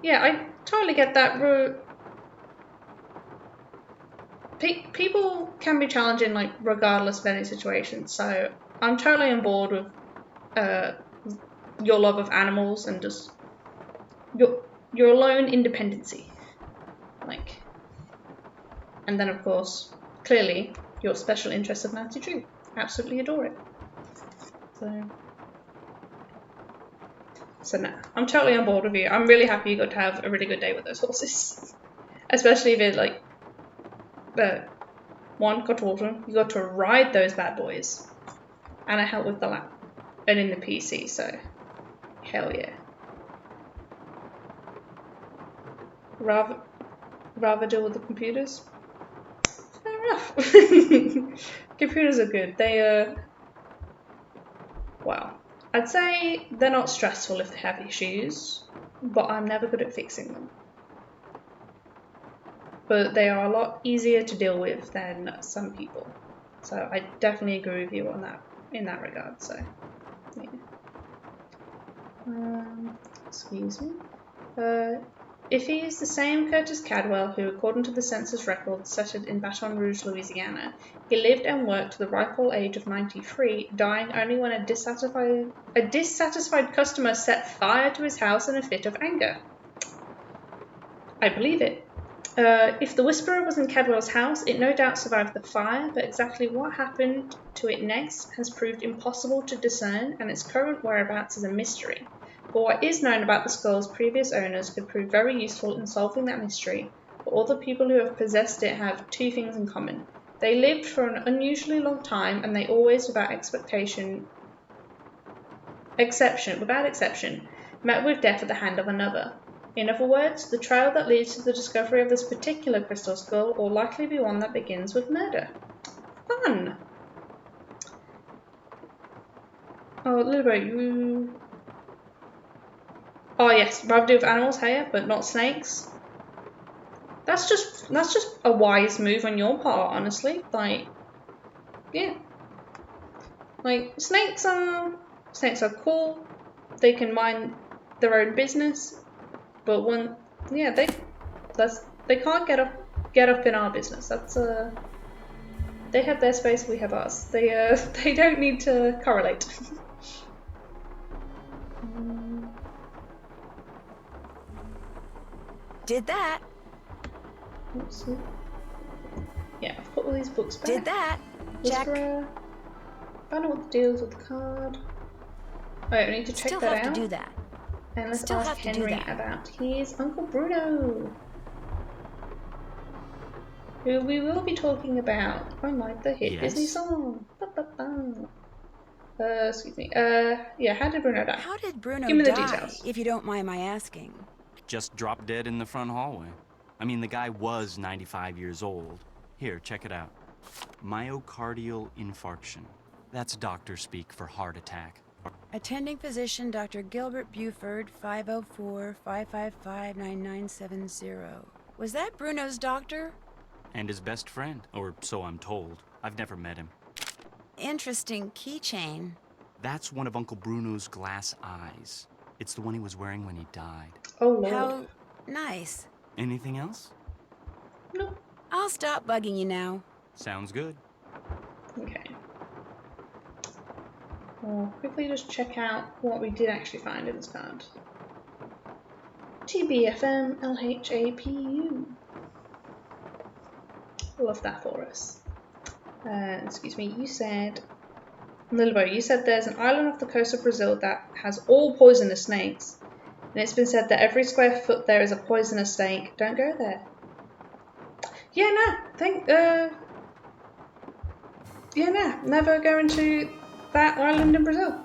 yeah, I totally get that route. People can be challenging, like, regardless of any situation, so I'm totally on board with your love of animals and just your alone independency. Like, and then of course, clearly, your special interest of Nancy Drew. Absolutely adore it. So no, I'm totally on board with you. I'm really happy you got to have a really good day with those horses. Especially if it, like, one, got to water them, you got to ride those bad boys. And I helped with the lap. And in the PC, so hell yeah. Rather deal with the computers? Fair enough. Computers are good. They well, I'd say they're not stressful if they have issues, but I'm never good at fixing them. But they are a lot easier to deal with than some people. So I definitely agree with you on that, in that regard, so yeah. Excuse me. If he is the same Curtis Cadwell who, according to the census records settled in Baton Rouge, Louisiana, he lived and worked to the ripe old age of 93, dying only when a dissatisfied customer set fire to his house in a fit of anger. I believe it. If the Whisperer was in Cadwell's house, it no doubt survived the fire, but exactly what happened to it next has proved impossible to discern, and its current whereabouts is a mystery. But what is known about the skull's previous owners could prove very useful in solving that mystery, for all the people who have possessed it have two things in common. They lived for an unusually long time, and they always, without exception, met with death at the hand of another. In other words, the trail that leads to the discovery of this particular crystal skull will likely be one that begins with murder. Fun! Oh, Lilbo, you... Oh yes, rather do with animals here, but not snakes. That's just a wise move on your part, honestly. Like, yeah. Like, snakes are cool. They can mind their own business. But when, yeah, they can't get up in our business. That's they have their space, we have ours. They don't need to correlate. Did that. Oops. Yeah, I've put all these books back. Did that. Check. Whisperer. I don't know what the deal is with the card. Wait, I need to check Still that have out. to do that. And let's Still ask have to do Henry that. about his Uncle Bruno, who we will be talking about unlike the hit Disney song. Excuse me. Yeah, how did Bruno die? How did Bruno Give me the die, details. if you don't mind my asking? Just dropped dead in the front hallway. I mean, the guy was 95 years old. Here, check it out. Myocardial infarction. That's doctor speak for heart attack. Attending physician Dr. Gilbert Buford, 504-555-9970. Was that Bruno's doctor? And his best friend, or so I'm told. I've never met him. Interesting keychain. That's one of Uncle Bruno's glass eyes. It's the one he was wearing when he died. Oh, Lord. How nice. Anything else? Nope. I'll stop bugging you now. Sounds good. Okay. We'll quickly just check out what we did actually find in this card. TBFM LHAPU. Love that for us. Excuse me, you said... Lilbo, you said there's an island off the coast of Brazil that has all poisonous snakes. And it's been said that every square foot there is a poisonous snake. Don't go there. Yeah, never go into that island in Brazil.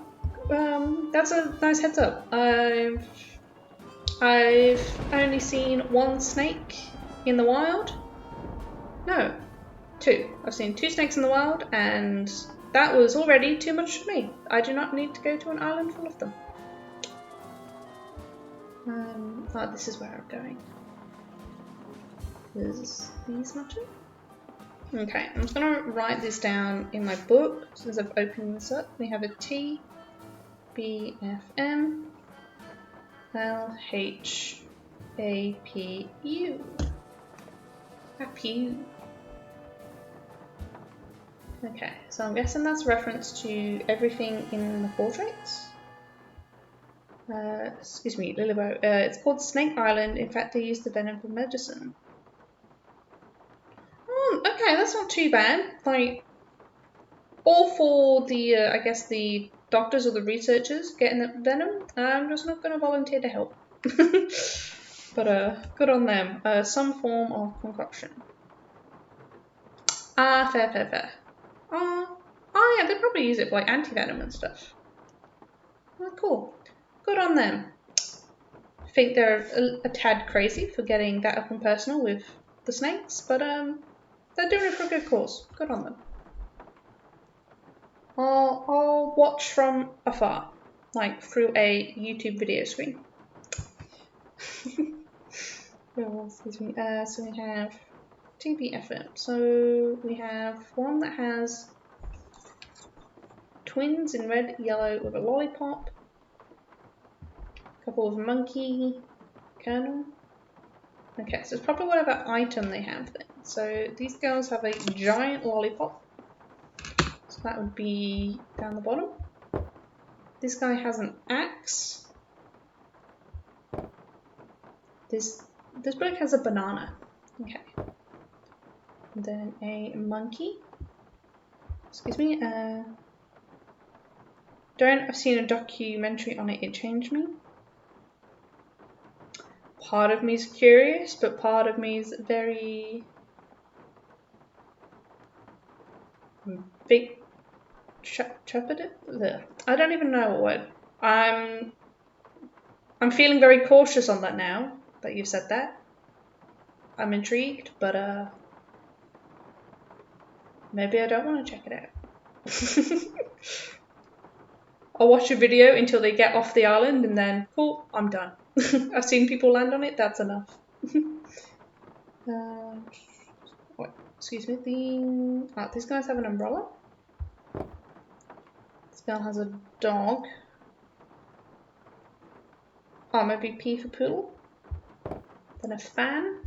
That's a nice heads up. I've only seen one snake in the wild. No, two. I've seen two snakes in the wild, and that was already too much for me. I do not need to go to an island full of them. Oh, this is where I'm going. Is these not it? Okay, I'm just going to write this down in my book since I've opened this up. We have a T, B, F, M, L, H, A, P, U. Apu. Okay, so I'm guessing that's a reference to everything in the portraits. Excuse me, Lillibo. It's called Snake Island. In fact, they use the venom for medicine. Okay, that's not too bad. Like, all for the, I guess, the doctors or the researchers getting the venom. I'm just not going to volunteer to help. But, good on them. Some form of concoction. Fair. Oh, yeah, they probably use it for, like, anti-venom and stuff. Oh, cool. Good on them. I think they're a tad crazy for getting that up and personal with the snakes, but, they're doing it for a good cause. Good on them. I'll watch from afar, like through a YouTube video screen. Oh, excuse me. So we have TBFM. So we have one that has twins in red, yellow with a lollipop. A couple of monkey kernel. Okay, so it's probably whatever item they have then. So these girls have a giant lollipop. So that would be down the bottom. This guy has an axe. This book has a banana. Okay. And then a monkey. Excuse me. I've seen a documentary on it. It changed me. Part of me is curious, but part of me is very big. Trepidate. I don't even know what word. I'm feeling very cautious on that now that you've said that. I'm intrigued, but maybe I don't want to check it out. I'll watch a video until they get off the island and then, cool, I'm done. I've seen people land on it, that's enough. Excuse me, these guys have an umbrella. This girl has a dog. Oh, maybe P for pool. Then a fan.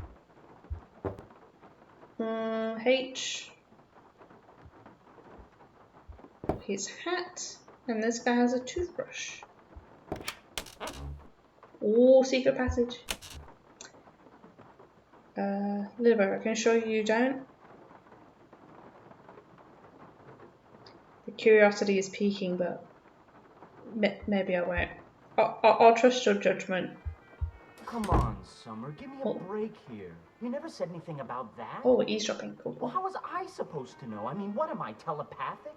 H. His hat. And this guy has a toothbrush. Oh, secret passage. Liver, I can show you don't. The curiosity is peaking, but maybe I won't. I'll trust your judgment. Come on, Summer, give me a break here. You never said anything about that. Oh, eavesdropping, cool. Well, how was I supposed to know? I mean, what am I, telepathic?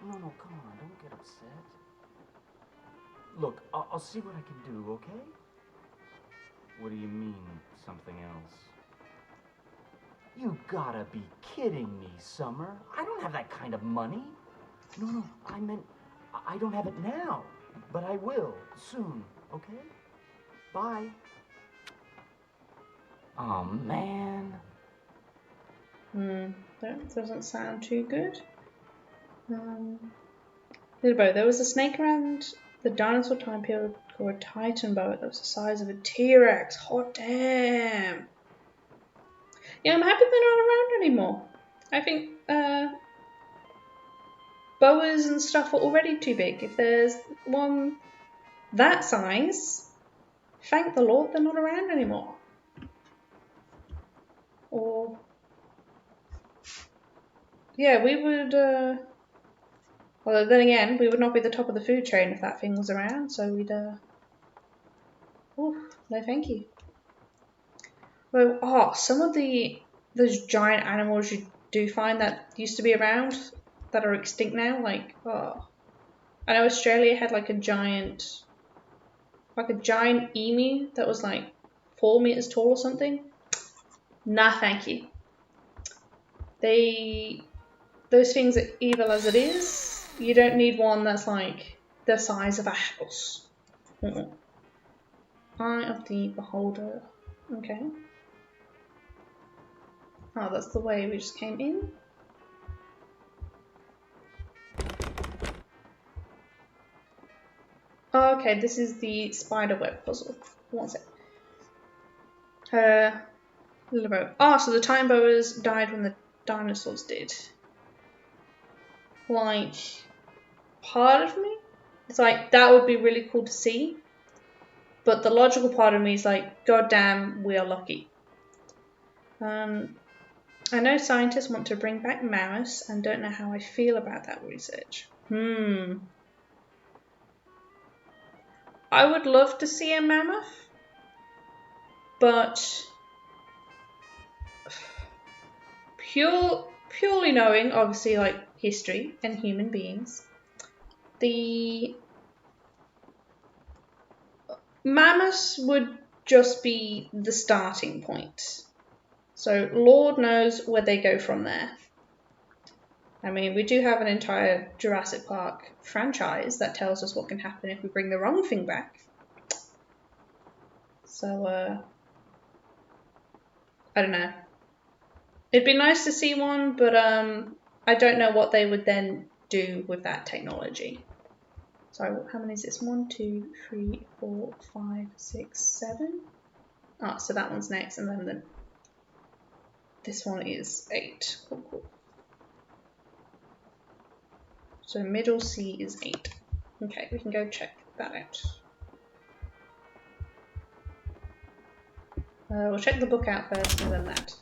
No, come on, don't get upset. Look, I'll see what I can do, okay? What do you mean, something else? You gotta be kidding me, Summer. I don't have that kind of money. No, I meant, I don't have it now. But I will, soon, okay? Bye. Oh, man. That doesn't sound too good. Little there was a snake around the dinosaur time period called a Titan boa that was the size of a T-Rex. Hot damn. Yeah, I'm happy they're not around anymore. I think boas and stuff are already too big. If there's one that size, thank the Lord they're not around anymore. Or yeah, we would well, then again, we would not be the top of the food chain if that thing was around, so we'd oh, no thank you. Well, some of those giant animals you do find that used to be around that are extinct now, like I know Australia had like a giant emu that was like 4 meters tall or something. Nah, thank you. Those things are evil as it is. You don't need one that's like the size of a house. Eye of the beholder. Okay. Oh, that's the way we just came in. Oh, okay, this is the Spiderweb Puzzle. One sec. So the time boas died when the dinosaurs did. Like, part of me, it's like, that would be really cool to see. But the logical part of me is like, god damn, we are lucky. I know scientists want to bring back mammoths and don't know how I feel about that research. I would love to see a mammoth, but purely knowing, obviously, like history and human beings, the mammoths would just be the starting point. So Lord knows where they go from there. I mean, we do have an entire Jurassic Park franchise that tells us what can happen if we bring the wrong thing back. So, I don't know. It'd be nice to see one, but I don't know what they would then do with that technology. Sorry, how many is this? 1, 2, 3, 4, 5, 6, 7. Oh, so that one's next, and then this one is 8. Cool. So middle C is 8. Okay, we can go check that out. We'll check the book out first and then that.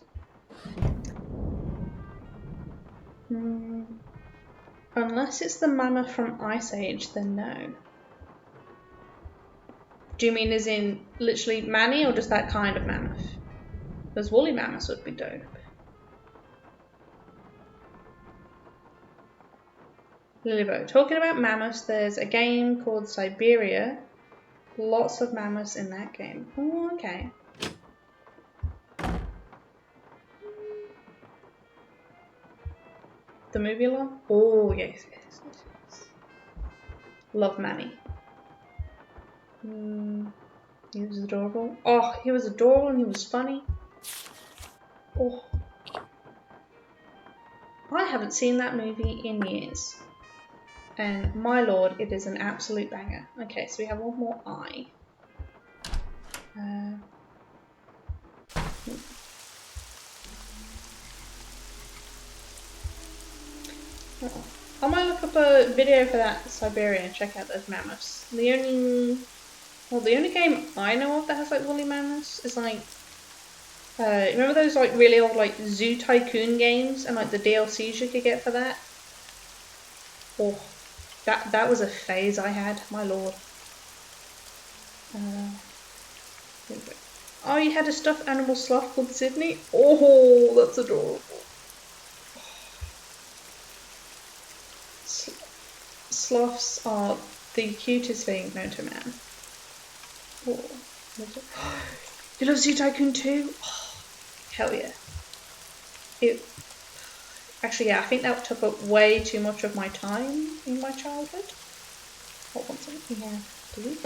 Unless it's the mammoth from Ice Age, then no. Do you mean as in literally Manny or just that kind of mammoth? Because woolly mammoths would be dope. Lilybo, talking about mammoths, there's a game called Siberia. Lots of mammoths in that game. Oh, okay. The movie love? Oh, yes. Love Manny. He was adorable. Oh, he was adorable and he was funny. Oh. I haven't seen that movie in years. And my lord, it is an absolute banger. Okay, so we have one more eye. I might look up a video for that Siberia and check out those mammoths. The only game I know of that has like woolly mammoths is like, remember those like really old like Zoo Tycoon games and like the DLCs you could get for that? Oh, that was a phase I had, my lord. Oh, you had a stuffed animal sloth called Sydney? Oh, that's adorable. Sloths are the cutest thing known to man. Oh, you love Zoo Tycoon too? Oh, hell yeah. Actually, yeah, I think that took up way too much of my time in my childhood. Hold on a second. We have D,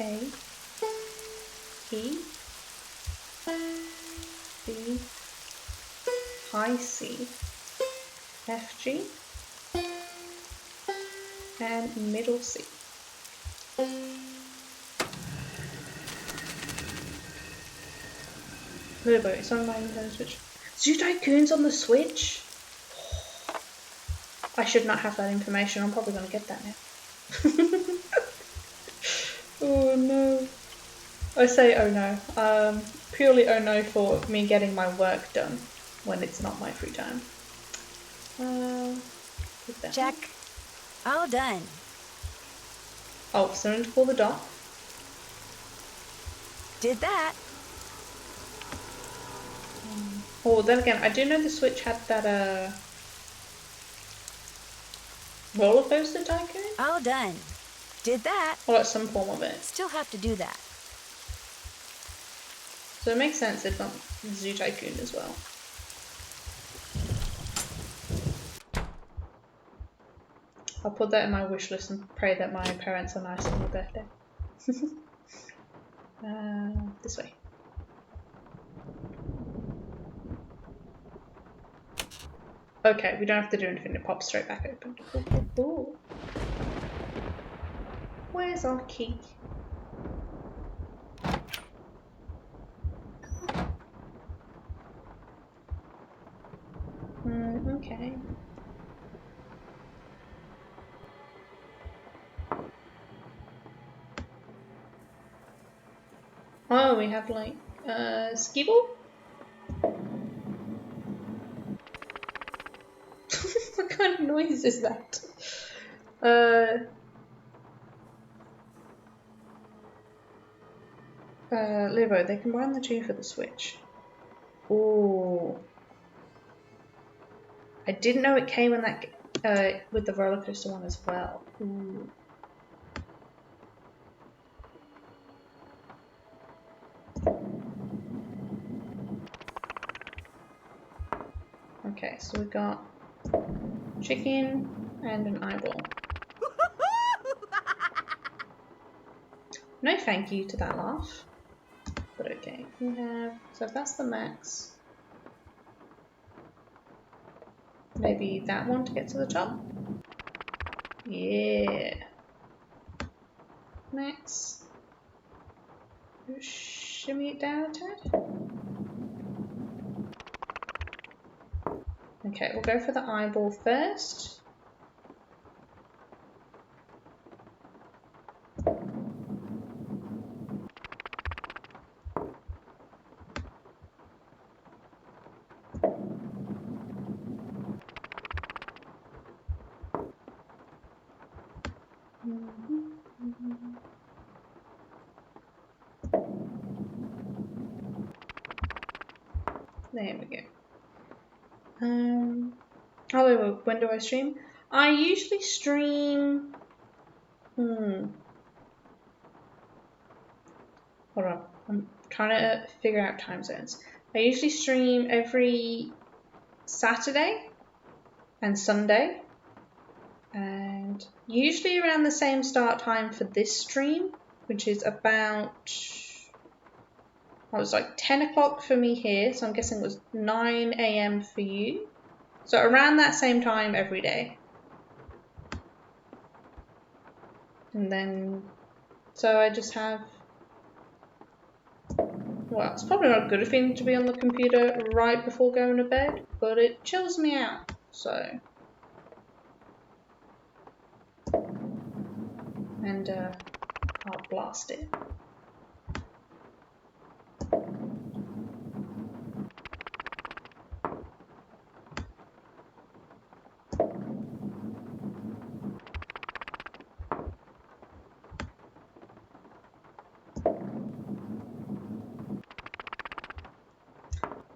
A, E, B, high C, F, G, and middle C. Turbo, it's on my Nintendo Switch. Zoo Tycoon's on the Switch? I should not have that information. I'm probably going to get that now. Oh no. I say oh no. Purely oh no for me getting my work done when it's not my free time. Check. All done. Oh, so I need to call the doc. Did that. Oh, then again, I do know the Switch had that roller coaster tycoon. All done. Did that. Or like some form of it. Still have to do that. So it makes sense they've got Zoo Tycoon as well. I'll put that in my wish list and pray that my parents are nice on my birthday. This way. Okay, we don't have to do anything, it pops straight back open. Ooh. Where's our key? Okay. Oh, we have like skee ball? What kind of noise is that? Livo, they combine the two for the Switch. Ooh. I didn't know it came in that with the roller coaster one as well. Ooh. Okay, so we've got chicken and an eyeball. No thank you to that laugh. But okay, we have, so if that's the max, maybe that one to get to the top? Yeah. Max. Shimmy it down a tad. Okay, we'll go for the eyeball first. There we go. Oh, when do I stream? I usually stream. Hold on. I'm trying to figure out time zones. I usually stream every Saturday and Sunday, and usually around the same start time for this stream, which is about, it was like 10 o'clock for me here, so I'm guessing it was 9 a.m. for you. So around that same time every day. And then, so I just have, well, it's probably not a good thing to be on the computer right before going to bed, but it chills me out, so. And I'll blast it.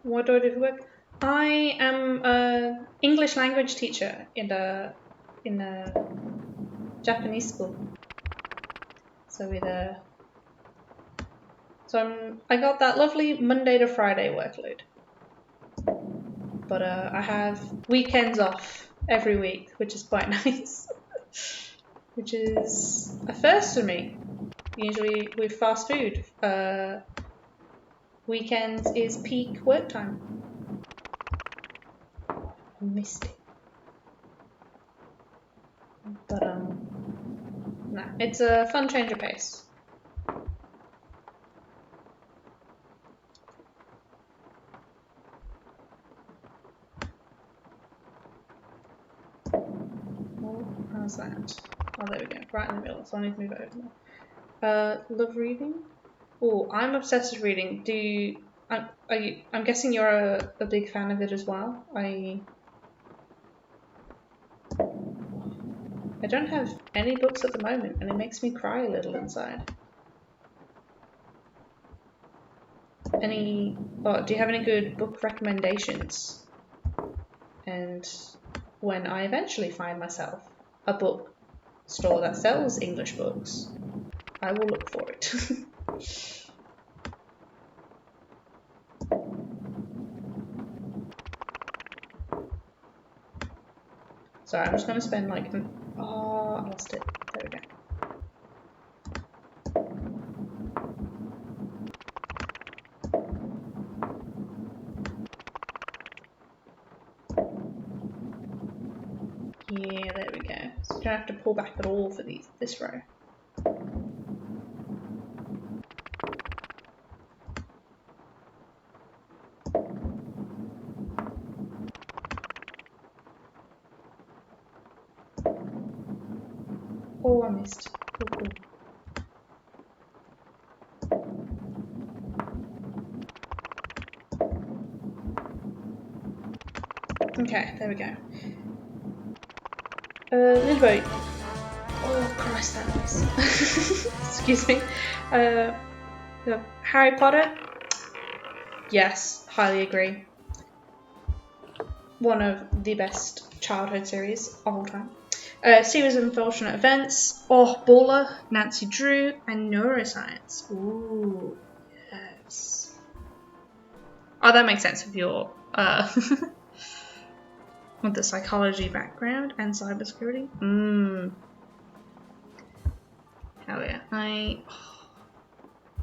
What do I do for work? I am an English language teacher in a Japanese school. So I got that lovely Monday to Friday workload. But I have weekends off every week, which is quite nice. Which is a first for me. Usually with fast food, weekends is peak work time. I missed it. But nah, it's a fun change of pace. Oh, how's that? Oh, there we go. Right in the middle, so I need to move it over more. Love reading? Oh, I'm obsessed with reading. I'm guessing you're a big fan of it as well. I don't have any books at the moment, and it makes me cry a little inside. Do you have any good book recommendations? And when I eventually find myself a book store that sells English books, I will look for it. Sorry, I'm just going to spend like, oh, I lost it. There we go. Yeah, there we go. So you don't have to pull back at all for this row. Oh, I missed. Cool. Okay, there we go. Midway. Oh Christ, that noise. Excuse me. Harry Potter. Yes, highly agree. One of the best childhood series of all time. Series of Unfortunate Events. Oh, Baller, Nancy Drew, and Neuroscience. Ooh, yes. Oh, that makes sense with your with the psychology background and cybersecurity. Hell yeah.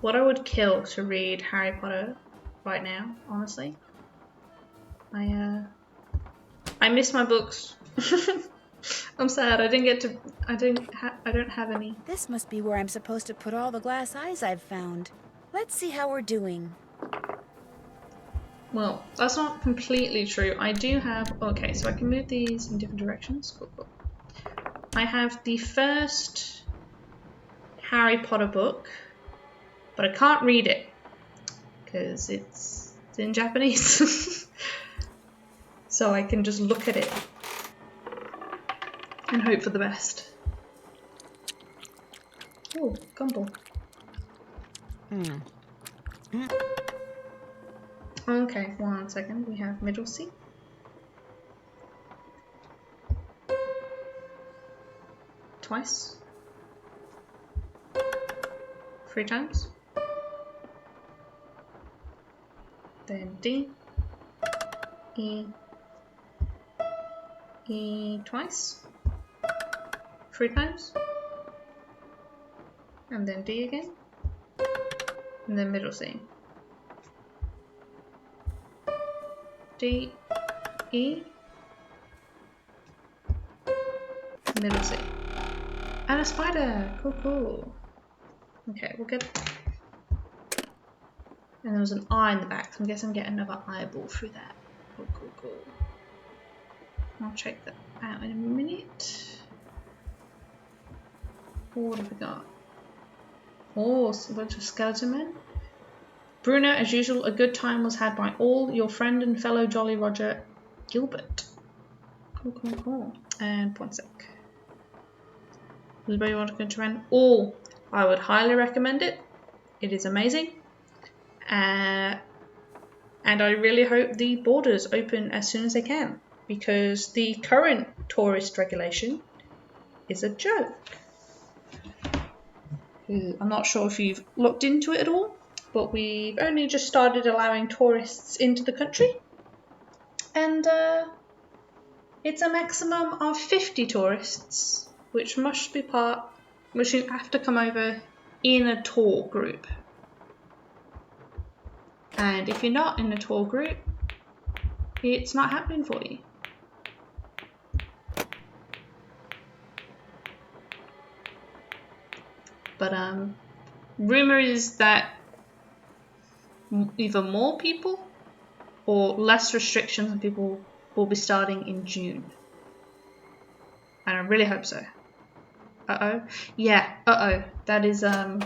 What I would kill to read Harry Potter right now, honestly. I miss my books. I'm sad. I don't have any. This must be where I'm supposed to put all the glass eyes I've found. Let's see how we're doing. Well, that's not completely true. I do have... Okay, so I can move these in different directions. Cool. I have the first Harry Potter book, but I can't read it because it's in Japanese. So I can just look at it and hope for the best. Oh, gumball. Okay, 1 second. We have middle C. Twice. 3 times. Then D. E. E twice. 3 times. And then D again. And then middle C. D. E. Middle C. And a spider! Cool, cool. Okay, we'll get... And there was an eye in the back, so I guess I'm getting another eyeball through that. Cool, cool, cool. I'll check that out in a minute. What have we got? Oh, a bunch of skeleton men. Bruno, as usual, a good time was had by all. Your friend and fellow Jolly Roger, Gilbert. Cool, cool, cool. And point sec. Anybody want to go to run? Oh, I would highly recommend it. It is amazing. And I really hope the borders open as soon as they can, because the current tourist regulation is a joke. I'm not sure if you've looked into it at all, but we've only just started allowing tourists into the country, and it's a maximum of 50 tourists, which you have to come over in a tour group. And if you're not in a tour group, it's not happening for you. But rumor is that either more people or less restrictions on people will be starting in June. And I really hope so. Uh-oh. Yeah, uh-oh. That is Gotcha.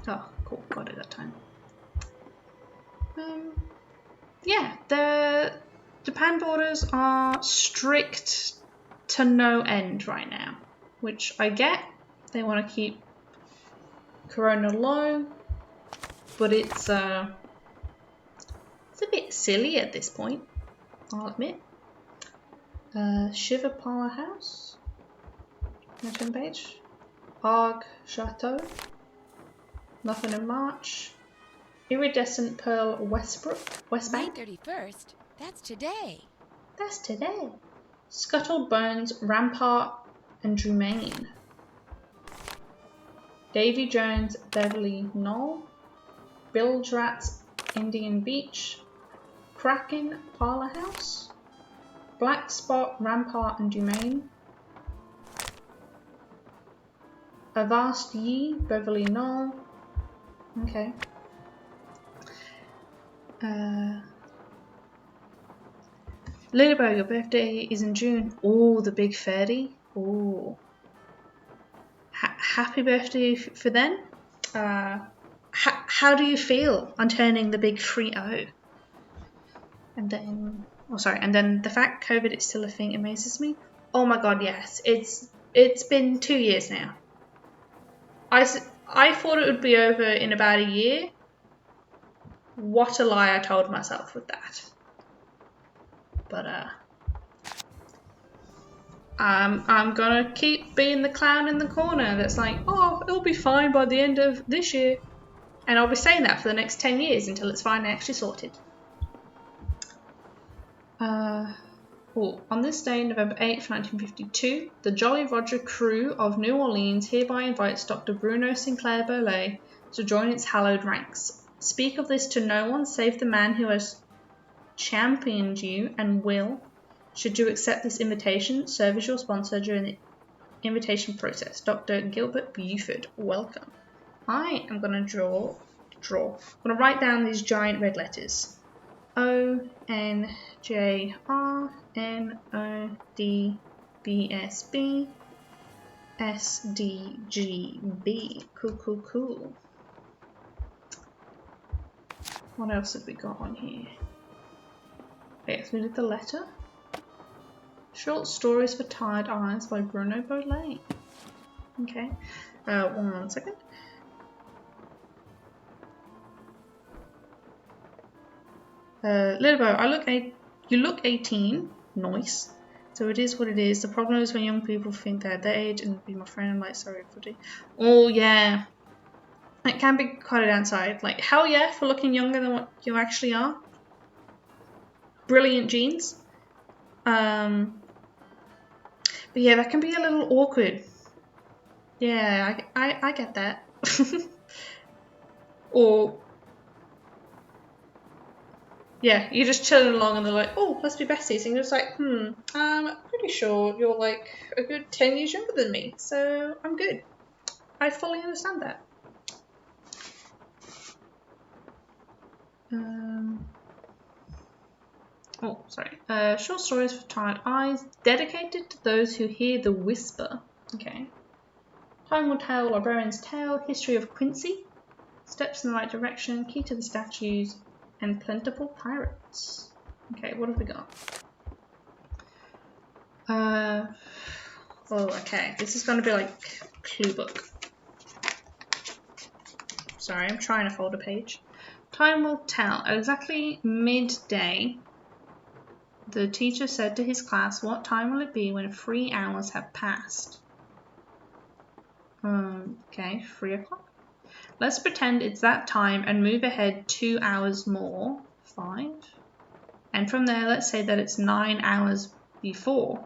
Oh, cool. Got it that time. Yeah, the Japan borders are strict to no end right now, which I get. They want to keep Corona low, but it's a bit silly at this point, I'll admit. Shiva Parlour House, return page. Arg Chateau, Nothing in March. Iridescent Pearl Westbrook, West May Bank. 31st. That's today. That's today. Scuttled Bones, Rampart, and Drumaine. Davy Jones, Beverly Knoll. Bilge Rats, Indian Beach. Kraken, Parlour House. Black Spot, Rampart, and Drumaine. Avast Yi, Beverly Knoll. Okay. Ladybug, your birthday is in June. Oh, the big fairy. Oh. Happy birthday for then. How do you feel on turning the big 3-0? And then, and then the fact COVID is still a thing amazes me. Oh my god, yes. It's been 2 years now. I thought it would be over in about a year. What a lie I told myself with that. But I'm gonna keep being the clown in the corner that's like, oh, it'll be fine by the end of this year. And I'll be saying that for the next 10 years until it's finally actually sorted. On this day, November 8th, 1952, the Jolly Roger crew of New Orleans hereby invites Dr. Bruno Sinclair Beaulieu to join its hallowed ranks. Speak of this to no one save the man who has championed you and will, should you accept this invitation, serve as your sponsor during the invitation process. Dr. Gilbert Buford, welcome. I am going to I'm going to write down these giant red letters. ONJRNODBSB SDGB. Cool. What else have we got on here? Okay, so we did the letter. Short Stories for Tired Eyes by Bruno Beaulieu. Okay. 1 second. Little boy, you look 18. Nice. So it is what it is. The problem is when young people think they're their age and be my friend. I'm like, sorry, everybody. Oh yeah, it can be quite a downside. Like, hell yeah for looking younger than what you actually are. Brilliant genes. But yeah, that can be a little awkward. Yeah, I get that. Or yeah, you're just chilling along and they're like, oh, let's be besties. And you're just like, I'm pretty sure you're like a good 10 years younger than me, so I'm good. I fully understand that. Oh, sorry. Short stories for tired eyes, dedicated to those who hear the whisper. Okay. Time will tell, librarian's tale, history of Quincy, steps in the right direction, key to the statues, and plentiful pirates. Okay, what have we got? Oh, okay. This is going to be like clue book. Sorry, I'm trying to fold a page. Time will tell. At exactly midday, the teacher said to his class, what time will it be when 3 hours have passed? Okay, 3 o'clock. Let's pretend it's that time and move ahead 2 hours more. 5. And from there, let's say that it's 9 hours before.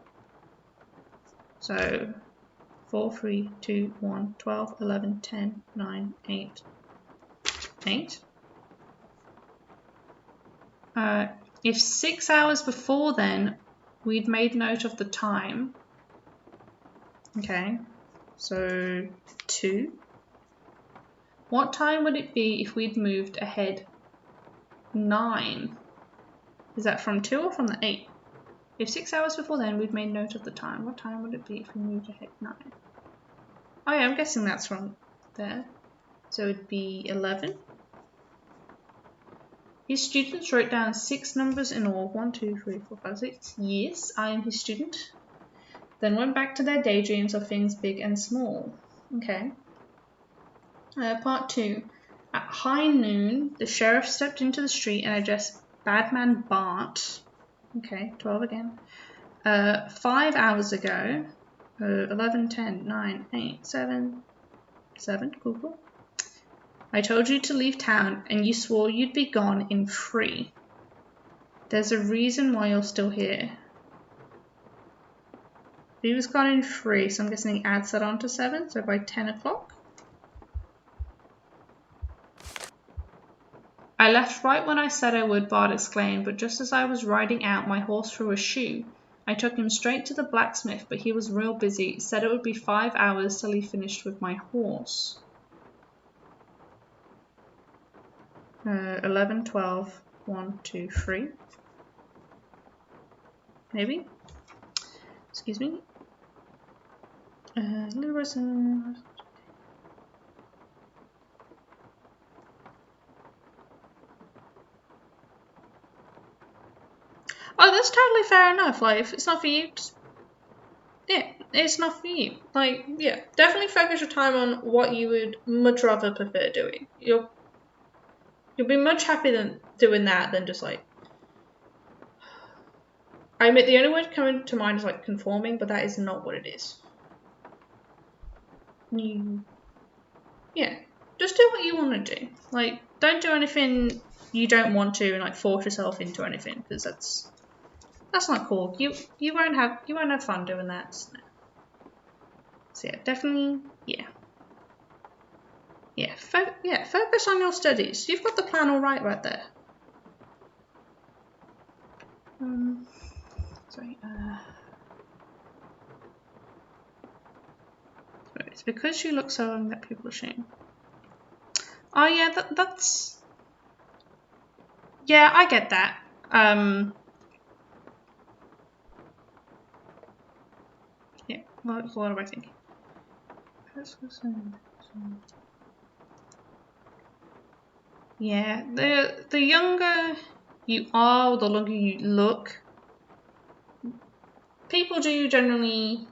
So 4, 3, 2, 1, 12, 11, 10, 9, 8. 8. If 6 hours before then, we'd made note of the time. Okay, so 2. What time would it be if we'd moved ahead 9? Is that from 2 or from the 8? If 6 hours before then we'd made note of the time, what time would it be if we moved ahead 9? Oh yeah, I'm guessing that's from there. So it'd be 11. His students wrote down 6 numbers in all. 1, 2, 3, 4, 5, 6. Yes, I am his student. Then went back to their daydreams of things big and small. Okay. Part 2. At high noon, the sheriff stepped into the street and addressed Badman Bart. Okay, 12 again. 5 hours ago. 11, 10, 9, 8, 7. 7, Google. I told you to leave town and you swore you'd be gone in 3. There's a reason why you're still here. He was gone in 3, so I'm guessing he adds that on to 7, so by 10 o'clock. I left right when I said I would, Bart exclaimed, but just as I was riding out, my horse threw a shoe. I took him straight to the blacksmith, but he was real busy, said it would be 5 hours till he finished with my horse. 11, 12, 1, 2, 3. Maybe? Excuse me. Oh, that's totally fair enough. Like, if it's not for you, just, yeah, it's not for you. Like, yeah, definitely focus your time on what you would much rather prefer doing. You'll be much happier than doing that than just like. I admit the only word coming to mind is like conforming, but that is not what it is. Yeah, just do what you want to do. Like, don't do anything you don't want to and like force yourself into anything, because that's not cool. You won't have fun doing that. So yeah, definitely, yeah, focus on your studies. You've got the plan all right there. Sorry. It's because you look so young that people assume. Oh yeah, that's. Yeah, I get that. Yeah. What am I thinking? Yeah, the younger you are, the longer you look, people do generally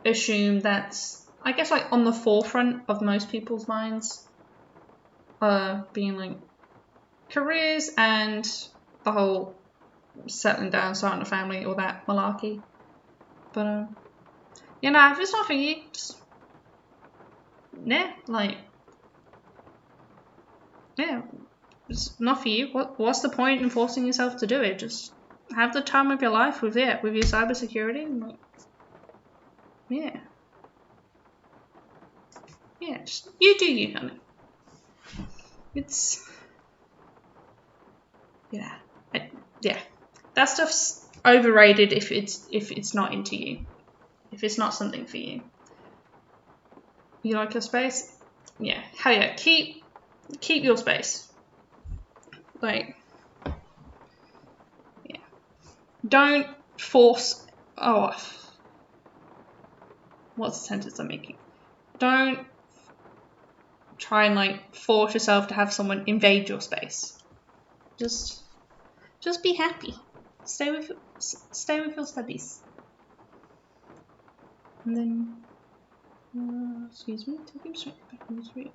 assume that's I guess like on the forefront of most people's minds, being like careers and the whole settling down, starting a family, all that malarkey. But you know, if it's not for you, just like it's not for you. What's the point in forcing yourself to do it? Just have the time of your life with your cybersecurity. Like, just you do you, honey. It's that stuff's overrated if it's not into you, if it's not something for you. You like your space? Yeah, hell yeah. Keep your space. Like, yeah. Don't force. Oh, what's the sentence I'm making? Don't try and like force yourself to have someone invade your space. Just be happy. Stay with your studies. And then, excuse me, take him straight back in the street.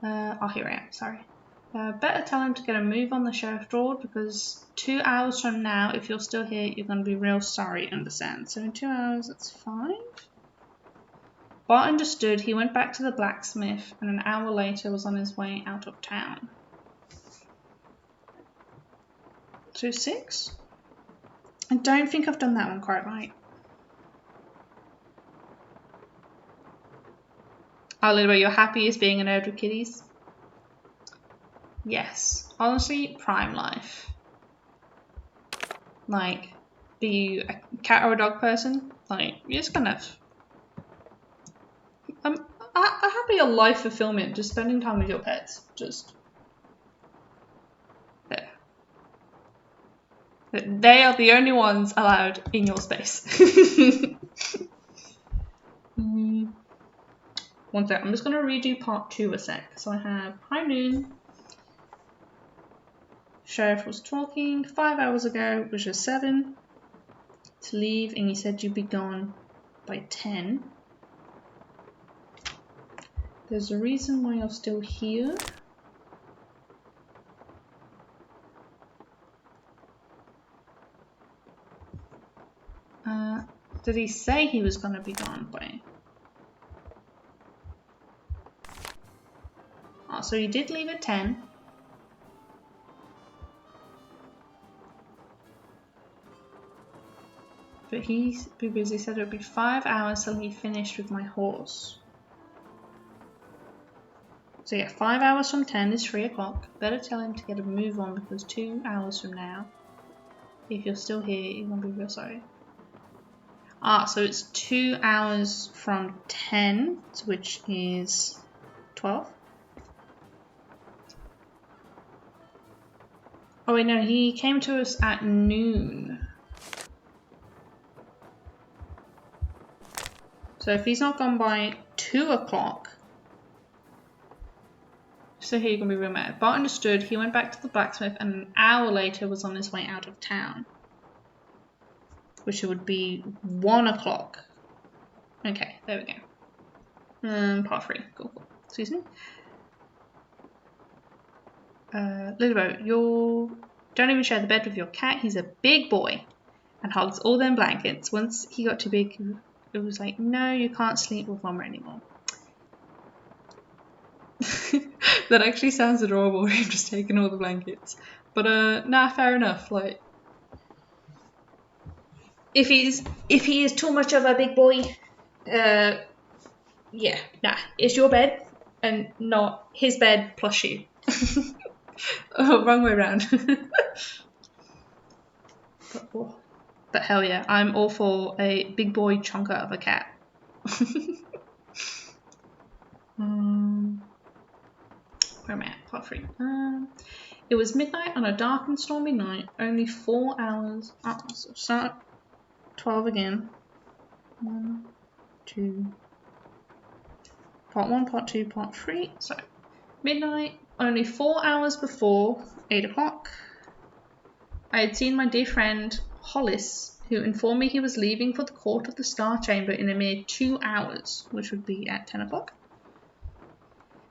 Here I am. Sorry. Better tell him to get a move on the sheriff's drawer, because 2 hours from now, if you're still here, you're going to be real sorry, understand? So in 2 hours, that's 5. Bart understood. He went back to the blacksmith, and an hour later was on his way out of town. So 6? I don't think I've done that one quite right. Oh, Lilibet, you're happy as being a nerd with kitties? Yes. Honestly, prime life. Like, be you a cat or a dog person? Like, you're just kind of... a happier life fulfillment, just spending time with your pets. Just... there. They are the only ones allowed in your space. One sec, I'm just going to redo part 2 a sec. So I have high noon. Sheriff was talking 5 hours ago, which was 7. To leave, and you said you'd be gone by 10. There's a reason why you're still here. Did he say he was going to be gone by? Oh, so he did leave at 10. But he said it would be 5 hours till he finished with my horse. So yeah, 5 hours from 10 is 3 o'clock. Better tell him to get a move on, because 2 hours from now, if you're still here, you're going to be real sorry. So it's 2 hours from 10, which is 12. Oh wait, no, he came to us at noon. So if he's not gone by 2 o'clock, so here you're going to be real mad. Bart understood. He went back to the blacksmith, and an hour later was on his way out of town. Which would be 1 o'clock. Okay, there we go. Part 3. Cool. Excuse me. Lilibet, don't even share the bed with your cat. He's a big boy and hugs all them blankets. Once he got too big, it was like, no, you can't sleep with Mama anymore. That actually sounds adorable. Him just taking all the blankets. But nah, fair enough. Like, if he is too much of a big boy, yeah, nah, it's your bed and not his bed plus you. Oh, wrong way around. But hell yeah, I'm all for a big boy chunker of a cat. Where am I at? Part 3. It was midnight on a dark and stormy night. Only 4 hours. So start 12 again. 1, 2. Part 1, Part 2, Part 3. So midnight. Only 4 hours before 8 o'clock. I had seen my dear friend Hollis who informed me he was leaving for the court of the Star Chamber in a mere 2 hours, which would be at 10 o'clock,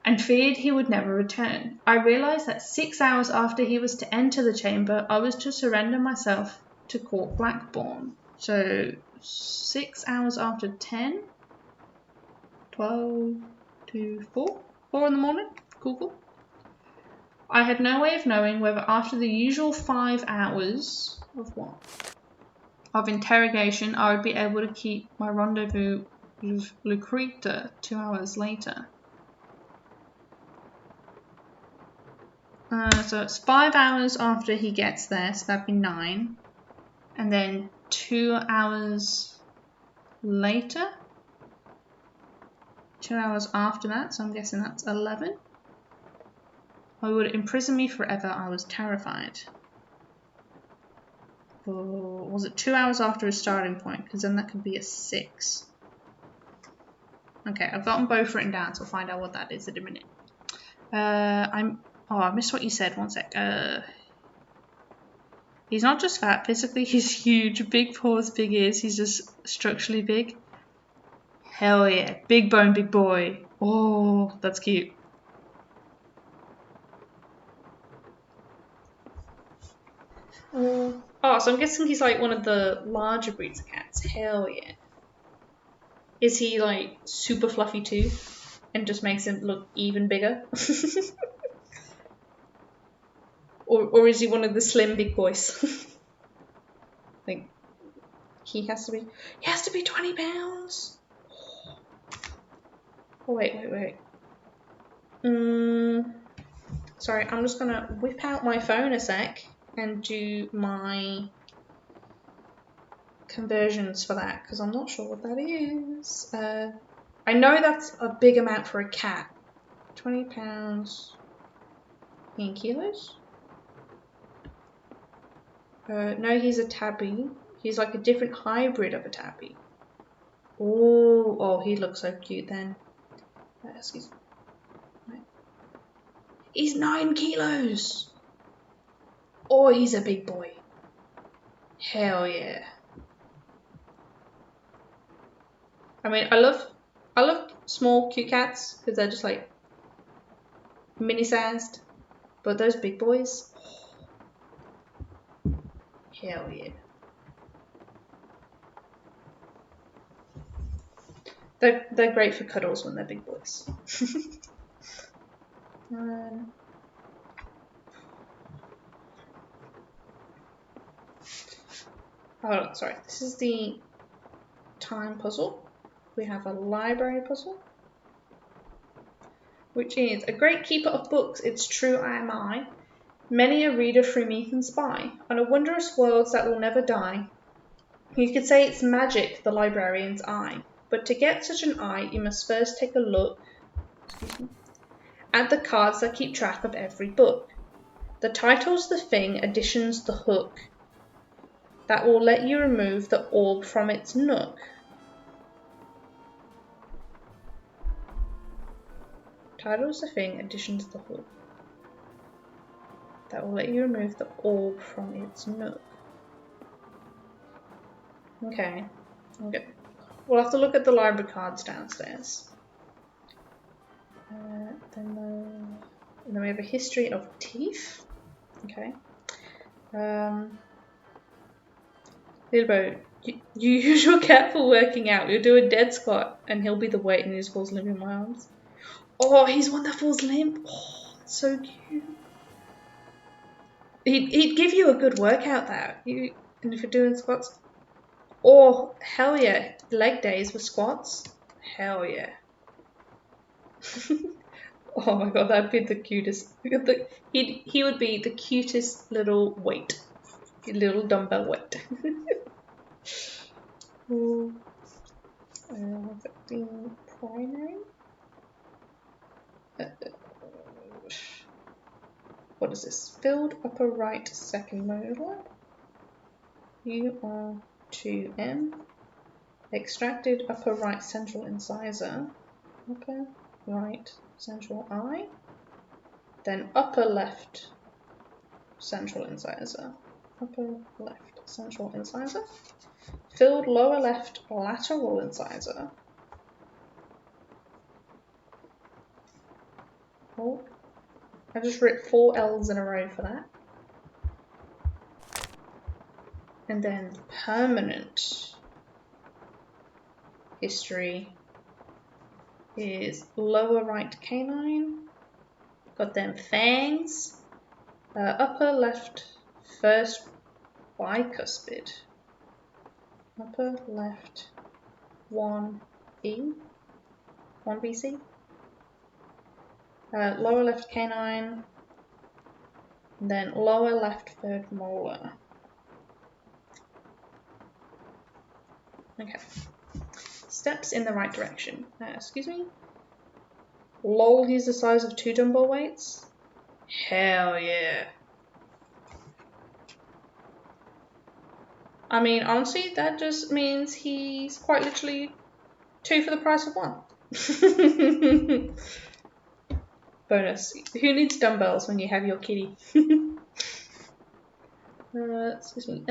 and feared he would never return. I realized that 6 hours after he was to enter the chamber, I was to surrender myself to Court Blackbourne. So 6 hours after 10, 12 to 4 in the morning. Cool. I had no way of knowing whether after the usual 5 hours of interrogation I would be able to keep my rendezvous with Lucreta 2 hours later. So it's 5 hours after he gets there, so that'd be 9. And then 2 hours later. 2 hours after that, so I'm guessing that's 11. I would imprison me forever. I was terrified. Or was it 2 hours after a starting point? Because then that could be a 6. Okay, I've got them both written down, so I'll find out what that is in a minute. I missed what you said. One sec. He's not just fat. Physically, he's huge. Big paws, big ears. He's just structurally big. Hell yeah. Big bone, big boy. Oh, that's cute. So I'm guessing he's like one of the larger breeds of cats. Hell yeah. Is he like super fluffy too? And just makes him look even bigger? or is he one of the slim big boys? Like, he has to be 20 pounds. Oh, wait. Sorry, I'm just gonna whip out my phone a sec and do my conversions for that, because I'm not sure what that is. I know that's a big amount for a cat. 20 pounds in kilos? No, he's a tabby. He's like a different hybrid of a tabby. Oh, he looks so cute then. Excuse me. He's 9 kilos! Oh, he's a big boy. Hell yeah. I mean, I love small cute cats because they're just like mini-sized, but those big boys, hell yeah. They're great for cuddles when they're big boys. Oh, sorry. This is the time puzzle. We have a library puzzle, which is a great keeper of books. It's true, I am I. Many a reader through me can spy on a wondrous world that will never die. You could say it's magic, the librarian's eye. But to get such an eye, you must first take a look at the cards that keep track of every book. The title's the thing, addition's the hook that will let you remove the orb from its nook. Title's the thing, addition's the hook that will let you remove the orb from its nook. Okay. We'll have to look at the library cards downstairs. Then we have a history of teeth. Okay. Bilbo, you use your cat for working out. You'll do a dead squat and he'll be the weight and he just falls limp in my arms. Oh, he's one that falls limp. Oh, that's so cute. He'd give you a good workout there. And if you're doing squats. Oh, hell yeah. Leg days with squats. Hell yeah. Oh my god, that'd be the cutest. He would be the cutest little weight. Little dumbbell weight. The primary? What is this? Filled upper right second molar. UR2M. Extracted upper right central incisor. Upper right central eye. Then upper left central incisor. Upper left central incisor. Filled lower left lateral incisor. Oh, I just wrote 4 L's in a row for that. And then permanent history is lower right canine. Got them fangs. Upper left first bicuspid. Upper left 1B. 1BC. Lower left canine. And then lower left third molar. Okay. Steps in the right direction. Excuse me? Lol, he's the size of 2 dumbbell weights? Hell yeah. I mean, honestly, that just means he's quite literally 2 for the price of 1. Bonus. Who needs dumbbells when you have your kitty? Excuse me.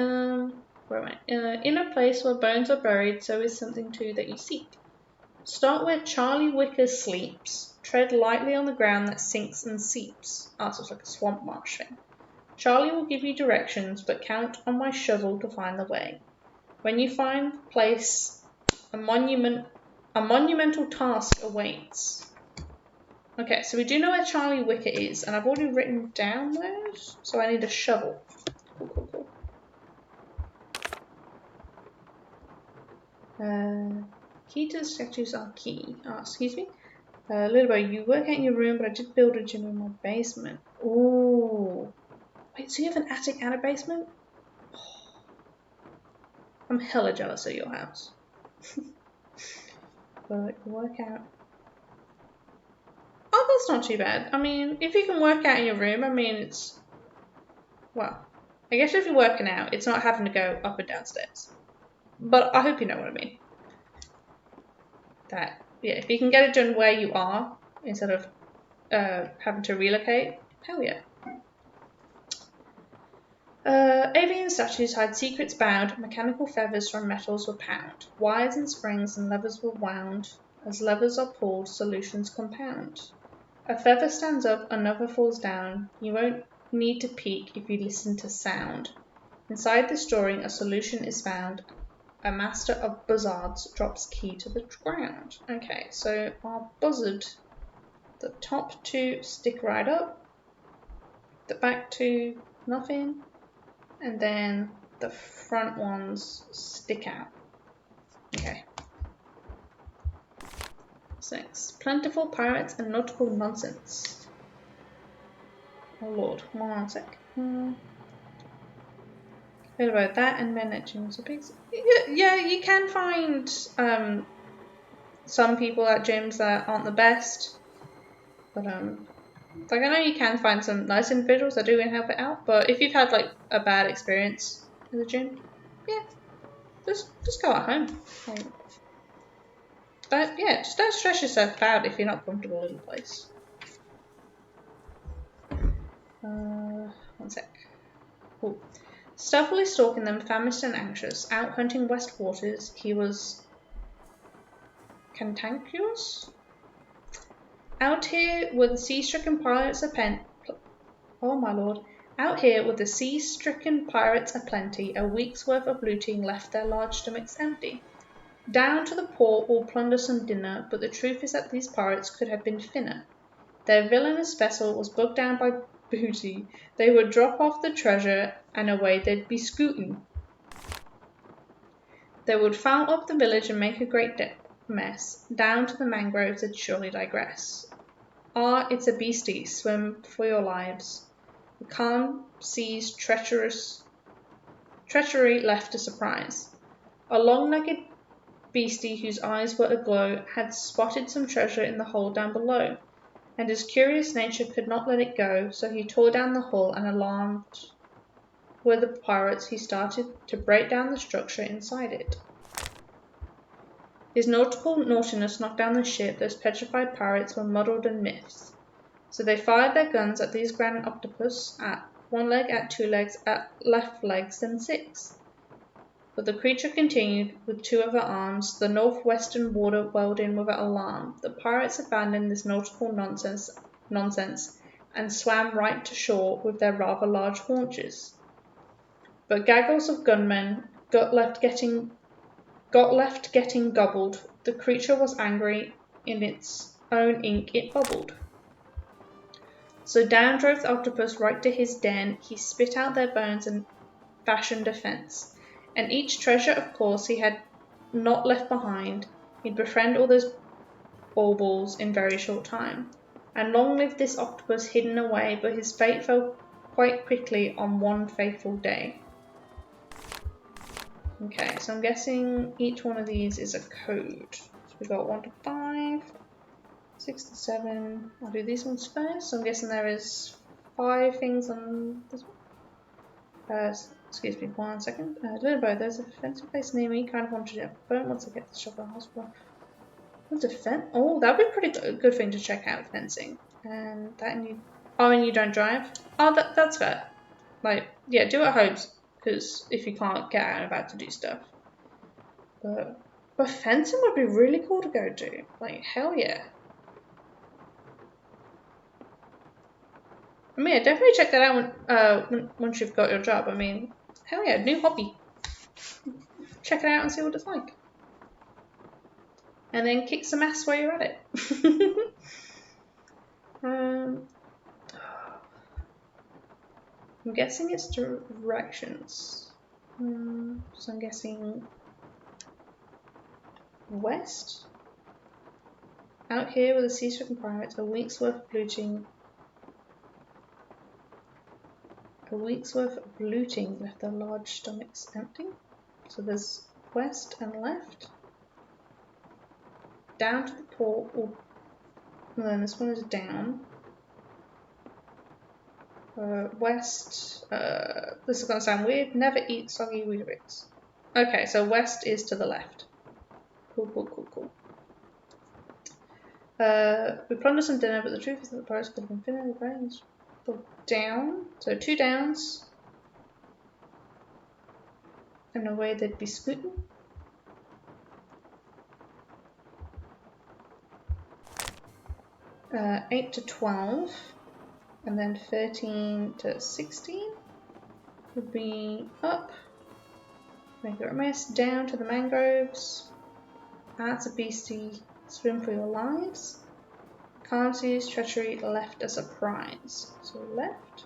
Where am I? In a place where bones are buried, so is something too that you seek. Start where Charlie Wicker sleeps. Tread lightly on the ground that sinks and seeps. So it's like a swamp marsh thing. Charlie will give you directions, but count on my shovel to find the way. When you find the place, a monumental task awaits. Okay, so we do know where Charlie Wicker is, and I've already written down those, so I need a shovel. Cool. Key to the statues are key. Excuse me. Little boy, you work out in your room, but I did build a gym in my basement. Ooh. Wait, so you have an attic and a basement? I'm hella jealous of your house. But work out. Oh, that's not too bad. I mean, if you can work out in your room, I mean, it's... Well, I guess if you're working out, it's not having to go up and down stairs. But I hope you know what I mean. That, yeah, if you can get it done where you are, instead of having to relocate, hell yeah. Avian statues hide secrets bound, mechanical feathers from metals were pound, wires and springs and levers were wound, as levers are pulled, solutions compound. A feather stands up, another falls down, you won't need to peek if you listen to sound. Inside this drawing, a solution is found, a master of buzzards drops key to the ground. Okay, so our buzzard, the top 2 stick right up, the back 2 nothing, and then the front ones stick out. Okay. 6. Plentiful pirates and nautical nonsense. Oh lord, one sec. What about that and men at gyms or pigs? Yeah, you can find some people at gyms that aren't the best. But like I know you can find some nice individuals that do help it out, but if you've had like a bad experience in the gym, yeah, just go at home. Yeah, just don't stress yourself out if you're not comfortable in the place. 1 sec. Ooh. Stealthily stalking them, famished and anxious, out hunting west waters, he was cantankerous. Out here with the sea-stricken pirates Oh my lord. Out here with the sea-stricken pirates aplenty, a week's worth of looting left their large stomachs empty. Down to the port we'll plunder some dinner, but the truth is that these pirates could have been thinner. Their villainous vessel was bogged down by booty. They would drop off the treasure, and away they'd be scooting. They would foul up the village and make a great mess. Down to the mangroves they'd surely digress. Ah, it's a beastie, swim for your lives. The calm sea's treachery left a surprise. A long-legged beastie whose eyes were aglow had spotted some treasure in the hold down below, and his curious nature could not let it go, so he tore down the hull, and alarmed were the pirates, he started to break down the structure inside it. His nautical naughtiness knocked down the ship. Those petrified pirates were muddled and myths. So they fired their guns at these grand octopus, at one leg, at 2 legs, at left legs, then 6. But the creature continued with two other arms, the northwestern water welled in with an alarm. The pirates abandoned this nautical nonsense and swam right to shore with their rather large haunches. But gaggles of gunmen got left getting gobbled. The creature was angry. In its own ink it bubbled. So down drove the octopus right to his den. He spit out their bones and fashioned a fence. And each treasure, of course, he had not left behind. He'd befriend all those baubles in very short time. And long lived this octopus hidden away, but his fate fell quite quickly on one fateful day. Okay, so I'm guessing each one of these is a code. So we've got 1 to 5, 6 to 7. I'll do these ones first. So I'm guessing there is 5 things on this one. Excuse me, 1 second. Little boy, there's a fencing place near me. Kind of want to get a phone once I get to the shop at the hospital. What's a fence? Oh, that'd be a pretty good thing to check out, fencing. And that, and you. Oh, and you don't drive? Oh, that's fair. Like, yeah, do it at home. Because if you can't get out and about to do stuff. But fencing would be really cool to go do. Like, hell yeah. I mean, yeah, definitely check that out once you've got your job. I mean, hell yeah, new hobby. Check it out and see what it's like. And then kick some ass while you're at it. I'm guessing it's directions. So I'm guessing west. Out here with a sea-stricken pirate, a week's worth of looting. A week's worth of looting left their large stomachs empty. So there's west and left. Down to the port, and then this one is down. West, this is going to sound weird, never eat soggy Weetabix. Okay, so west is to the left. Cool. We plundered some dinner, but the truth is that the pirates could have been thinner with brains. Down, so 2 downs. In a way they'd be scooting. Uh, 8 to 12. And then 13 to 16 would be up. Make it a mess. Down to the mangroves. That's a beastie. Swim for your lives. Can't use treachery. Left a surprise. So left.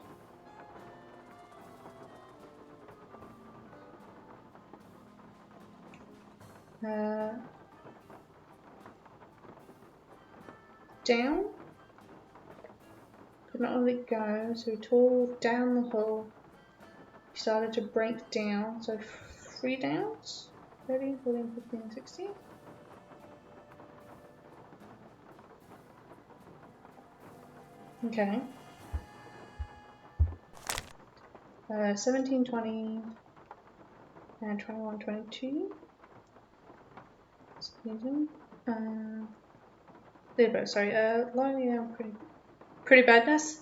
Down. Could not let it go, so we tore down the hull. We started to break down, so 3 downs. 13, 14, 15, 16. Okay. 17, 20, and 21, 22. Excuse me. There we go, sorry. Lonely, I'm pretty badass?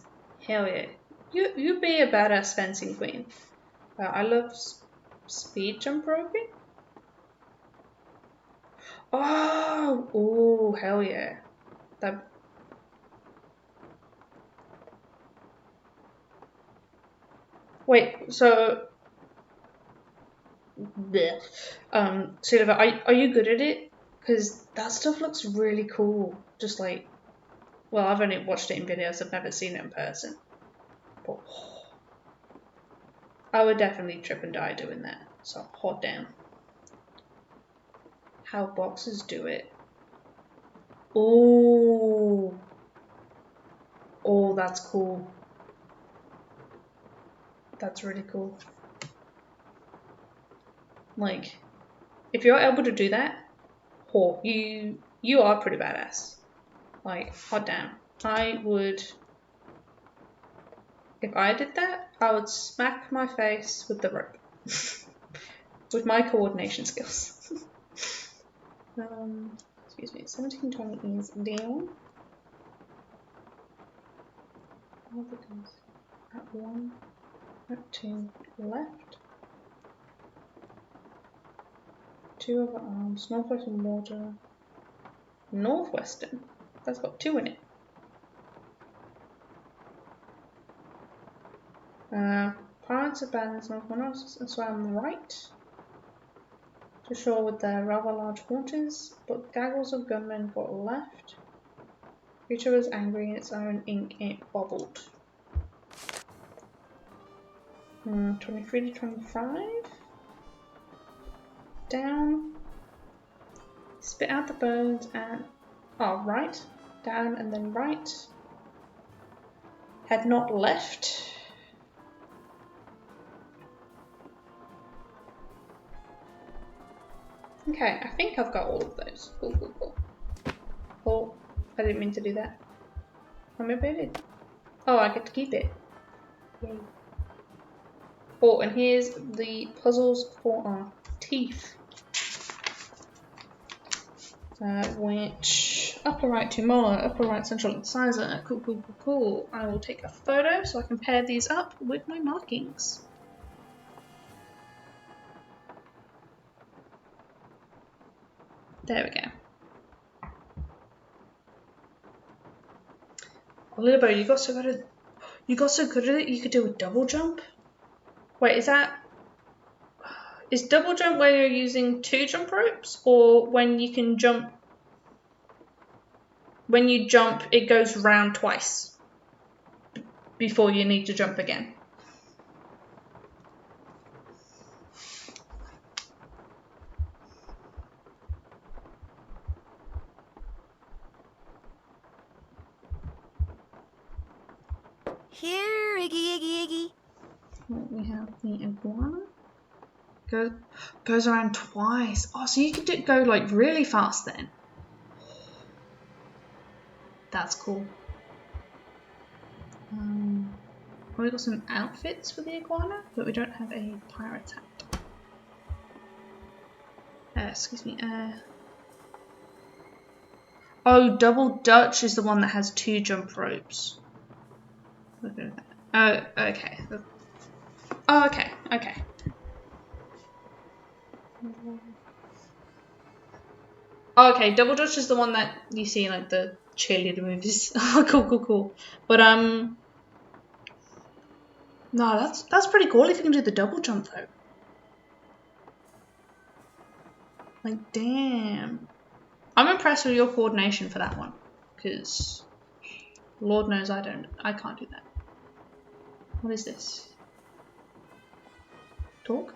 Hell yeah. You be a badass fencing queen. I love speed jump roping. Oh, hell yeah. Wait, so Silver, are you good at it? Because that stuff looks really cool. Just like, well, I've only watched it in videos, I've never seen it in person. But I would definitely trip and die doing that. So hot damn. How boxers do it. Oh, that's cool. That's really cool. Like, if you're able to do that, you are pretty badass. Like, hot damn. I would, if I did that, I would smack my face with the rope. With my coordination skills. Excuse me, 1720 is down. At 1, at 2, left. 2 other arms. Northwestern water. Northwestern? That's got 2 in it. Pirates abandons North, and so I'm right. To shore with their rather large haunters, but gaggles of gunmen got left. Creature was angry in its own ink and it bubbled. 23 to 25. Down. Spit out the bones and... Oh, right. Down and then right. Had not left. Okay, I think I've got all of those. Cool, cool, cool. Oh, I didn't mean to do that. Or maybe I did. Oh, I get to keep it. Yay. Oh, and here's the puzzles for our teeth. Which upper right to molar, upper right central incisor. Cool, cool, cool, cool. I will take a photo so I can pair these up with my markings. There we go. Oh, Lilbo, you got so good at it. You could do a double jump. Wait, is double jump where you're using 2 jump ropes, or when you can jump? When you jump, it goes round twice before you need to jump again. Here, Iggy, Iggy, Iggy. We have the iguana. Goes around twice. Oh, so you could go like really fast then. That's cool. We got some outfits for the iguana, but we don't have a pirate hat. Excuse me. Oh, Double Dutch is the one that has 2 jump ropes. Look at that. Oh, okay. Oh, okay. Okay. Oh, okay, Double Dutch is the one that you see in like the cheerleader movies. Oh, cool, cool, cool. But no, that's pretty cool if you can do the double jump though. Like, damn. I'm impressed with your coordination for that one, because Lord knows I can't do that. What is this? Talk?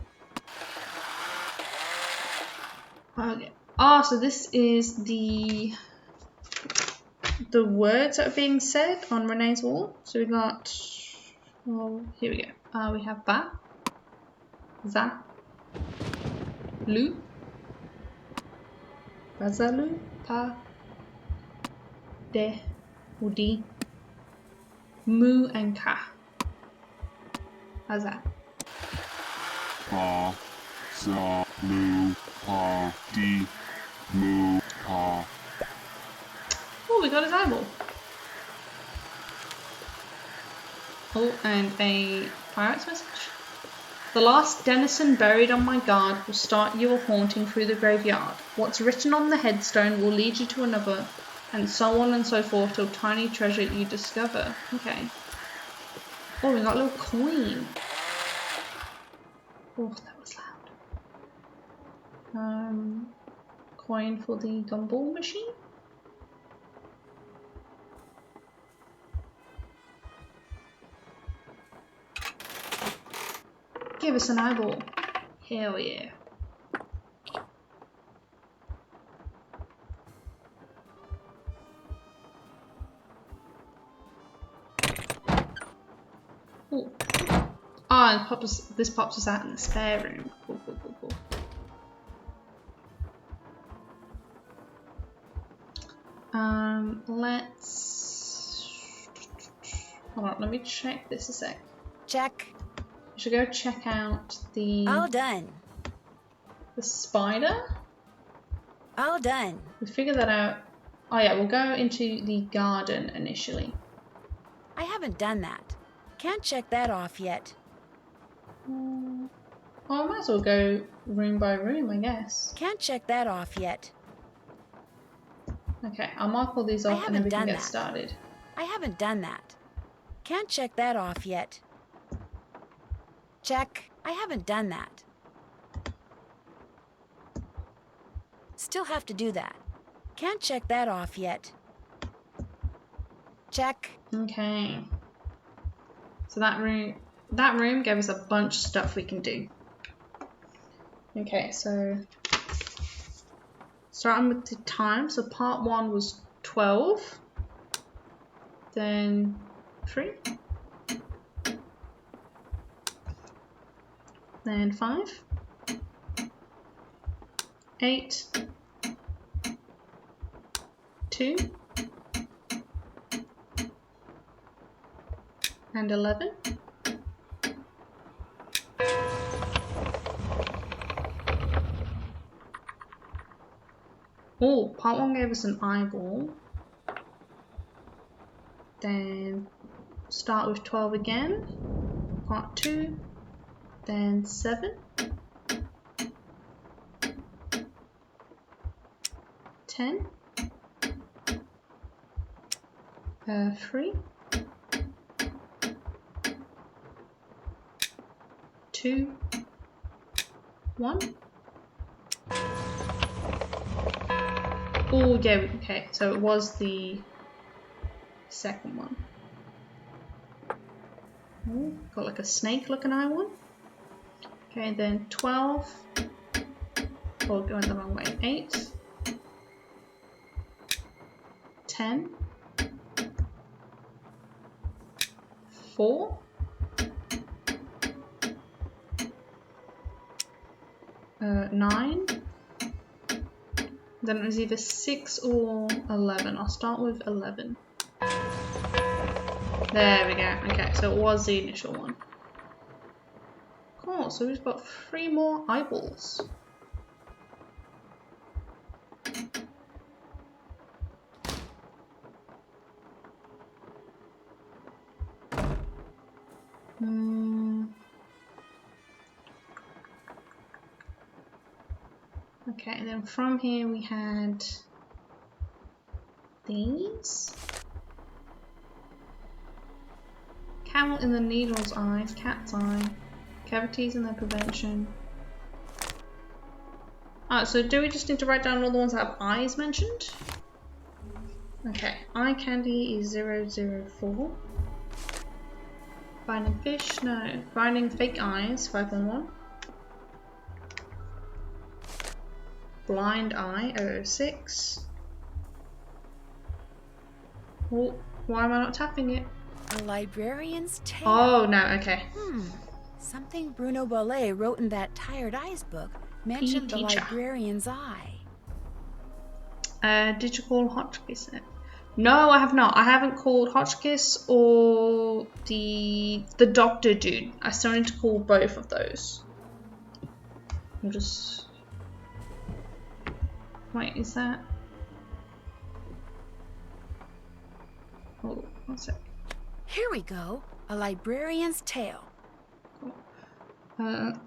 Okay. Ah, so this is the words that are being said on Renee's wall. So we got, well, here we go. We have ba, za, lu, bazalu, pa, de, udi, mu, and ka. How's that? Pa, za, lu, pa, di, mu, ka. Oh, we got his eyeball. Oh, and a pirate's message. The last denizen buried on my guard will start you a haunting through the graveyard. What's written on the headstone will lead you to another, and so on and so forth till tiny treasure you discover. Okay. Oh, we got a little coin. Oh, that was loud. Coin for the gumball machine. Give us an eyeball. Hell yeah. Ooh. Ah, and this pops us out in the spare room. Cool, cool, cool, cool. Let's... Hold on, let me check this a sec. Check. We should go check out the... All done. The spider? All done. We figured that out. Oh yeah, we'll go into the garden initially. I haven't done that. Can't check that off yet. Oh, I might as well go room by room, I guess. Can't check that off yet. Okay, I'll mark all these off and then we can get that. started. I haven't done that. Can't check that off yet. Check. I haven't done that. Still have to do that. Can't check that off yet. Check. Okay. So that room gave us a bunch of stuff we can do. Okay, so starting with the time. So part 1 was 12. Then 3. Then 5. 8. 2. And 11. Oh, part 1 gave us an eyeball. Then start with 12 again. Part 2. Then 7. 10. 3. 2. 1. Oh, yeah, okay, so it was the second one. Ooh, got like a snake looking eye one. Okay, then 12. Oh, going the wrong way. 8. 10. 4. 9. Then it was either 6 or 11. I'll start with 11. There we go. Okay, so it was the initial one. Cool, so we've got 3 more eyeballs. Okay, and then from here we had these. Camel in the needle's eye, cat's eye, cavities in the prevention. Alright, so do we just need to write down all the ones that have eyes mentioned? Okay, eye candy is 004. Finding fish, no. Finding fake eyes, 511. Blind eye, 006. Oh, why am I not tapping it? A librarian's tale. Oh, no, okay. Something Bruno Bollet wrote in that Tired Eyes book mentioned the librarian's eye. Did you call Hotchkiss it? No, I have not. I haven't called Hotchkiss or the doctor dude. I still need to call both of those. I'm just... Wait, is that... Oh, one sec. Here we go. A librarian's tale. Cool.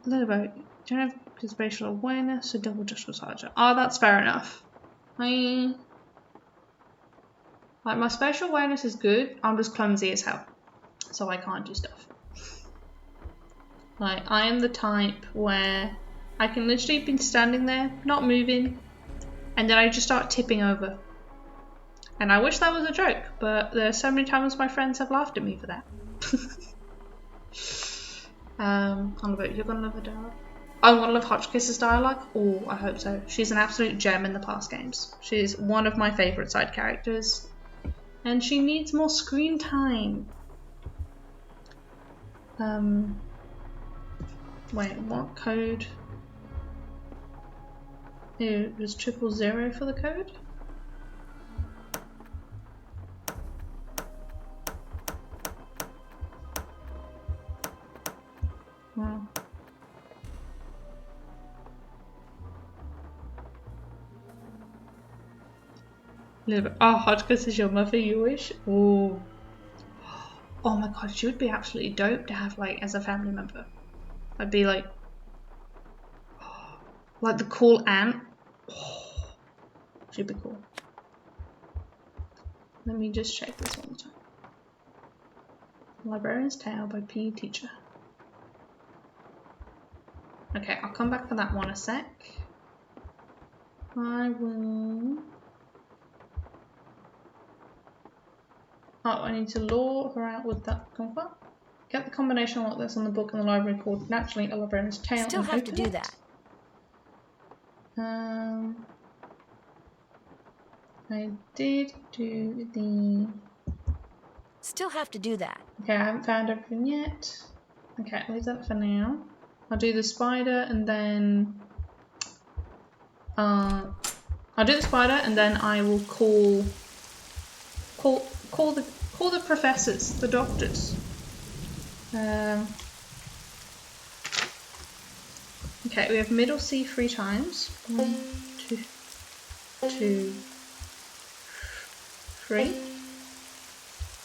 Little bit. Do you have spatial awareness or double just was harder? Oh, that's fair enough. Like, my spatial awareness is good, I'm just clumsy as hell. So I can't do stuff. Like, I am the type where I can literally be standing there, not moving, and then I just start tipping over. And I wish that was a joke, but there are so many times my friends have laughed at me for that. You're gonna love the dialogue. I'm gonna love Hotchkiss's dialogue. Oh, I hope so. She's an absolute gem in the past games. She's one of my favourite side characters. And she needs more screen time. Wait, what code? It was 000 for the code? Wow. Oh, Hotchkiss is your mother, you wish? Oh. Oh my god, she would be absolutely dope to have, like, as a family member. I'd be like, Like the cool ant. Oh, should be cool. Let me just check this one more time. Librarian's Tale by PE Teacher. Okay, I'll come back for that one a sec. I will... Oh, I need to lure her out with that comfort. Get the combination of what that's on the book in the library called Naturally a Librarian's Tale. Still and have to open do it. that. I did do the... Still have to do that. Okay, I haven't found everything yet. Okay, leave that for now. I'll do the spider and then... I'll do the spider and then I will call the professors, the doctors. Okay, we have middle C 3 times. 1, 2, 2, 3.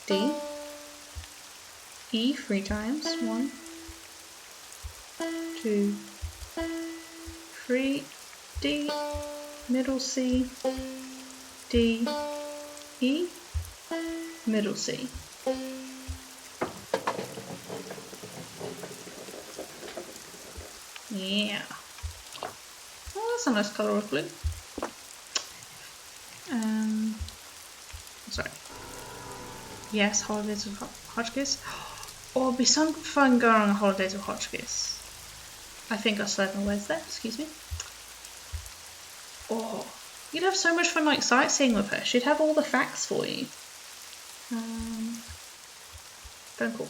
D. E 3 times. 1, 2, 3. D. Middle C. D. E. Middle C. Yeah. Oh, that's a nice colour of blue. Sorry. Yes, holidays with Hotchkiss. Oh, it'd be so fun going on holidays with Hotchkiss. I think I said my words there. Excuse me. Oh, you'd have so much fun like sightseeing with her. She'd have all the facts for you. Very cool.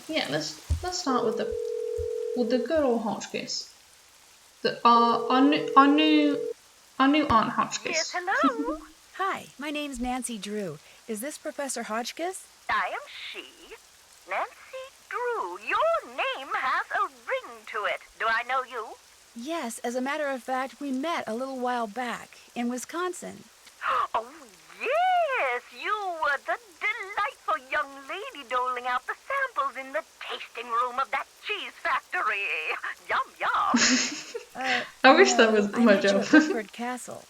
Yeah, let's start with the good old Hotchkiss. Our new Aunt Hotchkiss. Yes, hello. Hi, my name's Nancy Drew. Is this Professor Hotchkiss? I am she, Nancy Drew. Your name has a ring to it. Do I know you? Yes, as a matter of fact, we met a little while back in Wisconsin. Oh, yes, you were the delightful young lady doling out the samples in the tasting room of that cheese factory. Yum, yum. I wish that was I my met you job. at Wickford Castle.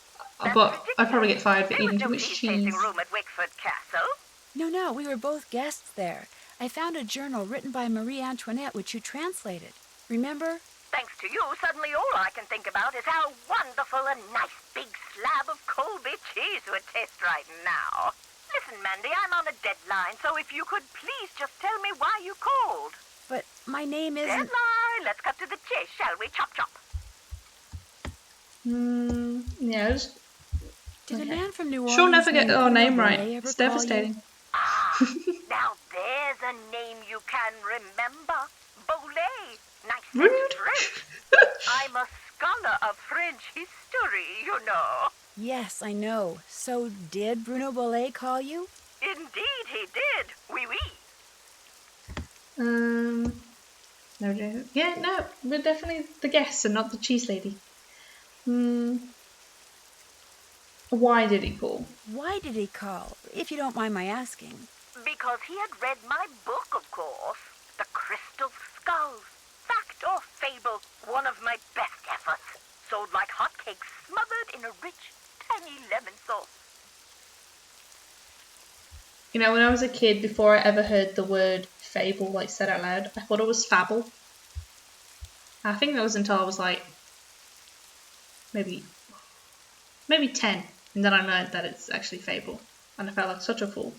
But I'd probably get fired for There was eating no too much cheese cheese. tasting room at Wickford Castle. No, we were both guests there. I found a journal written by Marie Antoinette, which you translated. Remember? Thanks to you, suddenly all I can think about is how wonderful a nice big slab of Colby cheese would taste right now. Listen, Mandy, I'm on a deadline, so if you could please just tell me why you called. But my name isn't... Deadline! Let's cut to the chase, shall we? Chop, chop. Yes. Did a man from New Orleans She'll never get named our name Bruno right. Bolet It's ever call you? devastating. Now there's a name you can remember. Bolet. Nice and Rude. French. I'm a scholar of French history, you know. Yes, I know. So did Bruno Bolet call you? Indeed he did. Oui, oui. No. Yeah, no, we're definitely the guests and not the cheese lady. Why did he call? Why did he call, if you don't mind my asking? Because he had read my book, of course. The Crystal Skulls. Fact or fable, one of my best efforts. Sold like hotcakes, smothered in a rich, tangy lemon sauce. You know, when I was a kid, before I ever heard the word fable like said out loud, I thought it was fable. I think that was until I was like maybe 10, and then I learned that it's actually fable, and I felt like such a fool.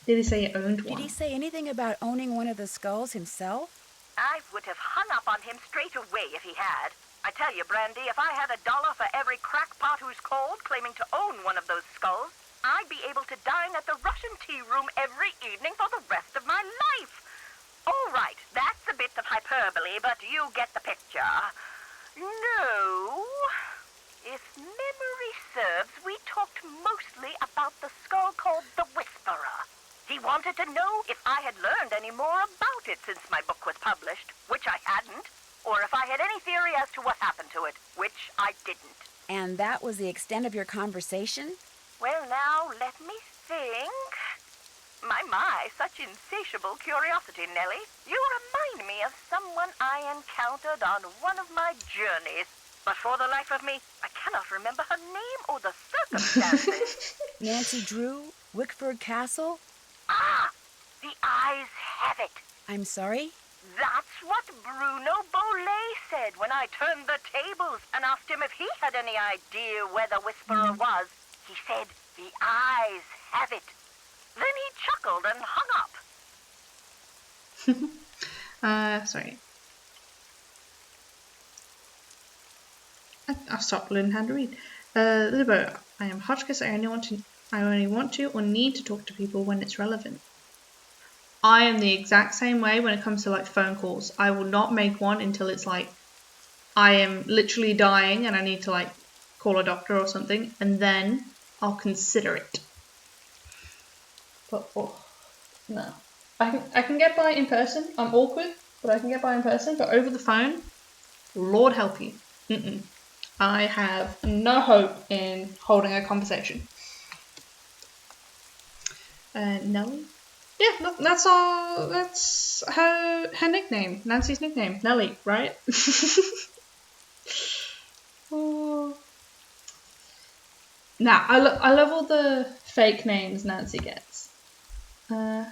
Did he say he owned one? Did he say anything about owning one of the skulls himself? I would have hung up on him straight away if he had. I tell you, Brandy, if I had $1 for every crackpot who's called claiming to own one of those skulls, I'd be able to dine at the Russian tea room every evening for the rest of my life. All right, that's a bit of hyperbole, but you get the picture. No. If memory serves, we talked mostly about the skull called the Whisperer. He wanted to know if I had learned any more about it since my book was published, which I hadn't, or if I had any theory as to what happened to it, which I didn't. And that was the extent of your conversation? Well, now, let me think. My, such insatiable curiosity, Nellie. You remind me of someone I encountered on one of my journeys. But for the life of me, I cannot remember her name or the circumstances. Nancy Drew, Wickford Castle? Ah! The eyes have it. I'm sorry? That's what Bruno Bolet said when I turned the tables and asked him if he had any idea where the Whisperer was. He said, the eyes have it. Then he chuckled and hung up. Sorry. I've stopped learning how to read. Libo, I am Hotchkiss. I only want to or need to talk to people when it's relevant. I am the exact same way when it comes to like phone calls. I will not make one until it's like I am literally dying and I need to like call a doctor or something, and then I'll consider it. But no, I can get by in person. I'm awkward, but I can get by in person. But over the phone, Lord help you. I have no hope in holding a conversation. Nellie? Yeah, that's all. That's her nickname. Nancy's nickname. Nellie, right? Oh. Now, I love all the fake names Nancy gets. How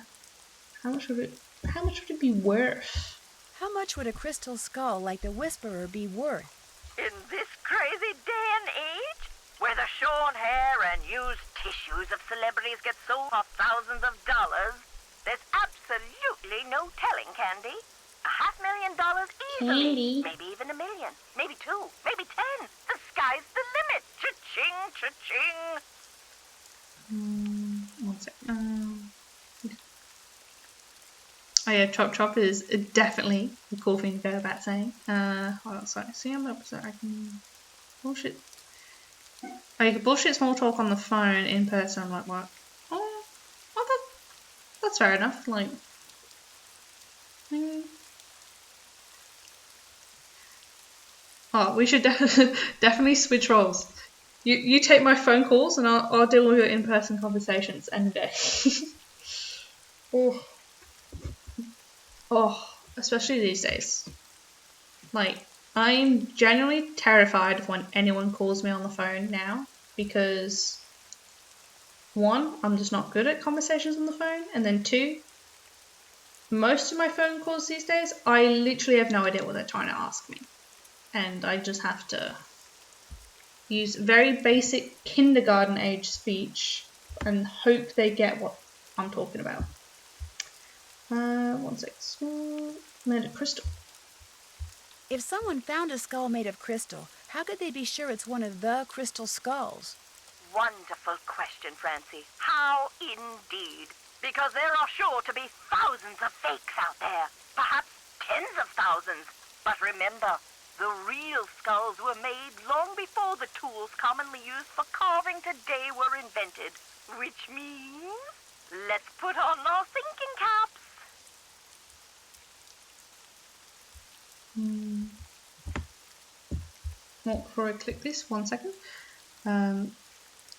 much would it be worth? How much would a crystal skull like the Whisperer be worth? In this crazy day and age, where the shorn hair and used tissues of celebrities get sold for thousands of dollars, there's absolutely no telling, Candy. $500,000 easily. Maybe even $1 million. Maybe 2. Maybe 10. The sky's the limit. Cha-ching, cha-ching. One sec. Oh yeah, chop chop is definitely a cool thing to go about saying. Hold on, sorry. See, I'm up, so I can bullshit. I can bullshit small talk on the phone. In person, I'm like, what? Oh, that's fair enough. Like, oh, we should definitely switch roles. You take my phone calls, and I'll deal with your in-person conversations any day. Oh, especially these days. Like, I'm genuinely terrified of when anyone calls me on the phone now, because 1, I'm just not good at conversations on the phone, and then 2, most of my phone calls these days, I literally have no idea what they're trying to ask me. And I just have to use very basic kindergarten age speech and hope they get what I'm talking about. 1 sec. Made of crystal. If someone found a skull made of crystal, how could they be sure it's one of the crystal skulls? Wonderful question, Francie. How indeed? Because there are sure to be thousands of fakes out there. Perhaps tens of thousands. But remember, the real skulls were made long before the tools commonly used for carving today were invented. Which means, let's put on our thinking caps. Well, before I click this, 1 second.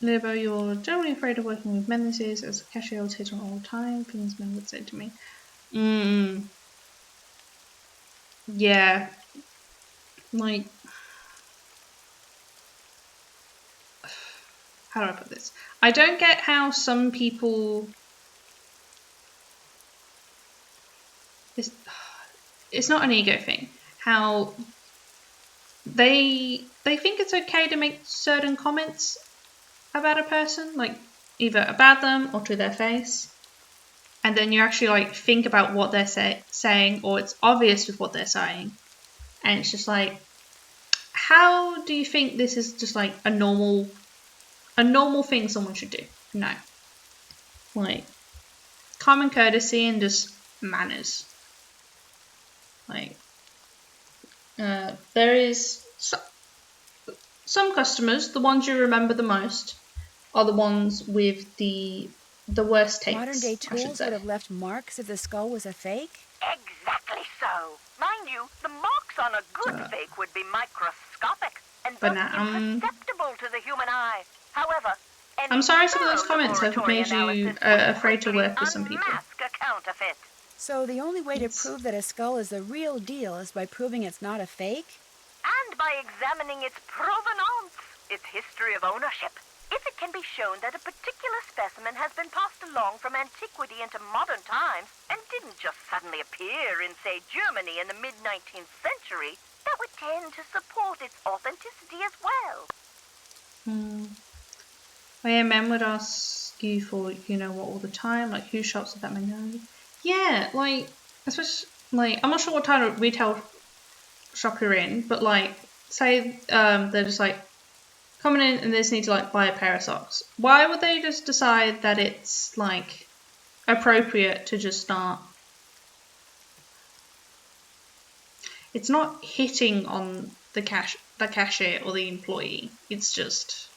Libo, you're generally afraid of working with men these days, as a cashier was hit on all the time, things men would say to me. Yeah. Like, how do I put this? I don't get how some people... It's not an ego thing. How they think it's okay to make certain comments about a person, like either about them or to their face, and then you actually like think about what they're saying, or it's obvious with what they're saying, and it's just like, how do you think this is just like a normal thing someone should do? No, like common courtesy and just manners. Like, there is some customers, the ones you remember the most, are the ones with the worst takes. Modern day tools would have left marks if the skull was a fake? Exactly so. Mind you, the marks on a good fake would be microscopic and thus imperceptible to the human eye. However, I'm sorry some of those comments have made you afraid to work with some people. Unmask a counterfeit. So the only way to prove that a skull is the real deal is by proving it's not a fake? And by examining its provenance, its history of ownership. If it can be shown that a particular specimen has been passed along from antiquity into modern times and didn't just suddenly appear in, say, Germany in the mid-19th century, that would tend to support its authenticity as well. Oh yeah, men would ask you for, you know what, all the time, like who shops at that many. Yeah, like, especially, like, I'm not sure what kind of retail shop you're in, but like, say they're just like coming in and they just need to like buy a pair of socks. Why would they just decide that it's like appropriate to just start? It's not hitting on the cashier or the employee. It's just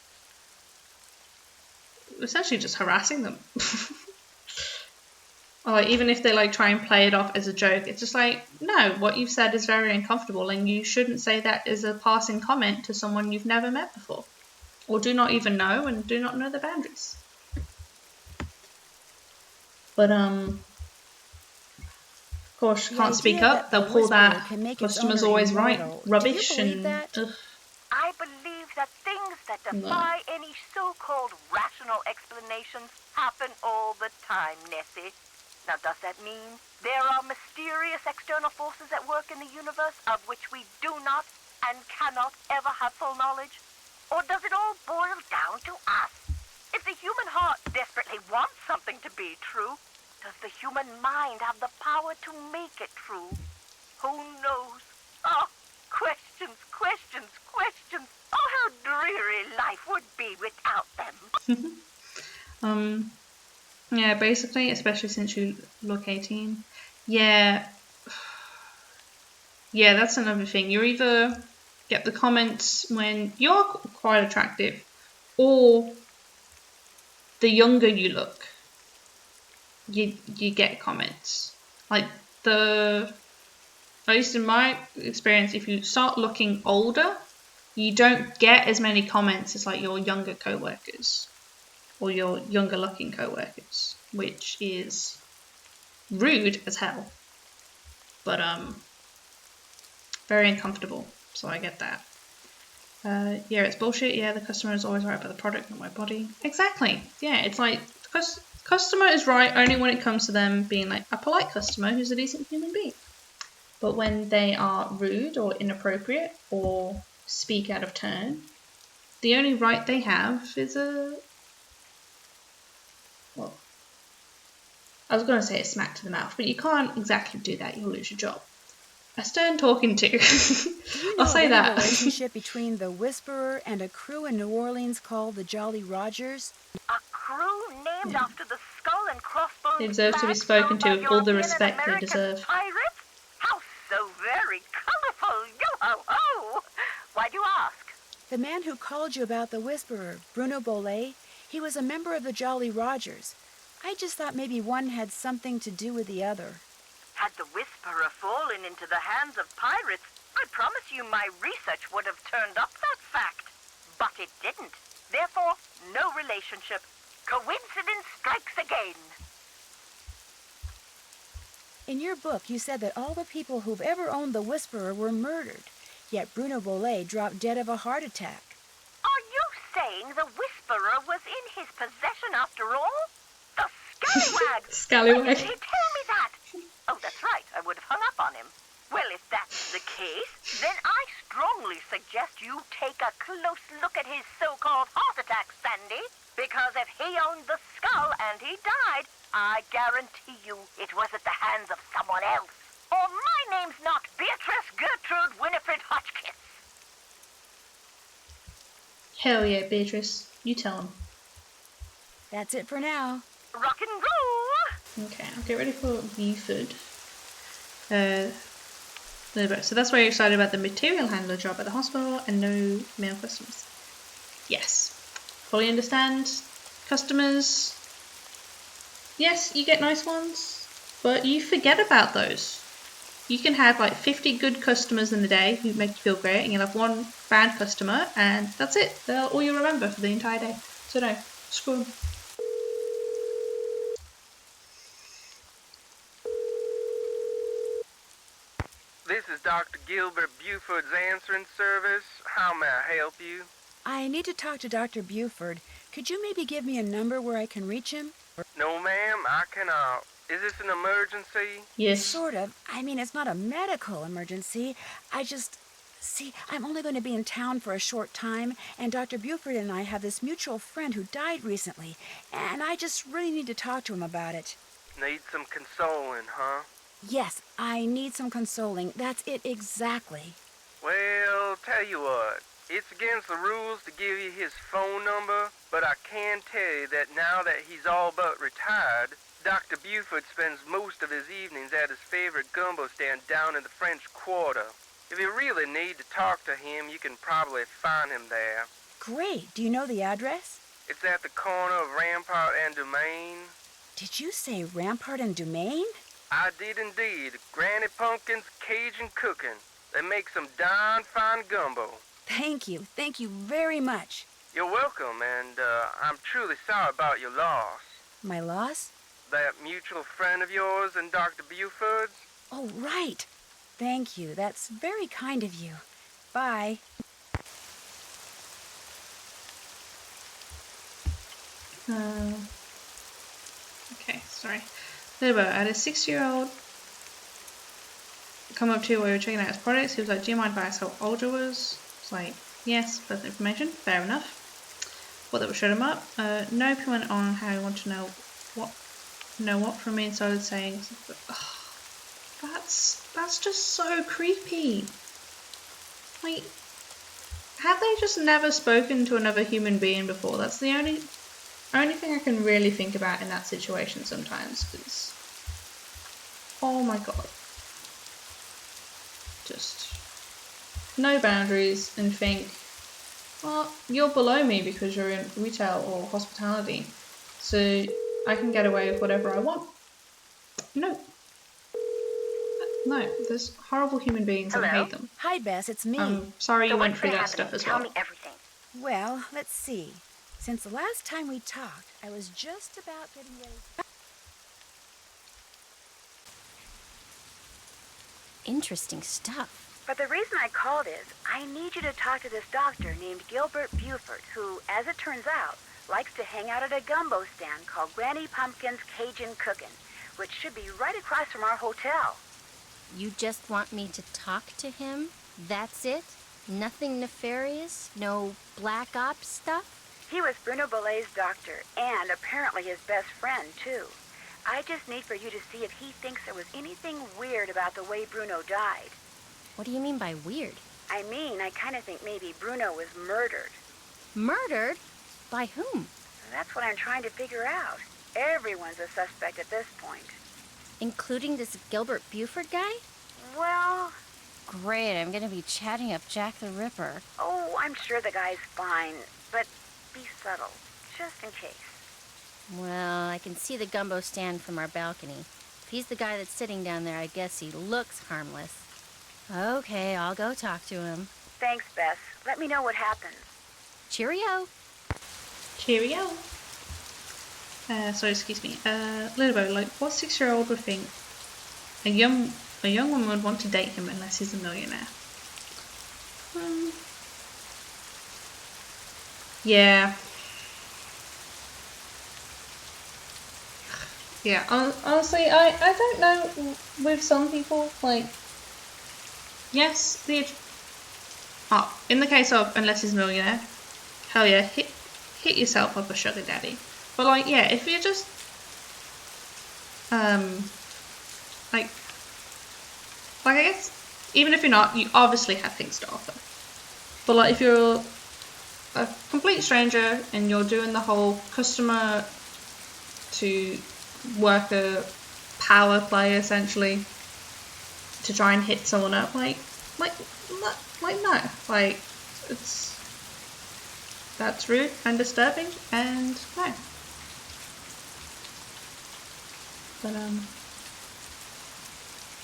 essentially just harassing them. Or like, even if they like try and play it off as a joke, it's just like, no, what you've said is very uncomfortable and you shouldn't say that as a passing comment to someone you've never met before or do not even know and do not know the boundaries. But of course you can't speak up, they'll pull that customer's always right rubbish and I believe that things that defy any so-called rational explanations happen all the time, Nessie. Now, does that mean there are mysterious external forces at work in the universe of which we do not and cannot ever have full knowledge? Or does it all boil down to us? If the human heart desperately wants something to be true, does the human mind have the power to make it true? Who knows? Oh, questions, questions, questions. Oh, how dreary life would be without them. Yeah, basically, especially since you look 18. Yeah, that's another thing. You either get the comments when you're quite attractive, or the younger you look, you get comments. Like at least in my experience, if you start looking older, you don't get as many comments as like your younger co-workers. Or your younger looking co-workers, which is rude as hell, but very uncomfortable, so I get that. Yeah, it's bullshit. Yeah, the customer is always right about the product, not my body. Exactly. Yeah, it's like the customer is right only when it comes to them being like a polite customer who's a decent human being. But when they are rude or inappropriate or speak out of turn, the only right they have is well, I was going to say a smack to the mouth, but you can't exactly do that. You'll lose your job. A stern talking to. I'll say that. The relationship between the Whisperer and a crew in New Orleans called the Jolly Rogers? A crew named after the skull and crossbones. They deserve to be spoken to with all the respect they deserve. Pirates? How so very colorful! Yo-ho-ho! Why do you ask? The man who called you about the Whisperer, Bruno Bolet, he was a member of the Jolly Rogers. I just thought maybe one had something to do with the other. Had the Whisperer fallen into the hands of pirates, I promise you my research would have turned up that fact. But it didn't. Therefore, no relationship. Coincidence strikes again. In your book, you said that all the people who've ever owned the Whisperer were murdered, yet Bruno Bolet dropped dead of a heart attack. Are you saying the Whisperer was in his possession after all? The scallywag! Scallywag. Why did he tell me that? Oh, that's right. I would have hung up on him. Well, if that's the case, then I strongly suggest you take a close look at his so-called heart attack, Sandy. Because if he owned the skull and he died, I guarantee you it was at the hands of someone else. Or my name's not Beatrice Gertrude Winifred Hotchkiss. Hell yeah, Beatrice. You tell him. That's it for now. Rock and roll! Okay, I'll get ready for Buford. So that's why you're excited about the material handler job at the hospital and no male customers. Yes. Fully understand. Customers. Yes, you get nice ones, but you forget about those. You can have like 50 good customers in the day who make you feel great, and you'll have one bad customer, and that's it. They're all you remember for the entire day. So no, Screw 'em. This is Dr. Gilbert Buford's answering service. How may I help you? I need to talk to Dr. Buford. Could you maybe give me a number where I can reach him? No, ma'am, I cannot. Is this an emergency? Yes. Sort of. I mean, it's not a medical emergency. See, I'm only going to be in town for a short time, and Dr. Buford and I have this mutual friend who died recently, and I just really need to talk to him about it. Need some consoling, huh? Yes, I need some consoling. That's it exactly. Well, tell you what. It's against the rules to give you his phone number, but I can tell you that now that he's all but retired, Dr. Buford spends most of his evenings at his favorite gumbo stand down in the French Quarter. If you really need to talk to him, you can probably find him there. Great. Do you know the address? It's at the corner of Rampart and Domain. Did you say Rampart and Domain? I did indeed. Granny Pumpkin's Cajun cooking. They make some darn fine gumbo. Thank you. Thank you very much. You're welcome, and I'm truly sorry about your loss. My loss? That mutual friend of yours and Dr. Buford's? Oh, right. Thank you. That's very kind of you. Bye. Okay, sorry. Lilbo, I had a 6-year-old come up to you while you were checking out his products. He was like, do you mind if I ask how old you was? It's like, yes, personal information, fair enough. What that would shut him up. No, he went on how he wanted to know what from me, and started saying, oh, that's just so creepy. Like, have they just never spoken to another human being before? That's the only thing I can really think about in that situation sometimes, because, oh my god. Just no boundaries and think, well, you're below me because you're in retail or hospitality, so I can get away with whatever I want. No. No, there's horrible human beings and I hate them. Hi, Bess, it's me. I'm sorry you went through that stuff as well. Tell me everything. Well, let's see. Since the last time we talked, I was just about getting ready. Interesting stuff. But the reason I called is, I need you to talk to this doctor named Gilbert Buford, who, as it turns out, likes to hang out at a gumbo stand called Granny Pumpkin's Cajun Cookin', which should be right across from our hotel. You just want me to talk to him? That's it? Nothing nefarious? No black ops stuff? He was Bruno Bollet's doctor, and apparently his best friend, too. I just need for you to see if he thinks there was anything weird about the way Bruno died. What do you mean by weird? I mean, I kind of think maybe Bruno was murdered. Murdered? By whom? That's what I'm trying to figure out. Everyone's a suspect at this point. Including this Gilbert Buford guy? Well... Great, I'm gonna be chatting up Jack the Ripper. Oh, I'm sure the guy's fine, but be subtle, just in case. Well, I can see the gumbo stand from our balcony. If he's the guy that's sitting down there, I guess he looks harmless. Okay, I'll go talk to him. Thanks, Bess. Let me know what happens. Cheerio. Cheerio. Sorry, excuse me. Lilbo, like, what 6-year-old would think a young woman would want to date him unless he's a millionaire? Yeah. Yeah, honestly, I don't know with some people, like, yes, in the case of unless he's a millionaire, hell yeah, hit yourself up a sugar daddy. But, like, yeah, if you're just, like I guess, even if you're not, you obviously have things to offer. But, like, if you're a complete stranger and you're doing the whole customer to worker power play, essentially, to try and hit someone up, like no. Like, that's rude and disturbing, and no.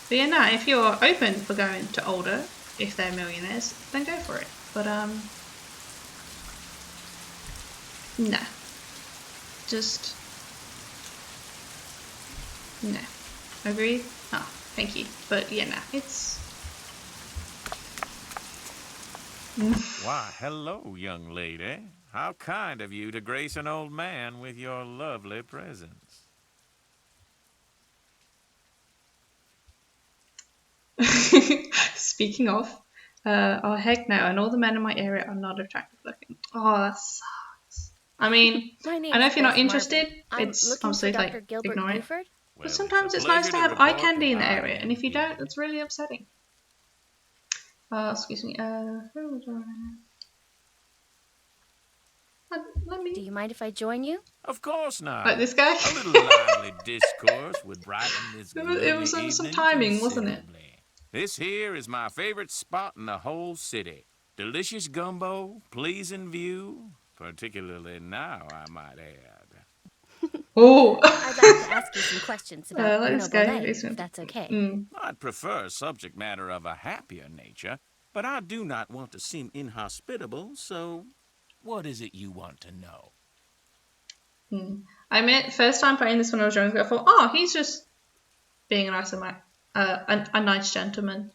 But yeah, no, if you're open for going to older, if they're millionaires, then go for it. But, no. just... No. Agreed? Oh, thank you. But yeah, no, it's... Why, hello, young lady. How kind of you to grace an old man with your lovely presence. Speaking of, oh heck no, and all the men in my area are not attractive looking. Oh, that sucks. I mean, My I know name's if you're not Bess interested, Marble. I'm it's looking for obviously Dr. like Gilbert ignore it. Buford. But Well, sometimes it's it's a nice pleasure to to have eye report candy in the goodbye, area, and if you don't, indeed. it's really upsetting. Excuse me. Who was I? Let me. Do you mind if I join you? Of course not. Like this guy. A little lively discourse would brighten this It gloomy was some evening timing, wasn't it? considerably. This here is my favorite spot in the whole city. Delicious gumbo, pleasing view, particularly now, I might add. Oh. I'd like to ask you some questions about Let Bruno this guy. Bollet, if that's okay. I'd prefer subject matter of a happier nature, but I do not want to seem inhospitable, so what is it you want to know? I meant first time playing this when I was younger, I thought, oh, he's just being a nice gentleman.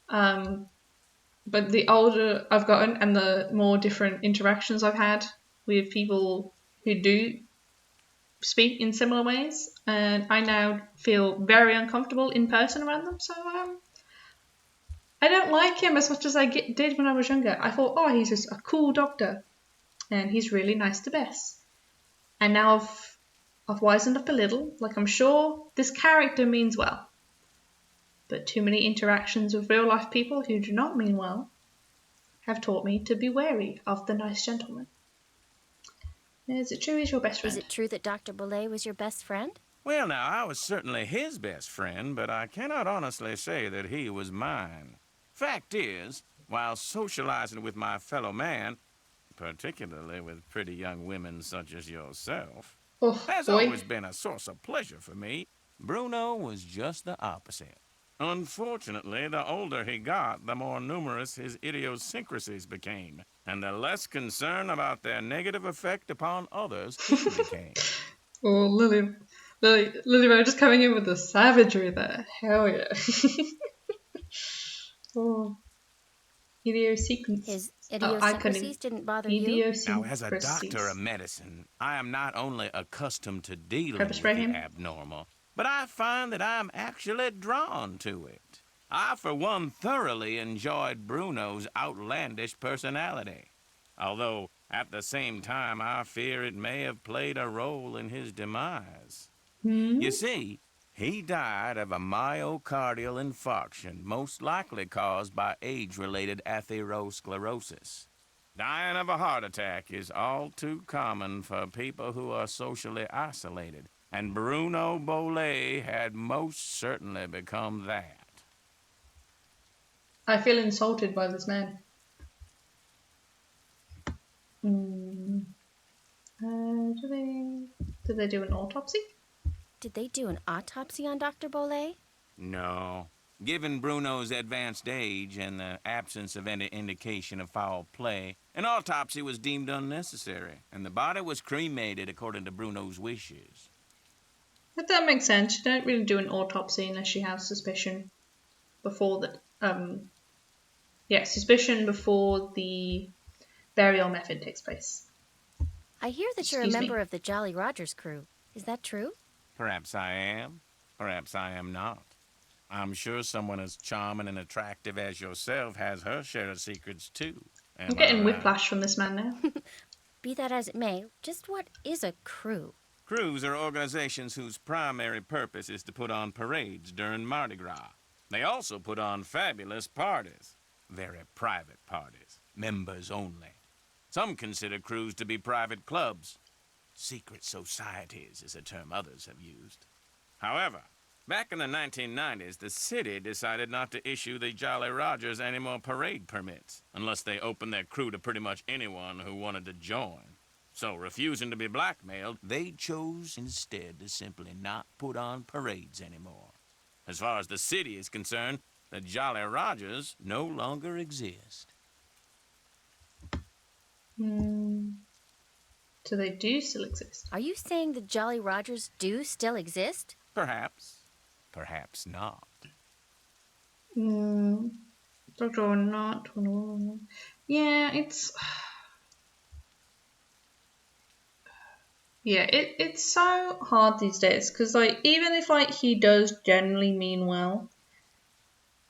But the older I've gotten and the more different interactions I've had with people who do speak in similar ways, and I now feel very uncomfortable in person around them. So I don't like him as much as I did when I was younger. I thought, oh, he's just a cool doctor, and he's really nice to Bess. And now I've wisened up a little. Like, I'm sure this character means well, but too many interactions with real life people who do not mean well have taught me to be wary of the nice gentleman. Is it true he's your best friend? Is it true that Dr. Bollet was your best friend? Well, now, I was certainly his best friend, but I cannot honestly say that he was mine. Fact is, while socializing with my fellow man, particularly with pretty young women such as yourself, has always been a source of pleasure for me, Bruno was just the opposite. Unfortunately, the older he got, the more numerous his idiosyncrasies became, and the less concern about their negative effect upon others he became. Oh, Lily Ro just coming in with the savagery there. Hell yeah. Oh. His idiosyncrasies didn't bother you? Now, as a doctor of medicine, I am not only accustomed to dealing with the abnormal, but I find that I'm actually drawn to it. I, for one, thoroughly enjoyed Bruno's outlandish personality, although at the same time I fear it may have played a role in his demise. You see, he died of a myocardial infarction, most likely caused by age-related atherosclerosis. Dying of a heart attack is all too common for people who are socially isolated, and Bruno Bollet had most certainly become that. I feel insulted by this man. Did they do an autopsy? Did they do an autopsy on Dr. Bollet? No. Given Bruno's advanced age and the absence of any indication of foul play, an autopsy was deemed unnecessary, and the body was cremated according to Bruno's wishes. But that makes sense. You don't really do an autopsy unless you have suspicion before suspicion before the burial method takes place. I hear that you're a member of the Jolly Rogers crew. Is that true? Perhaps I am. Perhaps I am not. I'm sure someone as charming and attractive as yourself has her share of secrets, too. I'm getting whiplash from this man now. Be that as it may, just what is a crew? Crews are organizations whose primary purpose is to put on parades during Mardi Gras. They also put on fabulous parties. Very private parties. Members only. Some consider crews to be private clubs. Secret societies is a term others have used. However, back in the 1990s, the city decided not to issue the Jolly Rogers any more parade permits, unless they opened their crew to pretty much anyone who wanted to join. So, refusing to be blackmailed, they chose instead to simply not put on parades anymore. As far as the city is concerned, the Jolly Rogers no longer exist. Do they do still exist? Are you saying the Jolly Rogers do still exist? Perhaps. Perhaps not. Doctor or not. Yeah, it's... Yeah, it's so hard these days, because, like, even if, like, he does generally mean well,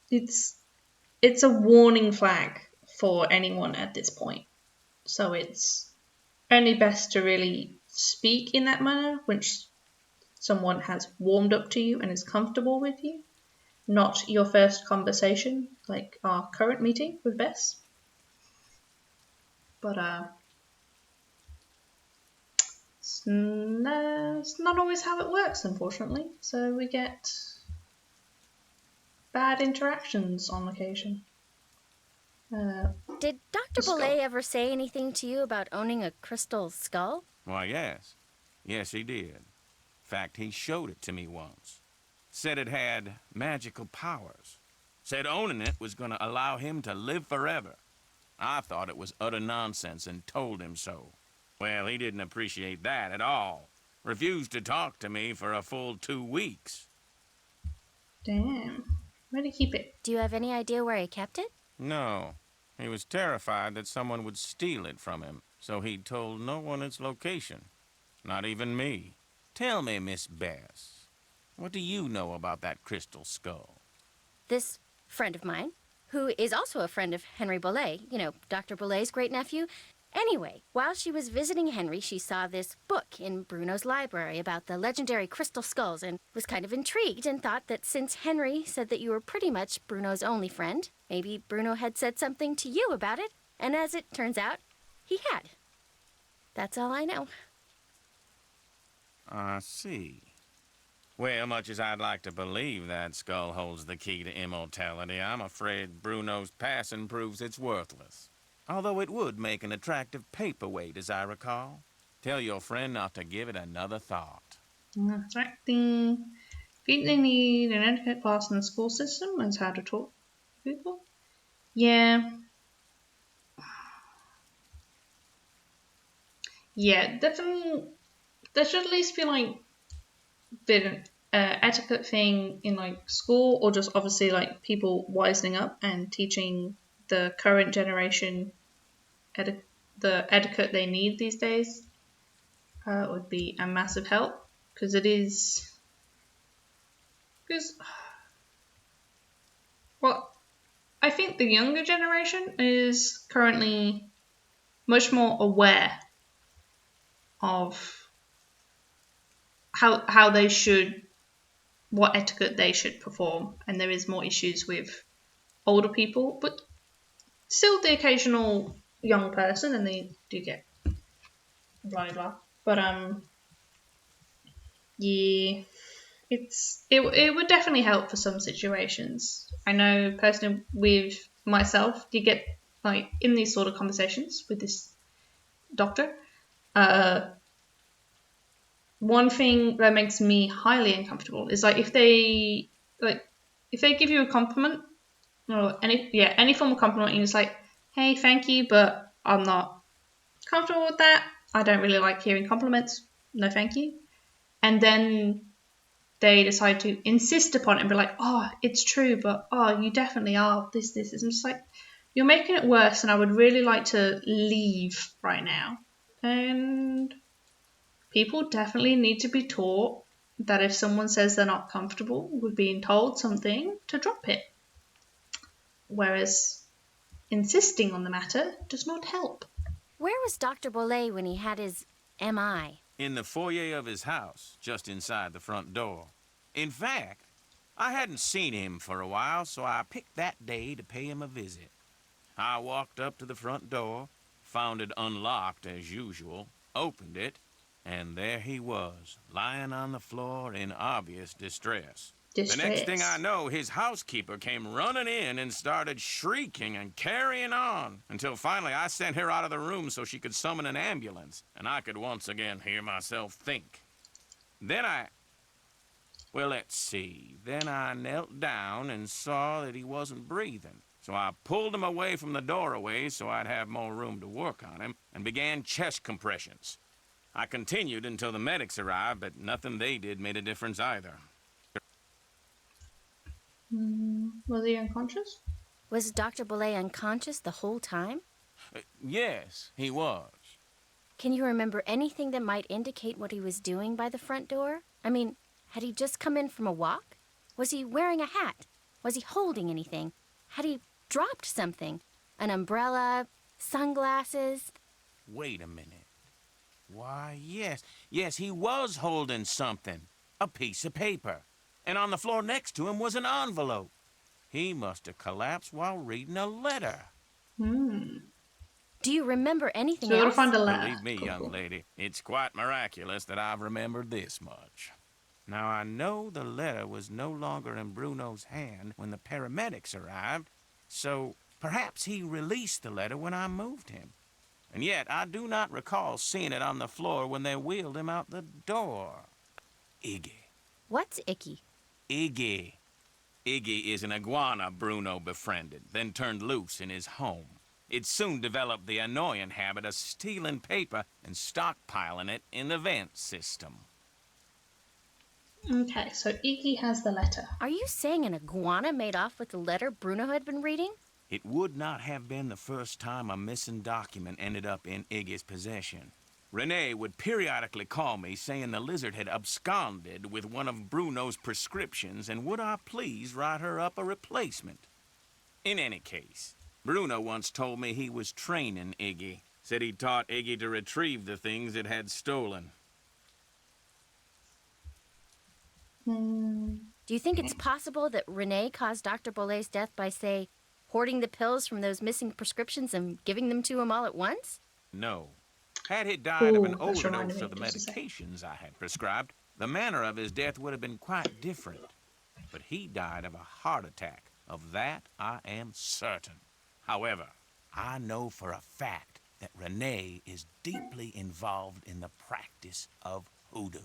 it's a warning flag for anyone at this point. So it's only best to really speak in that manner, which someone has warmed up to you and is comfortable with you, not your first conversation, like our current meeting with Bess. But it's not always how it works, unfortunately. So we get bad interactions on occasion. Did Dr. Boulay ever say anything to you about owning a crystal skull? Why, yes. Yes, he did. In fact, he showed it to me once. Said it had magical powers. Said owning it was going to allow him to live forever. I thought it was utter nonsense and told him so. Well, he didn't appreciate that at all. Refused to talk to me for a full 2 weeks. Damn. Where'd he keep it? Do you have any idea where he kept it? No. He was terrified that someone would steal it from him, so he told no one its location. Not even me. Tell me, Miss Bess, what do you know about that crystal skull? This friend of mine, who is also a friend of Henry Boulay, you know, Dr. Boulay's great-nephew. Anyway, while she was visiting Henry, she saw this book in Bruno's library about the legendary crystal skulls and was kind of intrigued and thought that since Henry said that you were pretty much Bruno's only friend, maybe Bruno had said something to you about it, and as it turns out, he had. That's all I know. I see. Well, much as I'd like to believe that skull holds the key to immortality, I'm afraid Bruno's passing proves it's worthless. Although it would make an attractive paperweight, as I recall. Tell your friend not to give it another thought. That's right. Do you think they need an etiquette class in the school system as how to talk to people? Yeah. Yeah, definitely. There should at least be like an etiquette thing in like school, or just obviously like people wisening up and teaching the current generation the etiquette they need these days. Would be a massive help, because well, I think the younger generation is currently much more aware of how they should, what etiquette they should perform, and there is more issues with older people, but still the occasional young person, and they do get blah blah. But yeah, it would definitely help for some situations. I know personally with myself, you get like in these sort of conversations with this doctor. One thing that makes me highly uncomfortable is like if they give you a compliment or any form of compliment, and it's like, hey, thank you, but I'm not comfortable with that. I don't really like hearing compliments. No, thank you. And then they decide to insist upon it and be like, oh, it's true, but oh, you definitely are this. I'm just like, you're making it worse, and I would really like to leave right now. And people definitely need to be taught that if someone says they're not comfortable with being told something, to drop it. Whereas insisting on the matter does not help. Where was Dr. Boulay when he had his MI? In the foyer of his house, just inside the front door. In fact, I hadn't seen him for a while, so I picked that day to pay him a visit. I walked up to the front door, found it unlocked as usual, opened it, and there he was, lying on the floor in obvious distress. The next thing I know, his housekeeper came running in and started shrieking and carrying on, until finally I sent her out of the room so she could summon an ambulance, and I could once again hear myself think. Then let's see. Then I knelt down and saw that he wasn't breathing. So I pulled him away from the doorway so I'd have more room to work on him, and began chest compressions. I continued until the medics arrived, but nothing they did made a difference either. Was he unconscious? Was Dr. Boulay unconscious the whole time? Yes, he was. Can you remember anything that might indicate what he was doing by the front door? I mean, had he just come in from a walk? Was he wearing a hat? Was he holding anything? Had he dropped something? An umbrella? Sunglasses? Wait a minute. Why, yes. Yes, he was holding something. A piece of paper. And on the floor next to him was an envelope. He must have collapsed while reading a letter. Do you remember anything So else? find a letter. Believe me, young lady, it's quite miraculous that I've remembered this much. Now, I know the letter was no longer in Bruno's hand when the paramedics arrived, so perhaps he released the letter when I moved him. And yet, I do not recall seeing it on the floor when they wheeled him out the door. Iggy. What's icky? Iggy. Iggy is an iguana Bruno befriended, then turned loose in his home. It soon developed the annoying habit of stealing paper and stockpiling it in the vent system. Okay, so Iggy has the letter. Are you saying an iguana made off with the letter Bruno had been reading? It would not have been the first time a missing document ended up in Iggy's possession. Renee would periodically call me saying the lizard had absconded with one of Bruno's prescriptions and would I please write her up a replacement. In any case, Bruno once told me he was training Iggy. Said he taught Iggy to retrieve the things it had stolen. Do you think it's possible that Renee caused Dr. Boulay's death by, say, hoarding the pills from those missing prescriptions and giving them to him all at once? No. Had he died of an that's overdose of the reminding me, just a medications I had prescribed, the manner of his death would have been quite different. But he died of a heart attack. Of that I am certain. However, I know for a fact that Renee is deeply involved in the practice of hoodoo.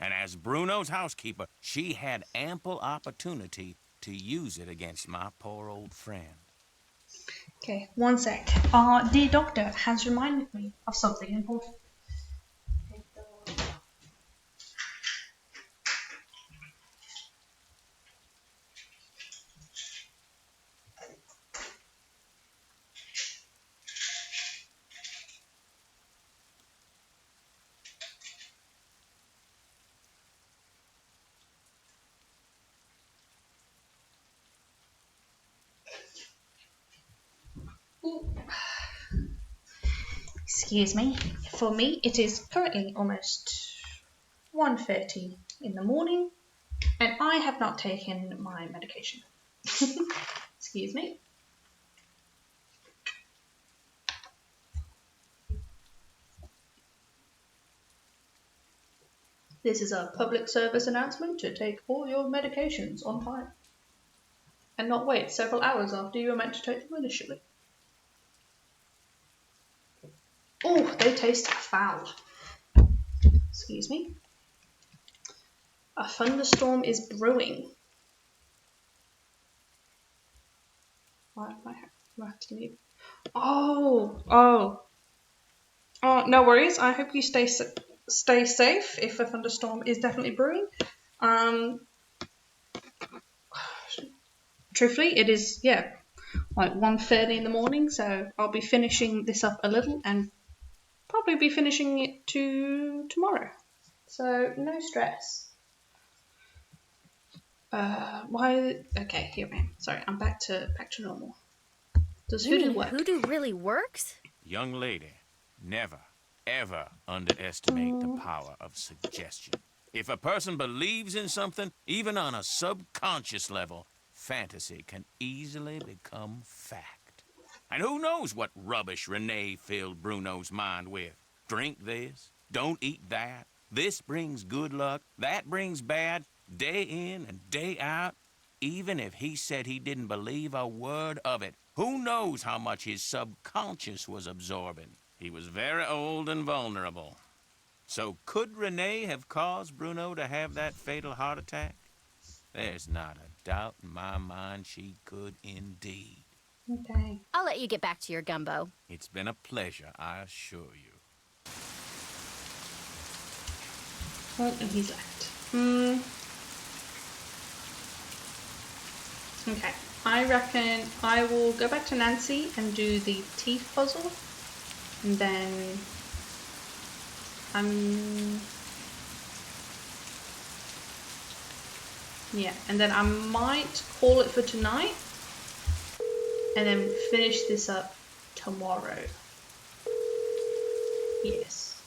And as Bruno's housekeeper, she had ample opportunity to use it against my poor old friend. Okay, one sec. Our dear doctor has reminded me of something important. Excuse me. For me, it is currently almost 1:30 in the morning, and I have not taken my medication. Excuse me. This is a public service announcement to take all your medications on time and not wait several hours after you were meant to take them initially. Oh, they taste foul. Excuse me. A thunderstorm is brewing. Why do I have to leave? Oh, no worries. I hope you stay safe if a thunderstorm is definitely brewing. Truthfully, it is, like 1:30 in the morning, so I'll be finishing this up a little and probably be finishing it tomorrow. So, no stress. Why? Okay, here I am. Sorry, I'm back to normal. Does hoodoo work? Hoodoo really works? Young lady, never, ever underestimate the power of suggestion. If a person believes in something, even on a subconscious level, fantasy can easily become fact. And who knows what rubbish Renee filled Bruno's mind with? Drink this, don't eat that, this brings good luck, that brings bad, day in and day out. Even if he said he didn't believe a word of it, who knows how much his subconscious was absorbing? He was very old and vulnerable. So could Renee have caused Bruno to have that fatal heart attack? There's not a doubt in my mind she could indeed. Okay. I'll let you get back to your gumbo. It's been a pleasure, I assure you. Oh, and he's left. Okay, I reckon I will go back to Nancy and do the teeth puzzle, and then yeah, and then I might call it for tonight, and then finish this up tomorrow. Yes.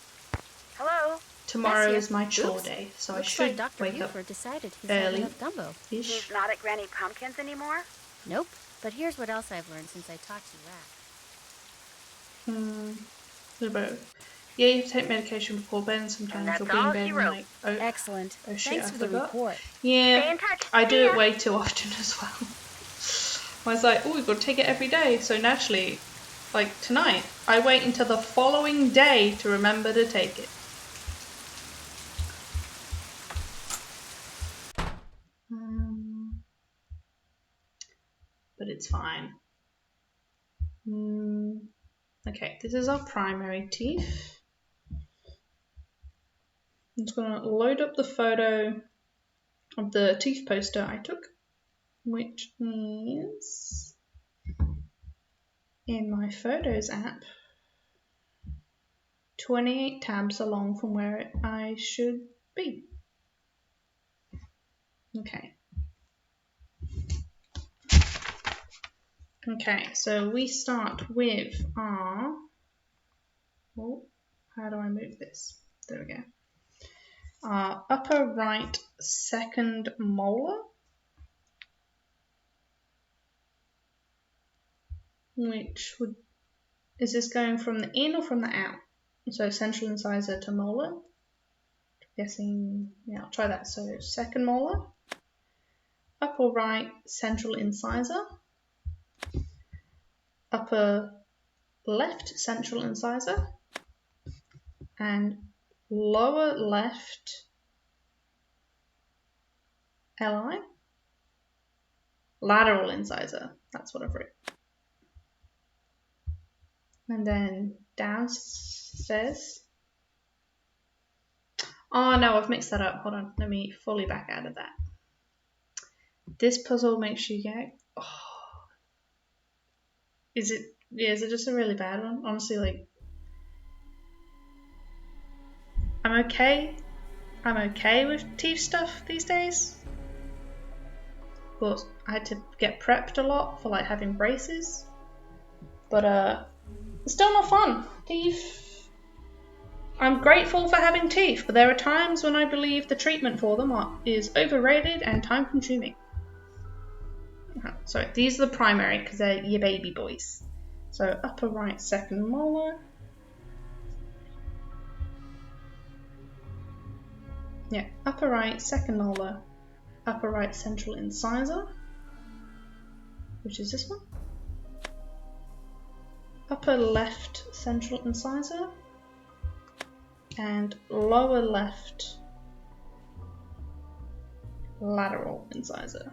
Hello? Tomorrow Yes, is my chore Oops. day, so Looks I should like Dr. wake up Buford decided he's early. had enough gumbo. He's not at Granny Pumpkin's anymore? Nope. But here's what else I've learned since I talked to you What about? Yeah, you have to take medication before bed, and sometimes you'll be in bed and like, oh, Excellent. oh shit, Thanks I for the forgot. report. Yeah, Stay in touch. I do See it ya. way too often as well. I was like, oh, we've got to take it every day. So naturally, like tonight, I wait until the following day to remember to take it. But it's fine. Okay, this is our primary teeth. I'm just going to load up the photo of the teeth poster I took, which is in my Photos app, 28 tabs along from where I should be. Okay. Okay, so we start with our, oh, how do I move this? There we go. Our upper right second molar, which would, is this going from the in or from the out? So central incisor to molar. I'm guessing, yeah, I'll try that. So second molar, upper right central incisor, upper left central incisor, and lower left LI, lateral incisor. That's what I've written. And then downstairs. Oh no, I've mixed that up. Hold on, let me fully back out of that. This puzzle makes you go, oh. Is it just a really bad one? Honestly, like, I'm okay with teeth stuff these days. Of course, I had to get prepped a lot for like having braces, but it's still not fun. Teeth. I'm grateful for having teeth, but there are times when I believe the treatment for them is overrated and time consuming. So these are the primary because they're your baby boys. So upper right second molar. Yeah, upper right second molar, upper right central incisor, which is this one. Upper left central incisor and lower left lateral incisor.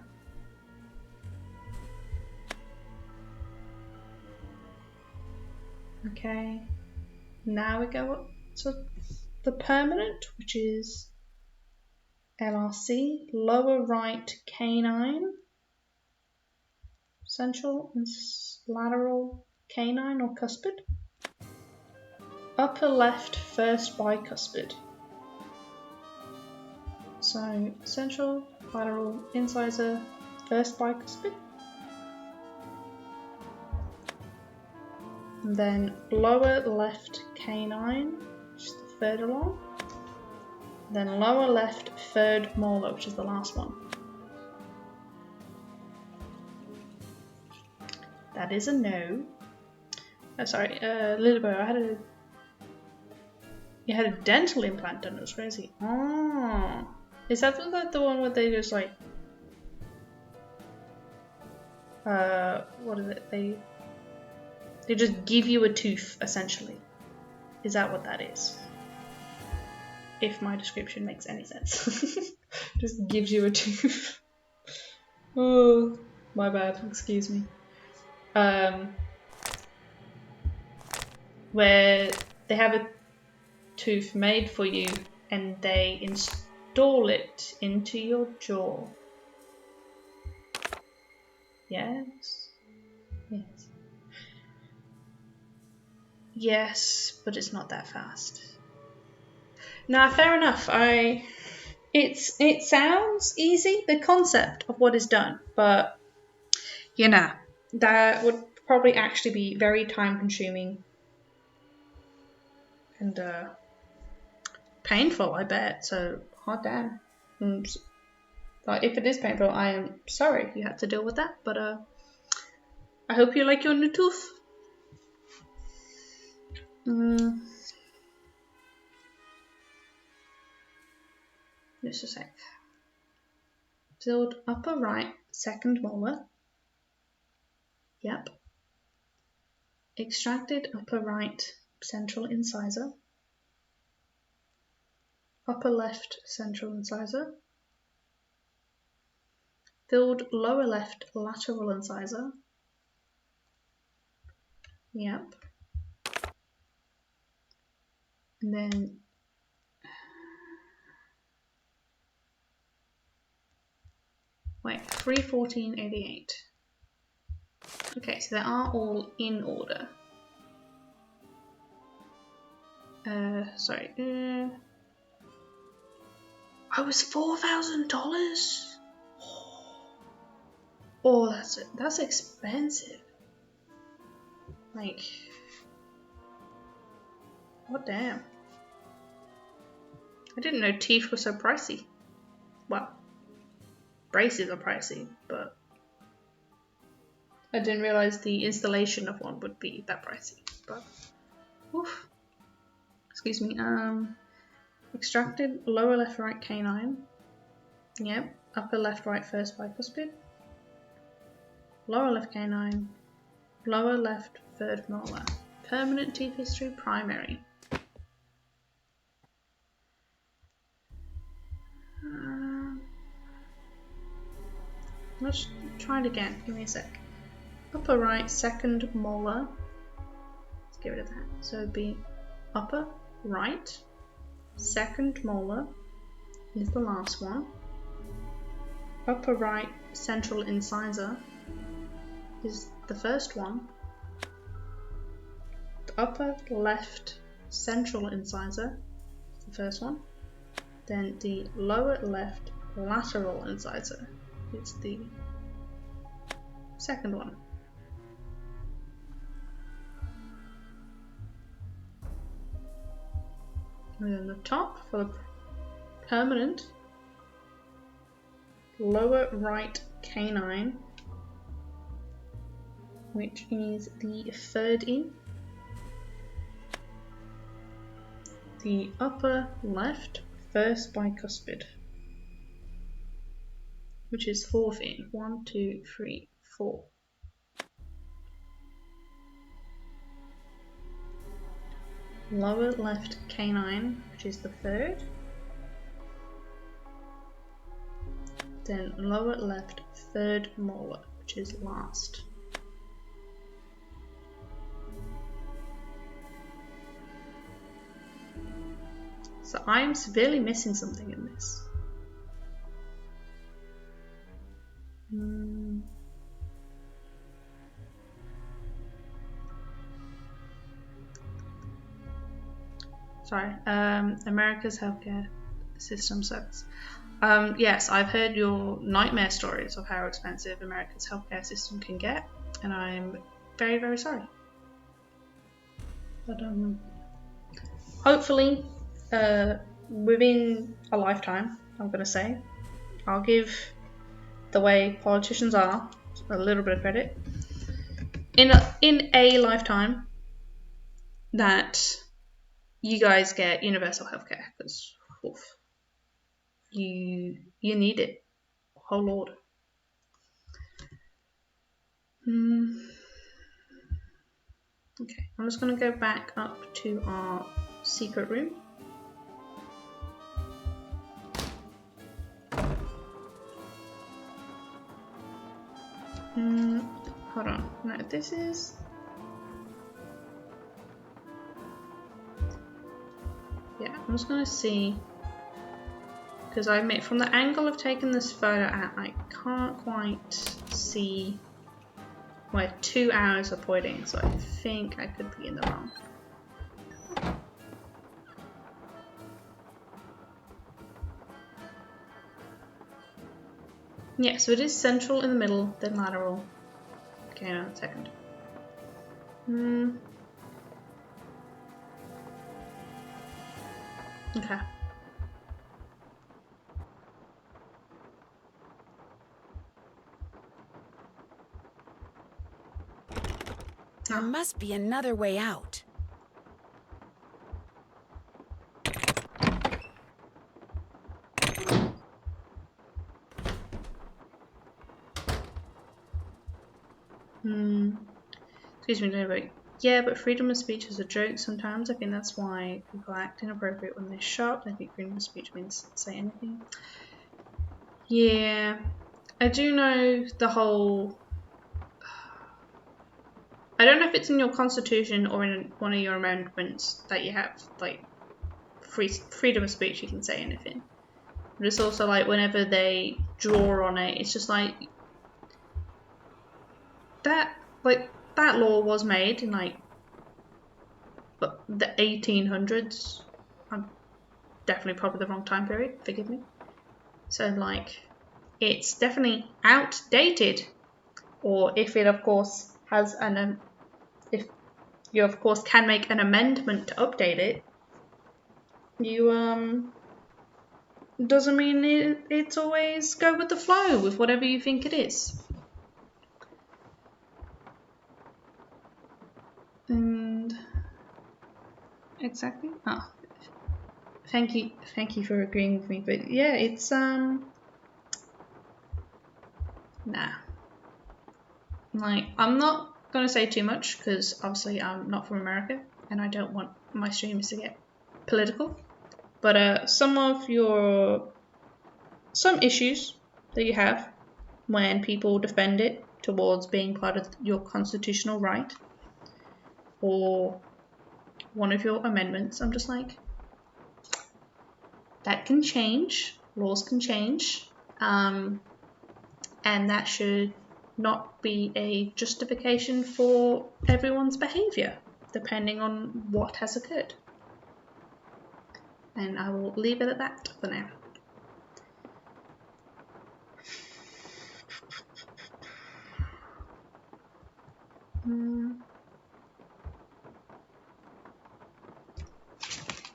Okay, now we go up to the permanent, which is LRC, lower right canine, central and lateral canine or cuspid, upper left first bicuspid. So central, lateral incisor, first bicuspid. And then lower left canine, which is the third along. Then lower left third molar, which is the last one. That is a no. Oh, sorry, Lilbo, you had a dental implant done. It was crazy. Oh, is that the one where they just like, what is it? They just give you a tooth, essentially. Is that what that is? If my description makes any sense. Just gives you a tooth. Oh, my bad, excuse me. Where they have a tooth made for you and they install it into your jaw. Yes. Yes. Yes, but it's not that fast. Nah, fair enough. It sounds easy, the concept of what is done, but you know, that would probably actually be very time consuming and painful, I bet. So hot damn. But if it is painful, I am sorry you had to deal with that, but I hope you like your new tooth. Just a sec. Filled upper right second molar. Yep. Extracted upper right central incisor. Upper left central incisor. Filled lower left lateral incisor. Yep. And then wait, 31488. Okay, so they are all in order. Sorry. I was $4,000. Oh, that's expensive. Like, what damn? I didn't know teeth were so pricey. Well, braces are pricey, but I didn't realize the installation of one would be that pricey. But, oof. Excuse me. Extracted lower left right canine. Yep. Upper left right first bicuspid. Lower left canine. Lower left third molar. Permanent teeth history primary. Let's try it again. Give me a sec. Upper right second molar. Let's get rid of that. So it'd be upper right second molar is the last one. Upper right central incisor is the first one. The upper left central incisor is the first one. Then the lower left lateral incisor is the second one. And then the top for the permanent lower right canine, which is the third in. The upper left first bicuspid, which is fourth in. 1, 2, 3, 4. Lower left canine, which is the third. Then lower left third molar, which is last. So I am severely missing something in this. Sorry, America's healthcare system sucks. Yes, I've heard your nightmare stories of how expensive America's healthcare system can get, and I'm very, very sorry. But hopefully, within a lifetime, I'm gonna say, I'll give the way politicians are a little bit of credit. In a lifetime, that you guys get universal healthcare, because you need it. Oh Lord. Okay, I'm just going to go back up to our secret room. Hold on. No, this is... Yeah, I'm just going to see because I admit from the angle of taking this photo out, I can't quite see where 2 arrows are pointing, so I think I could be in the wrong. Yeah, so it is central in the middle, then lateral. Okay, hang on a second. Okay. There must be another way out. Excuse me, no, but yeah, but freedom of speech is a joke sometimes. I think that's why people act inappropriate when they're shocked. I think freedom of speech means say anything. Yeah, I do know the whole... I don't know if it's in your constitution or in one of your amendments that you have, like, freedom of speech, you can say anything. But it's also like whenever they draw on it, it's just like... That law was made in like the 1800s. I'm definitely probably the wrong time period, forgive me. So like it's definitely outdated, or if it of course has if you of course can make an amendment to update it, you doesn't mean it's always go with the flow with whatever you think it is. And exactly. Oh, thank you for agreeing with me. But yeah, it's nah. Like, I'm not gonna say too much because obviously I'm not from America and I don't want my streams to get political. But some issues that you have when people defend it towards being part of your constitutional right or one of your amendments, I'm just like, that can change, laws can change, and that should not be a justification for everyone's behaviour, depending on what has occurred. And I will leave it at that for now.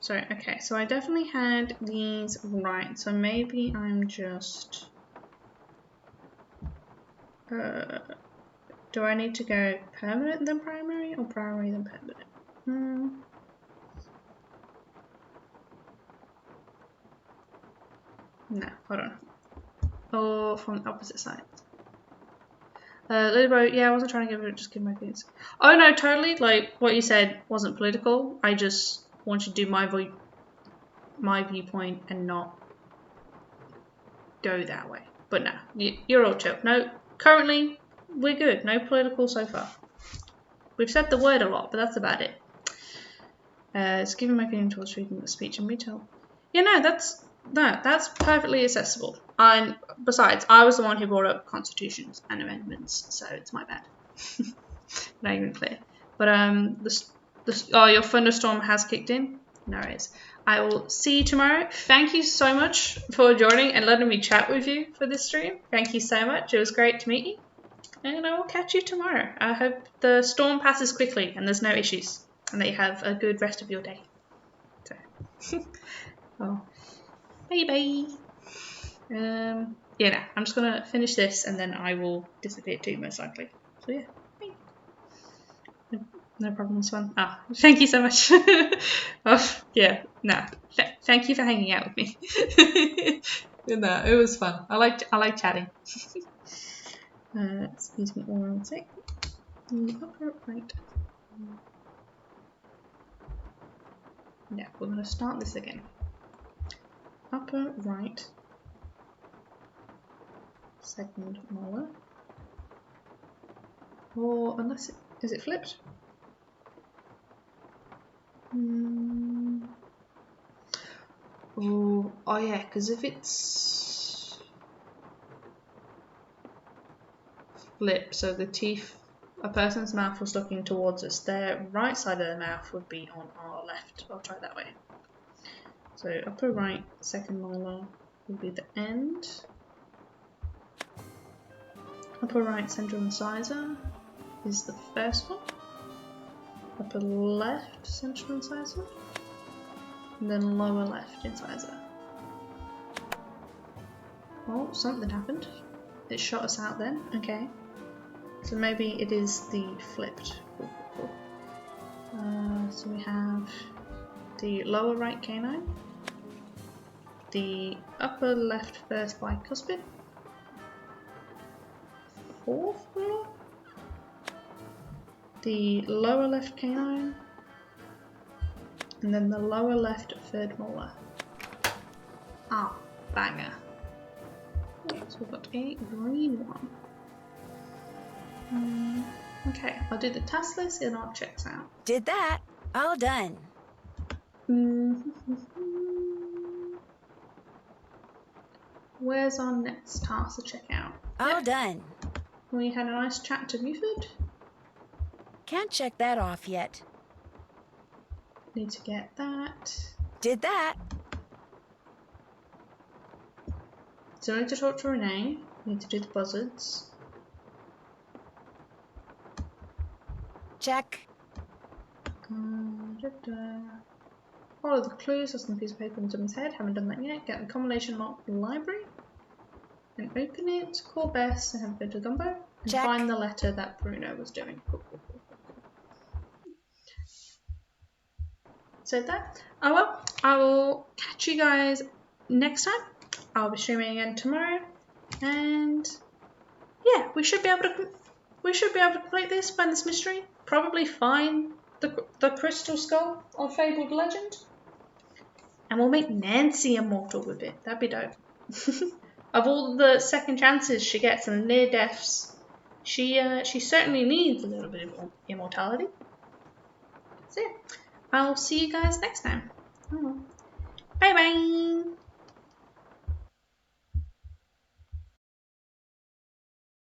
Sorry, okay, so I definitely had these right, so maybe I'm just... do I need to go permanent then primary, or primary then permanent? No, hold on. Or from the opposite side. Little bro, yeah, I wasn't trying to just give my opinions. Oh no, totally, like, what you said wasn't political, I just want you to do my viewpoint and not go that way. But no, you're all chill. No, currently, we're good. No political so far. We've said the word a lot, but that's about it. It's giving my opinion towards freedom of speech and retail. Yeah, no, that's perfectly accessible. And besides, I was the one who brought up constitutions and amendments, so it's my bad. Not even clear. But your thunderstorm has kicked in. No worries. I will see you tomorrow. Thank you so much for joining and letting me chat with you for this stream. Thank you so much. It was great to meet you. And I will catch you tomorrow. I hope the storm passes quickly and there's no issues. And that you have a good rest of your day. So, oh, bye. Yeah, no, I'm just going to finish this and then I will disappear too, most likely. So yeah, bye. No problem, Swan. Ah, thank you so much. Oh, yeah, no. Thank you for hanging out with me. No, it was fun. I like chatting. Excuse me one sec. Upper right. Yeah, we're gonna start this again. Upper right. Second molar. Or unless is it flipped? Ooh, oh yeah, because if it's flip, so the teeth, a person's mouth was looking towards us, their right side of their mouth would be on our left. I'll try that way. So upper right, second molar will be the end. Upper right central incisor is the first one. Upper left central incisor. And then lower left incisor. Oh, something happened. It shot us out then. Okay. So maybe it is the flipped. Cool. So we have the lower right canine, the upper left first bicuspid, fourth molar, the lower left canine, and then the lower left third molar. Ah, banger. So we've got a green one. Okay, I'll do the task list and I'll check this out. Did that. All done. Where's our next task to check out? All done. We had a nice chat to Buford. Can't check that off yet. Need to get that. Did that. So I need to talk to Renee. Need to do the buzzards. Check. Follow the clues. That's on a piece of paper in someone's head. Haven't done that yet. Get the combination lock from the library. And open it. Call Bess and have a bit of gumbo. And check. Find the letter that Bruno was doing. Cool. Said that. Oh well. I will catch you guys next time. I'll be streaming again tomorrow. And yeah, we should be able to complete this, find this mystery. Probably find the crystal skull of Fabled Legend. And we'll make Nancy immortal with it. That'd be dope. Of all the second chances she gets and near deaths, she certainly needs a little bit of immortality. So yeah, I'll see you guys next time. Bye bye.